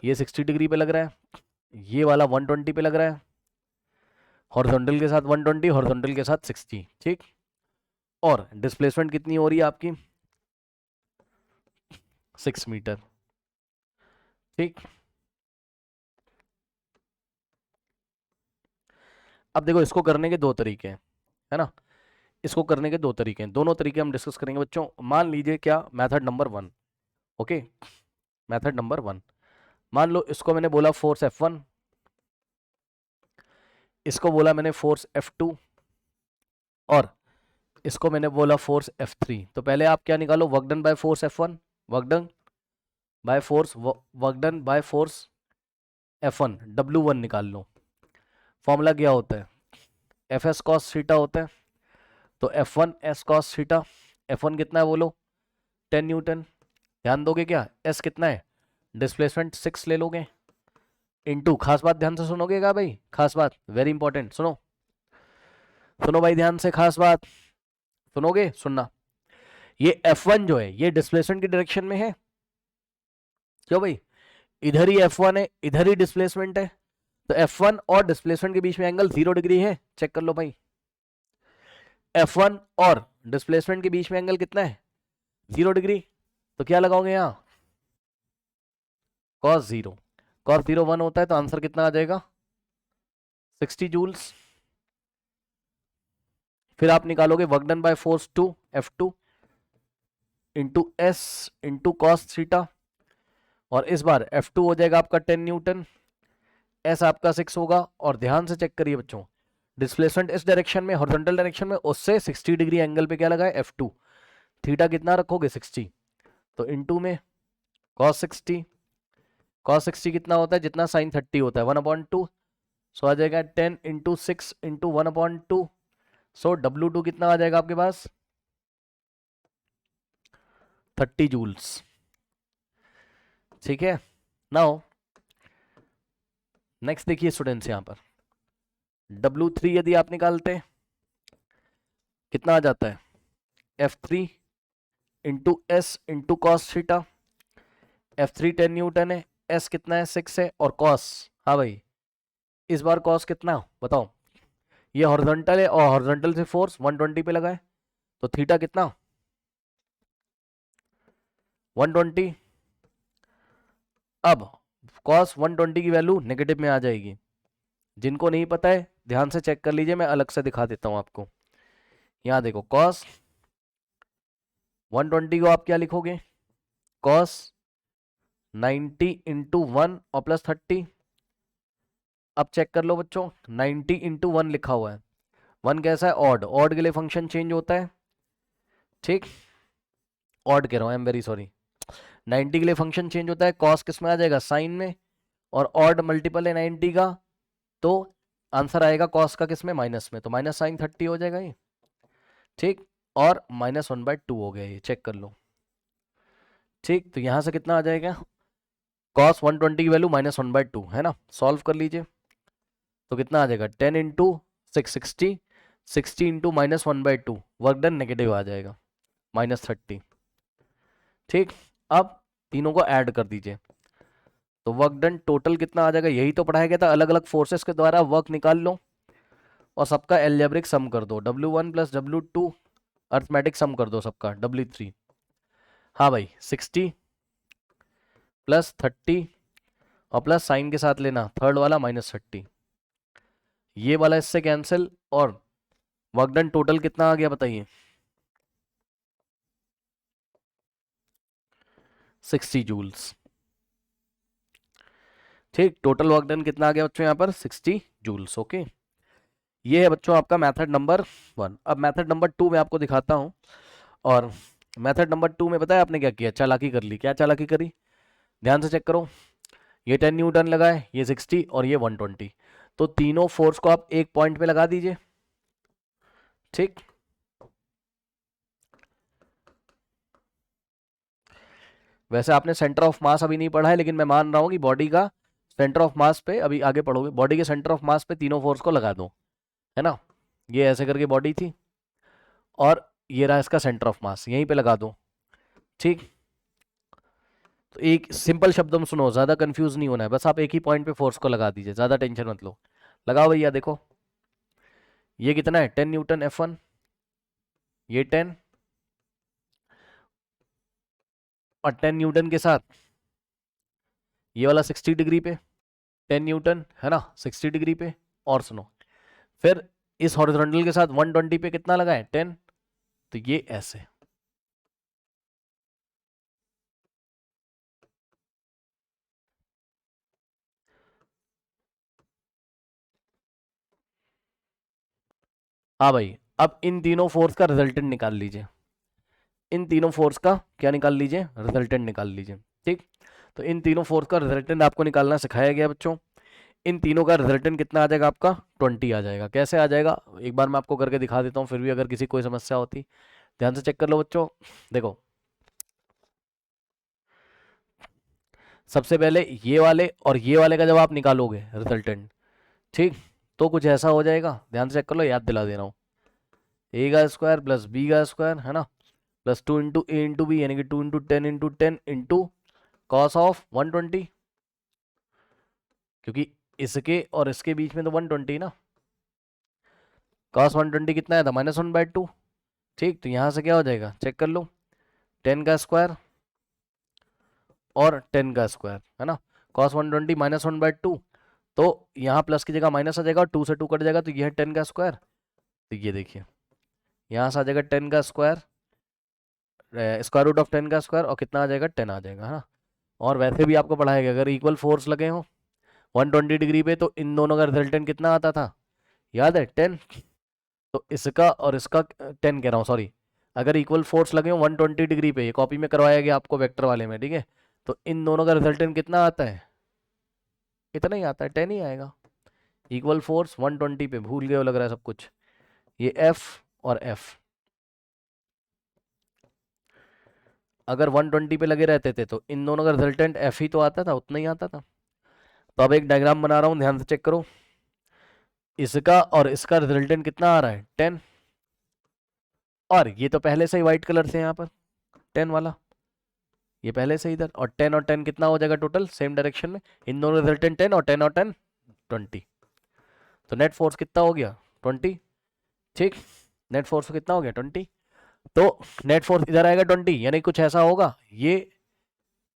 ये 60 डिग्री पे लग रहा है, ये वाला 120 पे लग रहा है, हॉरिजॉन्टल के साथ 120, हॉरिजॉन्टल के साथ 60। ठीक, और डिस्प्लेसमेंट कितनी हो रही है आपकी, 6 मीटर। ठीक, अब देखो इसको करने के दो तरीके हैं, है ना। इसको करने के दो तरीके हैं, दोनों तरीके हम डिस्कस करेंगे बच्चों। मान लीजिए क्या, method number 1। Okay, method number 1, मान लो इसको मैंने बोला फोर्स F1, इसको बोला मैंने फोर्स F2, और इसको मैंने बोला फोर्स F3। तो पहले आप क्या निकालो, work done by force F1, work done by force, work done by force F1, W1 निकाल लो। फॉर्मूला क्या होता है, एफ एस कॉस थीटा होता है, तो F1 S cos theta, F1 कितना है बोलो 10 न्यूटन, ध्यान दोगे क्या, S कितना है डिस्प्लेसमेंट 6 ले लोगे, इनटू, खास बात ध्यान से सुनोगे क्या भाई, खास बात वेरी इंपॉर्टेंट, सुनो सुनो भाई ध्यान से, खास बात सुनोगे, सुनना, ये F1 जो है ये डिस्प्लेसमेंट की डायरेक्शन में है, क्यों भाई, इधर ही F1 है, इधर ही डिस्प्लेसमेंट है, तो F1 और डिस्प्लेसमेंट के बीच में एंगल 0 डिग्री है, चेक कर लो भाई, F1 और डिस्प्लेसमेंट के बीच में एंगल कितना है 0 डिग्री, तो क्या लगाओगे यहाँ cos 0, cos 0 1 होता है, तो आंसर कितना आ जाएगा 60 जूल्स। फिर आप निकालोगे work done by force 2 F2 into S into cos theta, और इस बार F2 हो जाएगा आपका 10 न्यूटन, S आपका 6 होगा, और ध्यान से चेक करिए बच्चों, डिस्प्लेसमेंट इस डायरेक्शन में हॉरिजॉन्टल डायरेक्शन में, उससे 60 डिग्री एंगल पे क्या लगा है F2, थीटा कितना रखोगे 60, तो इनटू में cos 60, cos 60 कितना होता है जितना sin 30 होता है 1/2, सो आ जाएगा 10 इंटू 6 इंटू 1/2, सो W2 कितना आ जाएगा आपके पास 30 जूल्स, ठीक है। नाउ नेक्स्ट देखिए स्टूडेंट्स, यहां पर W3 यदि आप निकालते हैं कितना आ जाता है F3 into S into cos theta, F3 10 Newton है, S कितना है 6 है, और कॉस, हाँ भाई इस बार कॉस कितना बताओ, ये हॉरिजॉन्टल है और हॉरिजॉन्टल से फोर्स 120 पे लगा है, तो थीटा कितना 120, अब cos 120 की वैल्यू नेगेटिव में आ जाएगी, जिनको नहीं पता है ध्यान से चेक कर लीजिए, मैं अलग से दिखा देता हूं आपको, यहां देखो cos 120 को आप क्या लिखोगे cos 90 इंटू 1 और प्लस 30, अब चेक कर लो बच्चों 90 इंटू 1 लिखा हुआ है, 1 कैसा है ऑड, ऑड के लिए फंक्शन चेंज होता है, ठीक, ऑड कह रहा हूं, आई एम वेरी सॉरी, 90 के लिए फंक्शन चेंज होता है, cos किस में आ जाएगा साइन में, और ऑड मल्टीपल है 90 का, तो आंसर आएगा cos का किस में माइनस में, तो माइनस साइन 30 हो जाएगा ये, ठीक, और -1/2 हो गया ये, चेक कर लो, ठीक, तो यहां से कितना आ जाएगा cos 120 की वैल्यू -1/2 है ना, सॉल्व कर लीजिए, तो कितना आ जाएगा 10 into 660, 60 into -1/2, work done negative आ जाएगा -30, ठीक, अब तीनों को ऐड कर दीजिए, तो वर्क डन टोटल कितना आ जाएगा, यही तो पढ़ाया गया था, अलग अलग फोर्सेस के द्वारा वर्क निकाल लो और सबका एल्जेब्रिक सम कर दो, W1 प्लस W2 अर्थमेटिक सम कर दो सबका, W3, हाँ भाई 60 प्लस 30 और प्लस साइन के साथ लेना थर्ड वाला -30, ये वाला इससे कैंसिल, और वर्क डन टोटल कितना आ गया बताइए 60 जूल्स, ठीक, टोटल वर्क डन कितना आ गया बच्चों यहाँ पर 60 जूल्स, ओके, ये है बच्चों आपका मेथड नंबर 1। अब मेथड नंबर 2 में आपको दिखाता हूँ, और मेथड नंबर 2 में पता है आपने क्या किया, चालाकी कर ली, क्या चालाकी करी, ध्यान से चेक करो, ये 10 न्यूटन लगा है, ये 60 और ये 120, तो तीनों फोर्स को आप एक पॉइंट पे लगा दीजिए, ठीक, वैसे आपने सेंटर ऑफ मास अभी नहीं पढ़ा है, लेकिन मैं मान रहा हूं कि बॉडी का सेंटर ऑफ मास पे अभी आगे पढ़ोगे, बॉडी के सेंटर ऑफ मास पे तीनों फोर्स को लगा दो, है ना, ये ऐसे करके बॉडी थी, और ये रहा इसका सेंटर ऑफ मास, यहीं पे लगा दो, ठीक, तो एक सिंपल शब्दों में सुनो, ज्यादा कंफ्यूज नहीं होना है, बस आप एक ही पॉइंट पे फोर्स को लगा दीजिए, ज्यादा टेंशन मत लो, लगाओ भैया, देखो ये कितना है 10 न्यूटन F1, ये 10, और 10 न्यूटन के साथ ये वाला 60 डिग्री पे 10 न्यूटन है ना 60 डिग्री पे, और सुनो फिर इस हॉरिजॉन्टल के साथ 120 पे कितना लगा है 10, तो ये ऐसे, हाँ भाई, अब इन तीनों फोर्स का रिजल्टेंट निकाल लीजिए, इन तीनों फोर्स का क्या निकाल लीजिए, रिजल्टेंट निकाल लीजिए, ठीक, तो इन तीनों फोर्स का रिजल्टेंट आपको निकालना सिखाया गया बच्चों, इन तीनों का रिजल्टेंट कितना आ जाएगा आपका 20 आ जाएगा। कैसे आ जाएगा एक बार मैं आपको करके दिखा देता हूँ, फिर भी अगर किसी कोई समस्या होती ध्यान से चेक कर लो बच्चों। देखो सबसे पहले ये वाले और ये वाले का जब आप निकालोगे रिजल्टेंट, ठीक, तो कुछ ऐसा हो जाएगा, ध्यान से चेक कर लो, याद दिला दे रहा हूँ। ए का स्क्वायर प्लस बी का स्क्वायर है ना, प्लस 2 इंटू ए इंटू बी, यानी कि 2 into 10 into 10 into cos of 120, क्योंकि इसके और इसके बीच में तो 120 ना, कॉस 120 कितना है था -1/2, ठीक। तो यहाँ से क्या हो जाएगा चेक कर लो, 10 का स्क्वायर और 10 का स्क्वायर है ना, कॉस 120 -1/2, तो यहाँ प्लस की जगह माइनस आ जाएगा और 2 से 2 कट जाएगा, तो ये है 10 का स्क्वायर। तो ये देखिए यहाँ से आ जाएगा 10 का स्क्वायर, स्क्वायर रूट ऑफ 10 का स्क्वायर, और कितना आ जाएगा 10 आ जाएगा है ना। और वैसे भी आपको पढ़ाया गया अगर इक्वल फोर्स लगे हो 120 डिग्री पे, तो इन दोनों का रिजल्टेंट कितना आता था याद है 10। तो इसका और इसका 10 कह रहा हूँ सॉरी, अगर इक्वल फोर्स लगे हो 120 डिग्री पे, ये कॉपी में करवाया गया आपको वेक्टर वाले में, ठीक है, तो इन दोनों का रिजल्टेंट कितना आता है, इतना ही आता है 10 ही आएगा। इक्वल फोर्स 120 पे, भूल गए हो लग रहा है सब कुछ, ये F और F अगर 120 पे लगे रहते थे तो इन दोनों का रिजल्टेंट F ही तो आता था, उतना ही आता था। तो अब एक डायग्राम बना रहा हूं, ध्यान से चेक करो, इसका और इसका रिजल्टेंट कितना आ रहा है 10, और ये तो पहले से ही व्हाइट कलर से यहाँ पर 10 वाला, ये पहले से इधर, और 10 और 10 कितना हो जाएगा टोटल सेम डायरेक्शन में, इन दोनों रिजल्टेंट 10 और 10 और 10 20, तो नेट फोर्स कितना हो गया 20, ठीक, नेट फोर्स कितना हो गया 20, तो नेट फोर्स इधर आएगा 20, यानी कुछ ऐसा होगा, ये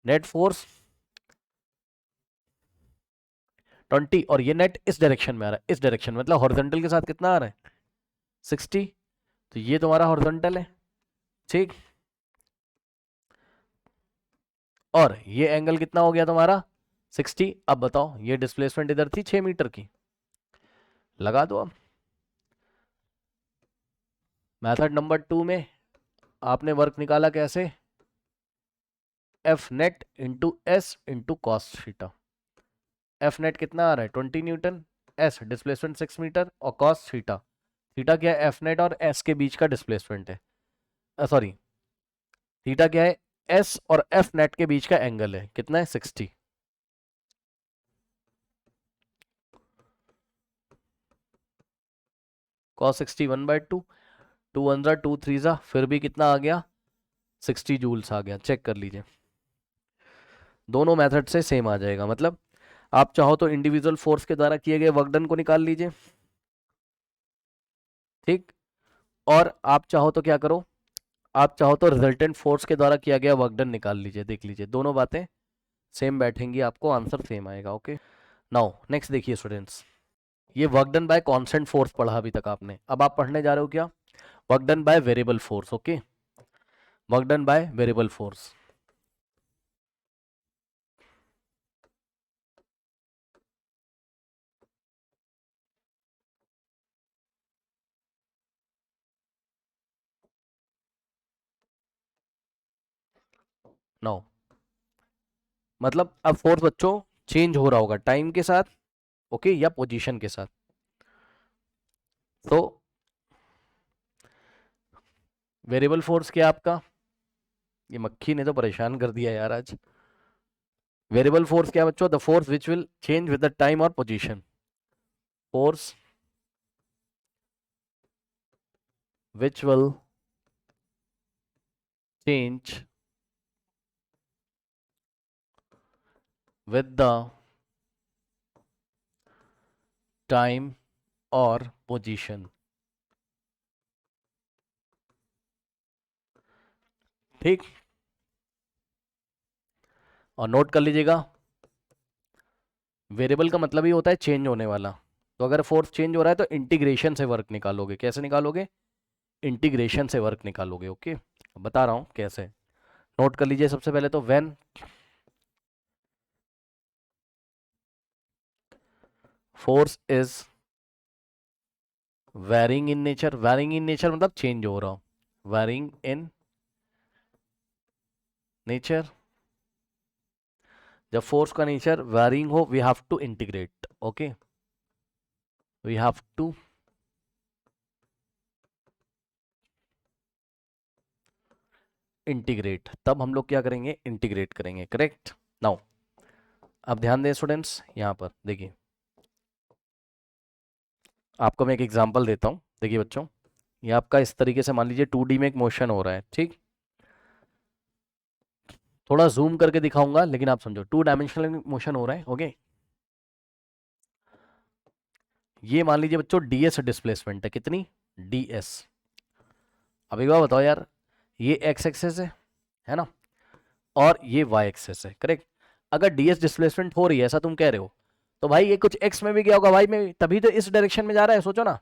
नेट फोर्स 20 और ये नेट इस डायरेक्शन में आ रहा है, इस डायरेक्शन मतलब हॉरिजॉन्टल के साथ कितना आ रहा है 60, तो ये तुम्हारा हॉरिजॉन्टल है, ठीक, और ये एंगल कितना हो गया तुम्हारा 60। अब बताओ ये डिस्प्लेसमेंट इधर थी 6 मीटर की, लगा दो अब। मेथड नंबर 2 में आपने वर्क निकाला कैसे, F net into S into cos theta, F net कितना आ रहा है 20 न्यूटन, एस डिस्प्लेसमेंट 6 मीटर, और कॉस थीटा, थीटा क्या है एफ नेट और एस के बीच का डिस्प्लेसमेंट है, सॉरी थीटा क्या है एस और एफ नेट के बीच का एंगल है, कितना है 60। कॉस 60 1/2, 2 1 जा 2 3 जा, फिर भी कितना आ गया 60 जूल्स आ गया, चेक कर लीजिए, दोनों मेथड से सेम आ जाएगा। मतलब आप चाहो तो इंडिविजुअल फोर्स के द्वारा किए गए वर्क डन को निकाल लीजिए, ठीक, और आप चाहो तो क्या करो, आप चाहो तो रिजल्टेंट फोर्स के द्वारा किया गया वर्क डन निकाल लीजिए, देख लीजिए दोनों बातें सेम बैठेंगी, आपको आंसर सेम आएगा। ओके नाउ नेक्स्ट देखिए स्टूडेंट्स, ये work done by constant force पढ़ा अभी तक आपने, अब आप पढ़ने जा रहे हो क्या work done by variable force. Okay work done by variable force, now मतलब अब फोर्स बच्चों चेंज हो रहा होगा टाइम के साथ, ओके या पोजीशन के साथ, तो वेरिएबल फोर्स क्या आपका, ये मक्खी ने तो परेशान कर दिया यार आज, वेरिएबल फोर्स क्या बच्चों, the force which will change with the time और position, force which will change with the time और position, ठीक, और नोट कर लीजिएगा वेरिएबल का मतलब ही होता है चेंज होने वाला, तो अगर फोर्स चेंज हो रहा है तो इंटीग्रेशन से वर्क निकालोगे, कैसे निकालोगे इंटीग्रेशन से वर्क निकालोगे। ओके बता रहा हूं कैसे, नोट कर लीजिए सबसे पहले तो when force is varying in nature, varying in nature मतलब चेंज हो रहा, वैरिंग इन नेचर, जब फोर्स का नेचर वैरिंग हो we have to integrate, okay, we have to integrate, तब हम लोग क्या करेंगे, इंटीग्रेट करेंगे, करेक्ट। नाउ अब ध्यान दें स्टूडेंट्स, यहां पर देखिए आपको मैं एक एग्जांपल देता हूं। देखिए बच्चों, ये आपका इस तरीके से मान लीजिए 2D में एक मोशन हो रहा है, ठीक, थोड़ा जूम करके दिखाऊंगा लेकिन आप समझो, 2 डायमेंशनल मोशन हो रहा है, ओके। ये मान लीजिए बच्चों ds डिस्प्लेसमेंट है, कितनी, ds। अब एक बार बताओ यार, ये x एक्सेस है ना, और ये y एक्सेस है, करेक्ट। अगर ds डिस्प्लेसमेंट हो रही है ऐसा तुम कह रहे हो, तो भाई ये कुछ x में भी गया होगा, y में भी, तभी तो इस डायरेक्शन में जा रहा है, सोचो ना।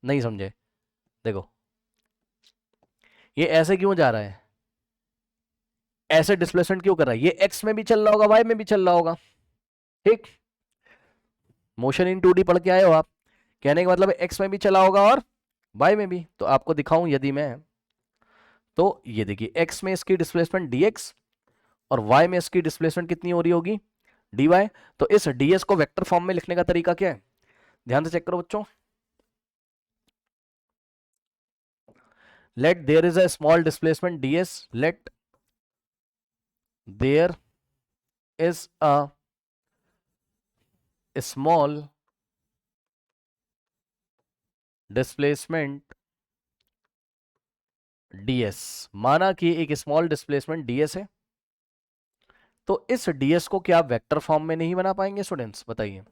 नहीं समझे, देखो ये ऐसे क्यों जा रहा है, ऐसे डिस्प्लेसमेंट क्यों कर रहा है, ये x में भी चल रहा होगा y में भी चल रहा होगा, ठीक। मोशन इन 2D पढ़ के आए हो आप, कहने का मतलब x में भी चला होगा और y में भी। तो आपको दिखाऊं यदि मैं, तो ये देखिए x में इसकी डिस्प्लेसमेंट dx और y में इसकी डिस्प्लेसमेंट कितनी हो रही होगी, dy। तो इस ds को वेक्टर फॉर्म में लिखने का तरीका क्या है, ध्यान से चेक करो बच्चों। Let there is a small displacement ds, let there is a small displacement ds, माना कि एक स्मॉल डिस्प्लेसमेंट ds है, तो इस ds को क्या वेक्टर फॉर्म में नहीं बना पाएंगे स्टूडेंट्स, बताइए।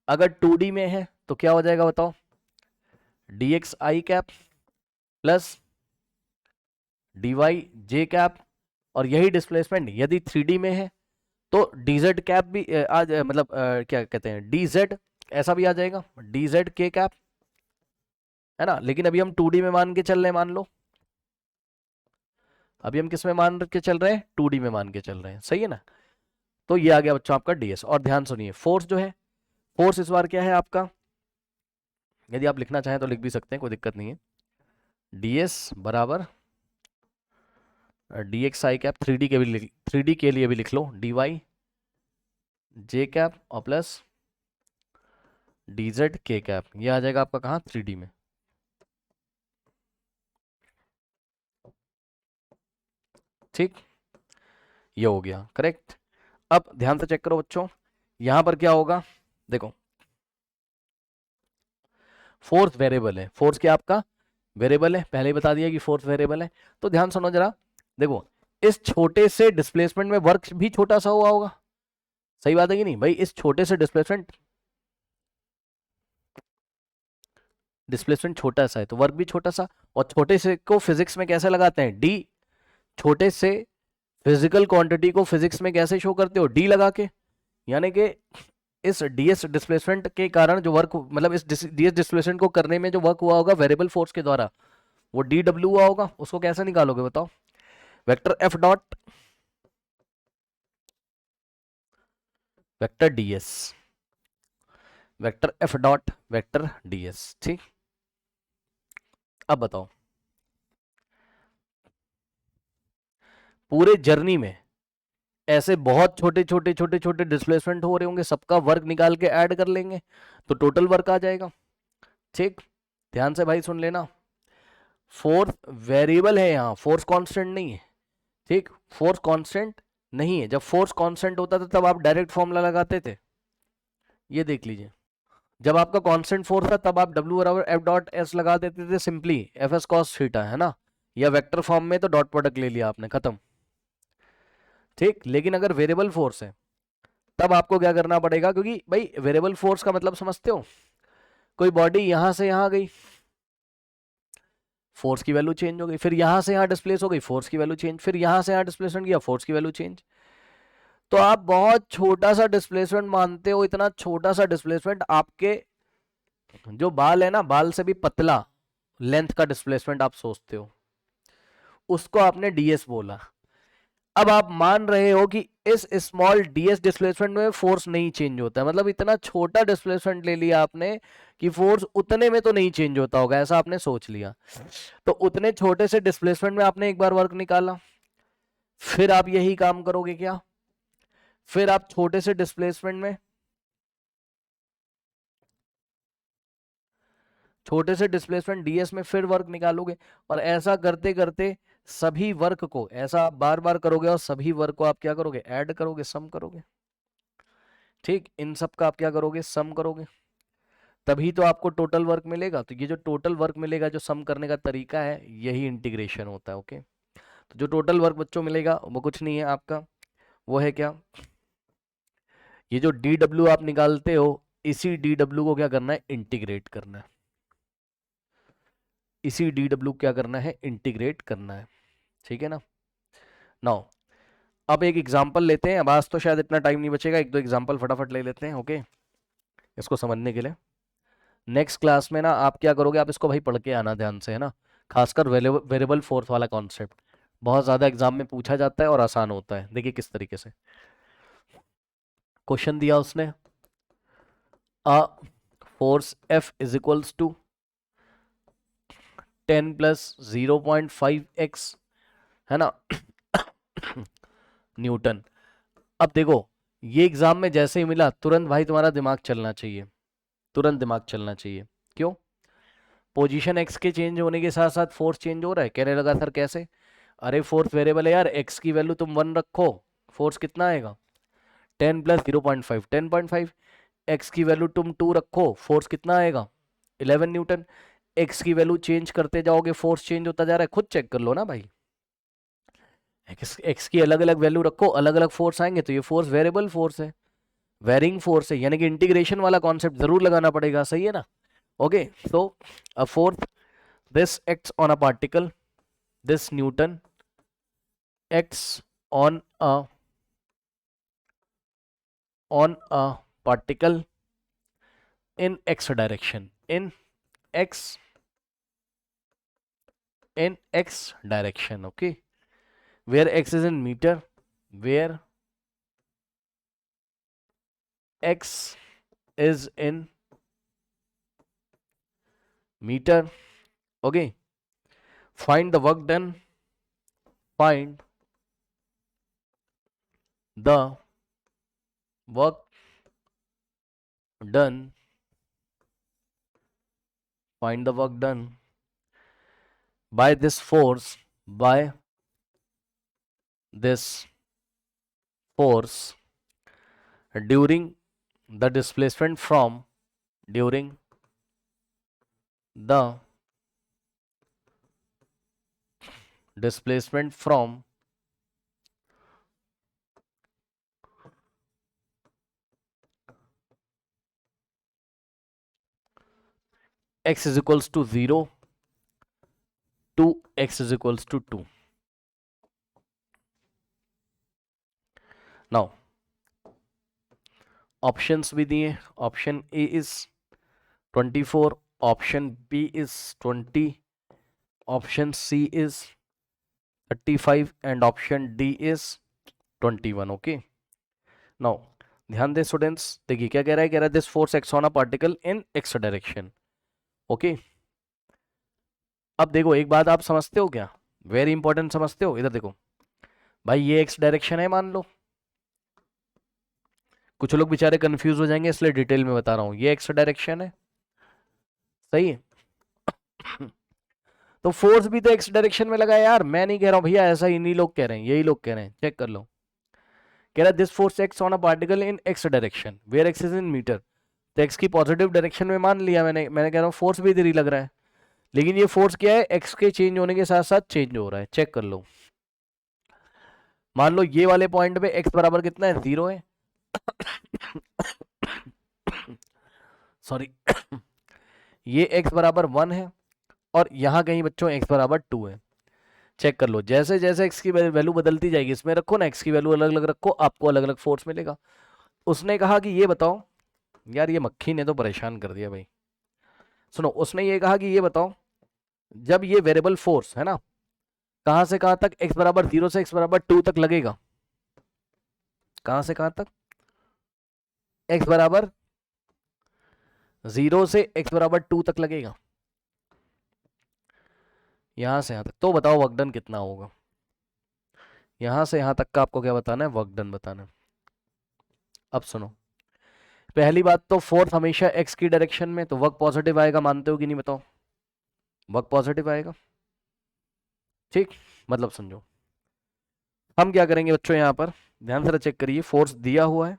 अगर 2D में है तो क्या हो जाएगा बताओ, dx i cap plus dy j cap, और यही डिस्प्लेसमेंट यदि 3D में है तो dz कैप भी मतलब क्या कहते हैं dz, ऐसा भी आ जाएगा dz k कैप, है ना। लेकिन अभी हम 2D में मान के चल रहे हैं, मान लो अभी हम किस में मान के चल रहे हैं, 2D में मान के चल रहे हैं, सही है ना। तो ये आ गया बच्चों आपका ds। और ध्यान सुनिए, फोर्स जो है, फोर्स इस बार क्या है आपका, यदि आप लिखना चाहें तो लिख भी सकते हैं, कोई दिक्कत नहीं है। ds बराबर dx i कैप, 3D के लिए भी लिख लो, dy j कैप और प्लस dz k कैप, ये आ जाएगा आपका कहाँ, 3D में, ठीक, ये हो गया करेक्ट। अब ध्यान से चेक करो बच्चों, यहां पर क्या होगा, देखो फोर्स वेरिएबल है, फोर्स क्या आपका वेरिएबल है, पहले ही बता दिया कि फोर्स वेरिएबल है। तो ध्यान सुनो जरा, देखो इस छोटे से डिस्प्लेसमेंट में वर्क भी छोटा सा हुआ होगा, सही बात है कि नहीं भाई, इस छोटे से डिस्प्लेसमेंट छोटा सा है तो वर्क भी छोटा सा, और छोटे से को फिजिक्स में कैसे लगाते हैं, डी, छोटे से फिजिकल क्वांटिटी को फिजिक्स में कैसे शो करते हो, डी लगा के। यानी कि इस डीएस डिस्प्लेसमेंट के कारण जो वर्क, मतलब इस डीएस डिस्प्लेसमेंट को करने में जो वर्क हुआ होगा वेरिएबल फोर्स के द्वारा, वो डी डब्ल्यू हुआ होगा। उसको कैसे निकालोगे बताओ, vector F dot vector DS, vector F dot vector DS, ठीक। अब बताओ, पूरे जर्नी में ऐसे बहुत छोटे छोटे छोटे छोटे डिस्प्लेसमेंट हो रहे होंगे, सबका वर्क निकाल के ऐड कर लेंगे तो टोटल वर्क आ जाएगा, ठीक। ध्यान से भाई सुन लेना, फोर्स वेरिएबल है यहाँ, फोर्स कांस्टेंट नहीं है, ठीक, फोर्स कांस्टेंट नहीं है। जब फोर्स कांस्टेंट होता था तब आप डायरेक्ट फॉर्मूला लगाते थे, ये देख लीजिए। जब आपका कांस्टेंट फोर्स था तब आप W बराबर एफ डॉट एस लगा देते थे simply, F S cos theta, है ना, या वेक्टर फॉर्म में तो डॉट प्रोडक्ट ले लिया आपने, खत्म, ठीक। लेकिन अगर वेरिएबल फोर्स है तब आपको क्या करना पड़ेगा, क्योंकि भाई वेरिएबल फोर्स का मतलब समझते हो, कोई बॉडी यहां से यहां गई, फोर्स की वैल्यू चेंज हो गई, फिर यहां से यहां डिस्प्लेस हो गई, फोर्स की वैल्यू चेंज, फिर यहां से यहां डिस्प्लेसमेंट किया, फोर्स की वैल्यू चेंज। तो आप बहुत छोटा सा डिस्प्लेसमेंट मानते हो, इतना छोटा सा डिस्प्लेसमेंट, आपके जो बाल है ना, बाल से भी पतला लेंथ का डिस्प्लेसमेंट आप सोचते हो, उसको आपने डीएस बोला। अब आप मान रहे हो कि इस स्मॉल डीएस डिस्प्लेसमेंट में फोर्स नहीं चेंज होता है, मतलब इतना छोटा डिस्प्लेसमेंट ले लिया आपने कि फोर्स उतने में तो नहीं चेंज होता होगा, ऐसा आपने सोच लिया। तो उतने छोटे से डिस्प्लेसमेंट में आपने एक बार वर्क निकाला, फिर आप यही काम करोगे क्या, फिर आप छोटे से डिस्प्लेसमेंट में, छोटे से डिस्प्लेसमेंट ds में फिर वर्क निकालोगे, और ऐसा करते करते सभी वर्क को, ऐसा आप बार बार करोगे और सभी वर्क को आप क्या करोगे, ऐड करोगे, सम करोगे। ठीक, इन सब का आप क्या करोगे, सम करोगे, तभी तो आपको टोटल वर्क मिलेगा। तो ये जो टोटल वर्क मिलेगा, जो सम करने का तरीका है, यही इंटीग्रेशन होता है। ओके, तो जो टोटल वर्क बच्चों मिलेगा वो कुछ नहीं है आपका, वो है क्या, ये जो dw आप निकालते हो, इसी dw को क्या करना है, इंटीग्रेट करना है। इसी dw क्या करना है, इंटीग्रेट करना है। ठीक है ना। नाउ अब एक एग्जांपल लेते हैं। अब आज तो शायद इतना टाइम नहीं बचेगा, एक दो एग्जांपल फटाफट ले लेते हैं। ओके, इसको समझने के लिए नेक्स्ट क्लास में ना आप क्या करोगे, आप इसको भाई पढ़ के आना ध्यान से, है ना। खासकर वेरिएबल फोर्स वाला कॉन्सेप्ट बहुत ज्यादा एग्जाम में पूछा जाता है और आसान होता है। देखिए किस तरीके से क्वेश्चन दिया उसने, a force F is equals to 10 plus 0.5x, है ना, न्यूटन। अब देखो, ये एग्जाम में जैसे ही मिला तुरंत भाई तुम्हारा दिमाग चलना चाहिए, तुरंत दिमाग चलना चाहिए। क्यों, पोजीशन x के चेंज होने के साथ साथ फोर्स चेंज हो रहा है। कहने लगा सर कैसे, अरे फोर्स वेरिएबल है यार, x की वैल्यू तुम 1 रखो, फोर्स कितना आएगा, 10 प्लस 0.5, 10.5। x की वैल्यू तुम 2 रखो, फोर्स कितना आएगा, 11 न्यूटन। x की वैल्यू चेंज करते जाओगे, फोर्स चेंज होता जा रहा है, खुद चेक कर लो ना भाई। x की अलग अलग वैल्यू रखो, अलग अलग फोर्स आएंगे, तो ये फोर्स वेरिएबल फोर्स है, वेरिंग फोर्स है, यानी कि इंटीग्रेशन वाला कॉन्सेप्ट जरूर लगाना पड़ेगा। सही है ना। Okay, so a force, this acts on a particle, this Newton acts on a particle in x direction, x in x direction. Okay, where x is in meter, where x is in meter. Okay, find the work done, find the work done, find the work done by this force, by this force during the displacement from, during the displacement from x is equals to 0 to x is equals to 2. Now options भी दिए, option A is 24, option B is 20, option C is 35 and option D is 21. Okay, now ध्यान दे students, देखिए क्या कह रहा है this force acts on a particle in X direction. Okay, अब देखो एक बात आप समझते हो क्या, वेरी इंपॉर्टेंट समझते हो, इधर देखो भाई, ये एक्स डायरेक्शन है मान लो, कुछ लोग बेचारे कंफ्यूज हो जाएंगे इसलिए डिटेल में बता रहा हूं, ये एक्स डायरेक्शन है, सही है। तो फोर्स भी तो एक्स डायरेक्शन में लगा है यार, मैं नहीं कह रहा हूं भैया, ऐसा इन्हीं लोग कह रहे हैं, यही लोग कह रहे हैं, चेक कर लो। कह रहा है this force acts on a particle in X direction where X is in metre. तो एक्स की पॉजिटिव डायरेक्शन में मान लिया मैंने कह रहा हूँ फोर्स भी इधर ही लग रहा है, लेकिन ये फोर्स क्या है, एक्स के चेंज होने के साथ साथ चेंज हो रहा है, चेक कर लो। मान लो ये वाले पॉइंट पे एक्स बराबर कितना है, 0 है, सॉरी, ये x बराबर 1 है, और यहां कहीं बच्चों x बराबर 2 है। चेक कर लो, जैसे जैसे x की वैल्यू बदलती जाएगी, इसमें रखो ना x की वैल्यू अलग अलग रखो, आपको अलग अलग फोर्स मिलेगा। उसने कहा कि ये बताओ, यार ये मक्खी ने तो परेशान कर दिया भाई, सुनो, उसने ये कहा कि ये बताओ, जब ये वेरिएबल फोर्स है ना, कहां से कहां तक, x बराबर 0 से x बराबर 2 तक लगेगा, कहां से कहां तक, x बराबर 0 से x बराबर 2 तक लगेगा, यहां से यहां तक। तो बताओ वर्क डन कितना होगा, यहां से यहां तक का आपको क्या बताना है, वर्क डन बताना है। अब सुनो, पहली बात तो फोर्स हमेशा एक्स की डायरेक्शन में, तो वर्क पॉजिटिव आएगा, मानते हो कि नहीं बताओ? वर्क पॉजिटिव आएगा, ठीक। मतलब समझो, हम क्या करेंगे बच्चों, यहां पर ध्यान से चेक करिए, फोर्स दिया हुआ है,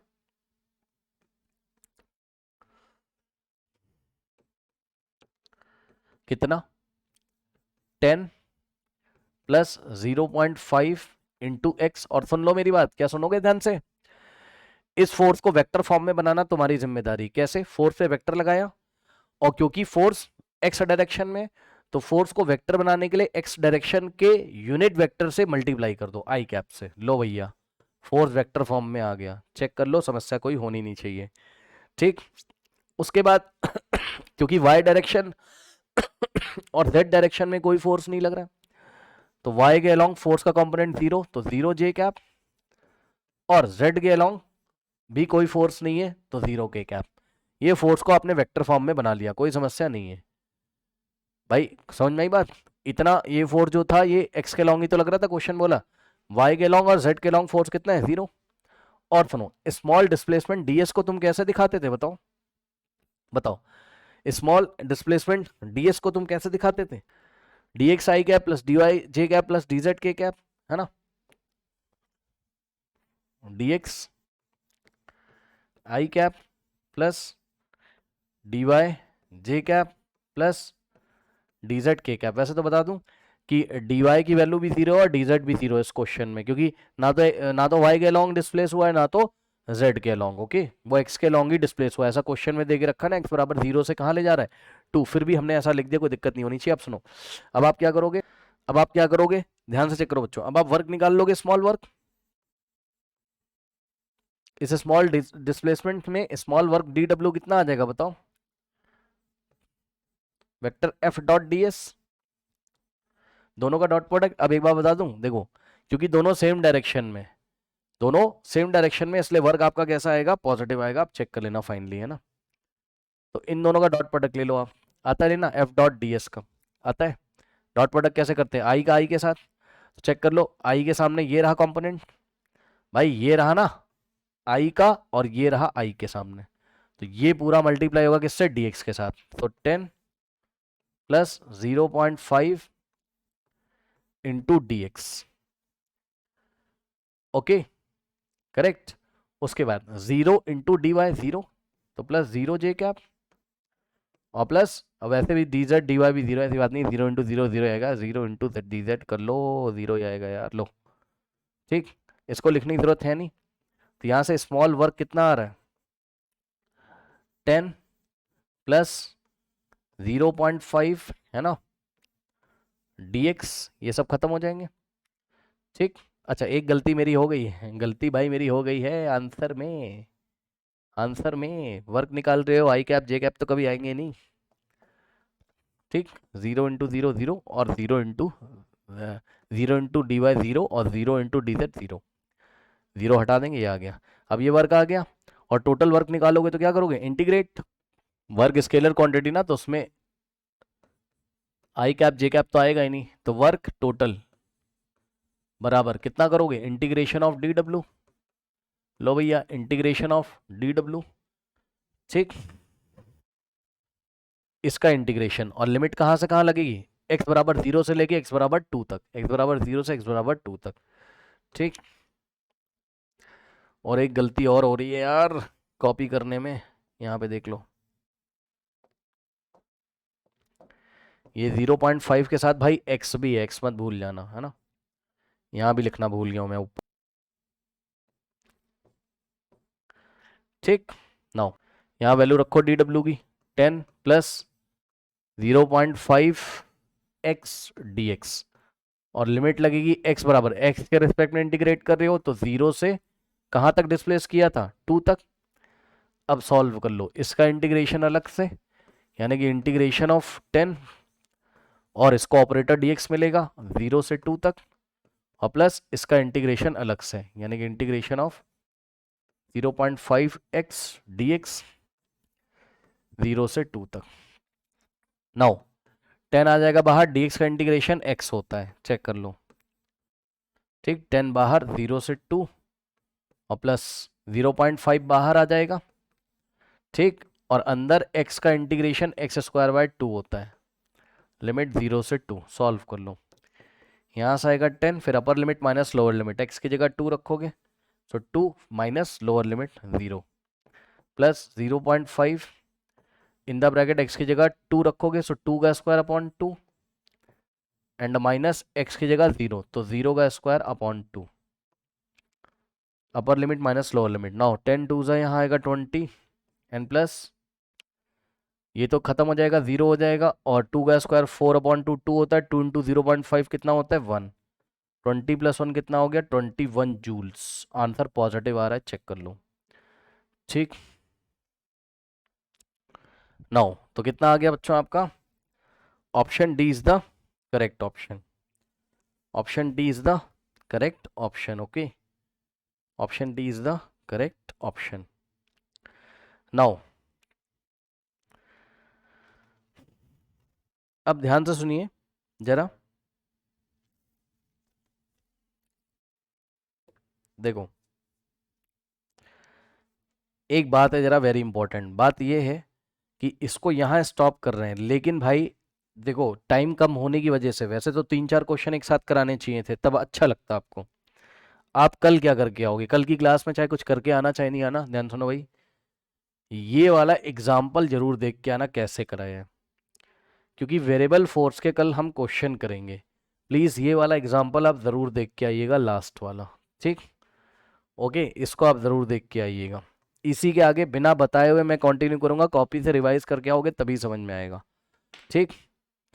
कितना, 10 प्लस 0.5 इंटू एक्स। और सुन लो मेरी बात, क्या सुनोगे ध्यान से, इस फोर्स को वेक्टर फॉर्म में बनाना तुम्हारी जिम्मेदारी। कैसे? फोर्स पे वेक्टर लगाया, और क्योंकि फोर्स एक्स डायरेक्शन में, तो फोर्स को वेक्टर बनाने के लिए एक्स डायरेक्शन के यूनिट वेक्टर से मल्टीप्लाई कर दो, आई कैप से। लो भैया, फोर्स वेक्टर फॉर्म में आ गया, चेक कर लो, समस्या कोई होनी नहीं चाहिए, ठीक। उसके बाद क्योंकि वाई डायरेक्शन और जेड डायरेक्शन में कोई फोर्स नहीं लग रहा, तो वाई के अलोंग फोर्स का कंपोनेंट जीरो, तो जीरो जे कैप, और जेड के अलोंग भी कोई फोर्स नहीं है, तो जीरो के कैप। ये फोर्स को आपने वेक्टर फॉर्म में बना लिया, कोई समस्या नहीं है भाई, समझ में आई बात? इतना ये फोर्स जो था ये एक्स के लॉन्ग ही तो लग रहा था, क्वेश्चन बोला वाई के लॉन्ग और जेड के लॉन्ग फोर्स कितना है, जीरो। और सुनो, स्मॉल डिस्प्लेसमेंट डीएस को तुम कैसे दिखाते थे, बताओ बताओ, स्मॉल डिस्प्लेसमेंट डीएस को तुम कैसे दिखाते थे? डीएक्स आई कैप प्लस डीवाई जे कैप प्लस डीजेड के कैप, है ना? डीएक्स आई कैप प्लस डीवाई जे कैप प्लस डीजेड के कैप। वैसे तो बता दूं कि dy की वैल्यू भी जीरो और dz भी जीरो इस क्वेश्चन में, क्योंकि ना तो y के लॉन्ग डिस्प्लेस हुआ है, ना तो z के लॉन्ग, ओके, वो x के लॉन्ग ही डिस्प्लेस हुआ है। ऐसा क्वेश्चन में दे के रखा ना, x बराबर जीरो से कहाँ ले जा रहा है, टू, फिर भी हमने ऐसा लिख दिया, कोई दिक्कत नहीं होनी चाहिए। अब सुनो, अब आप क्या करोगे, अब आप क्या करोगे, ध्यान से चेक करो बच्चों, अब आप वर्क निकाल लोगे, स्मॉल वर्क। इस स्मॉल डिस्प्लेसमेंट में स्मॉल वर्क dw कितना आ जाएगा बताओ, वेक्टर f डॉट ds, दोनों का डॉट प्रोडक्ट। अब एक बार बता दूं, देखो, क्योंकि दोनों सेम डायरेक्शन में, दोनों सेम डायरेक्शन में, इसलिए वर्क आपका कैसा आएगा, पॉजिटिव आएगा। आप चेक कर लेना फाइनली, है ना? तो इन दोनों का डॉट प्रोडक्ट ले लो आप, आता है लेना, एफ डॉट डी एस का आता है। डॉट प्रोडक्ट कैसे करते हैं, आई का आई के साथ, तो चेक कर लो, आई के सामने ये रहा कंपोनेंट, भाई ये रहा ना आई का, और ये रहा आई के सामने, तो ये पूरा मल्टीप्लाई होगा किससे, डीएक्स के साथ। तो 10 plus 0.5 into D x, okay, correct. उसके बाद 0 इंटू डी वाई, जीरो, तो प्लस जीरो जे कैप, और प्लस, अब वैसे भी डी जेड डी वाई भी जीरो, ऐसी बात नहीं, जीरो इंटू जीरो जीरो आएगा, जीरो इंटू डी जेड कर लो, जीरो ही आएगा यार, लो, ठीक। इसको लिखने की जरूरत है नहीं, तो यहाँ से स्मॉल वर्क कितना आ रहा है, 10 प्लस 0.5, है ना, dx, ये सब खत्म हो जाएंगे, ठीक। अच्छा, एक गलती मेरी हो गई है, गलती भाई मेरी हो गई है आंसर में, आंसर में वर्क निकाल रहे हो, आई कैप जे कैप तो कभी आएंगे नहीं, ठीक। जीरो इंटू जीरो जीरो, और zero into D Y zero, और zero into D Z zero, zero हटा देंगे, ये आ गया। अब ये वर्क आ गया, और टोटल वर्क निकालोगे तो क्या करोगे, इंटीग्रेट, वर्क स्केलर क्वांटिटी ना, तो उसमें आई कैप जे कैप तो आएगा ही नहीं, तो वर्क टोटल बराबर कितना करोगे, इंटीग्रेशन ऑफ डी डब्ल्यू, लो भैया इंटीग्रेशन ऑफ डी डब्ल्यू, ठीक, इसका इंटीग्रेशन, और लिमिट कहाँ से कहाँ लगेगी, x बराबर जीरो से लेके x बराबर टू तक, x बराबर जीरो से x बराबर टू तक, ठीक। और एक गलती और हो रही है यार कॉपी करने में, यहाँ पे देख लो, ये 0.5 के साथ भाई x भी है, x मत भूल जाना, है ना, यहाँ भी लिखना भूल गया हूँ मैं ऊपर, ठीक। नाउ यहाँ वैल्यू रखो डी डब्ल्यू की, 10 प्लस 0.5 एक्स डी एक्स, और लिमिट लगेगी x बराबर, x के रिस्पेक्ट में इंटीग्रेट कर रहे हो, तो जीरो से कहाँ तक डिस्प्लेस किया था, टू तक। अब सॉल्व कर लो, इसका इंटीग्रेशन अलग से, यानी कि इंटीग्रेशन ऑफ 10, और इसको ऑपरेटर dx मिलेगा जीरो से टू तक, और प्लस इसका इंटीग्रेशन अलग से, यानी कि integration of 0.5 x D x, zero से टू तक। नाउ 10 आ जाएगा बाहर, dx का इंटीग्रेशन x होता है, चेक कर लो, ठीक, 10 बाहर, जीरो से टू, और प्लस 0.5 बाहर आ जाएगा, ठीक। और अंदर x का इंटीग्रेशन x²/2 होता है, लिमिट 0 से 2, सॉल्व कर लो। यहाँ से आएगा 10, फिर upper limit minus lower limit, x की जगह 2 रखोगे, सो 2 minus lower limit 0 plus 0.5 in the bracket x की जगह 2 रखोगे, सो 2²/2 एंड माइनस x की जगह 0, तो 0²/2 upper limit minus lower limit. Now 10 2 से यहाँ आएगा 20 एंड प्लस ये तो खत्म हो जाएगा, 0 हो जाएगा, और 2² 4/2 2 होता है, 2 इंटू 0.5 कितना होता है 1, 20 + 1 कितना हो गया 21 जूल्स। आंसर पॉजिटिव आ रहा है, चेक कर लो, ठीक। नाउ तो कितना आ गया बच्चों आपका, option D is the correct option, option D is the correct option, okay, option D is the correct option. Now अब ध्यान से सुनिए जरा, देखो एक बात है जरा, वेरी इंपॉर्टेंट बात ये है कि इसको यहाँ स्टॉप कर रहे हैं, लेकिन भाई देखो टाइम कम होने की वजह से, वैसे तो 3-4 क्वेश्चन एक साथ कराने चाहिए थे, तब अच्छा लगता आपको। आप कल क्या करके आओगे, कल की क्लास में चाहे कुछ करके आना चाहे नहीं आना, ध्यान सुनो भाई, ये वाला एग्जाम्पल जरूर देख के आना कैसे कराया है, क्योंकि वेरिएबल फोर्स के कल हम क्वेश्चन करेंगे। प्लीज़ ये वाला एग्जाम्पल आप ज़रूर देख के आइएगा, लास्ट वाला, ठीक। ओके, इसको आप ज़रूर देख के आइएगा। इसी के आगे बिना बताए हुए मैं कंटिन्यू करूंगा, कॉपी से रिवाइज करके आओगे तभी समझ में आएगा, ठीक।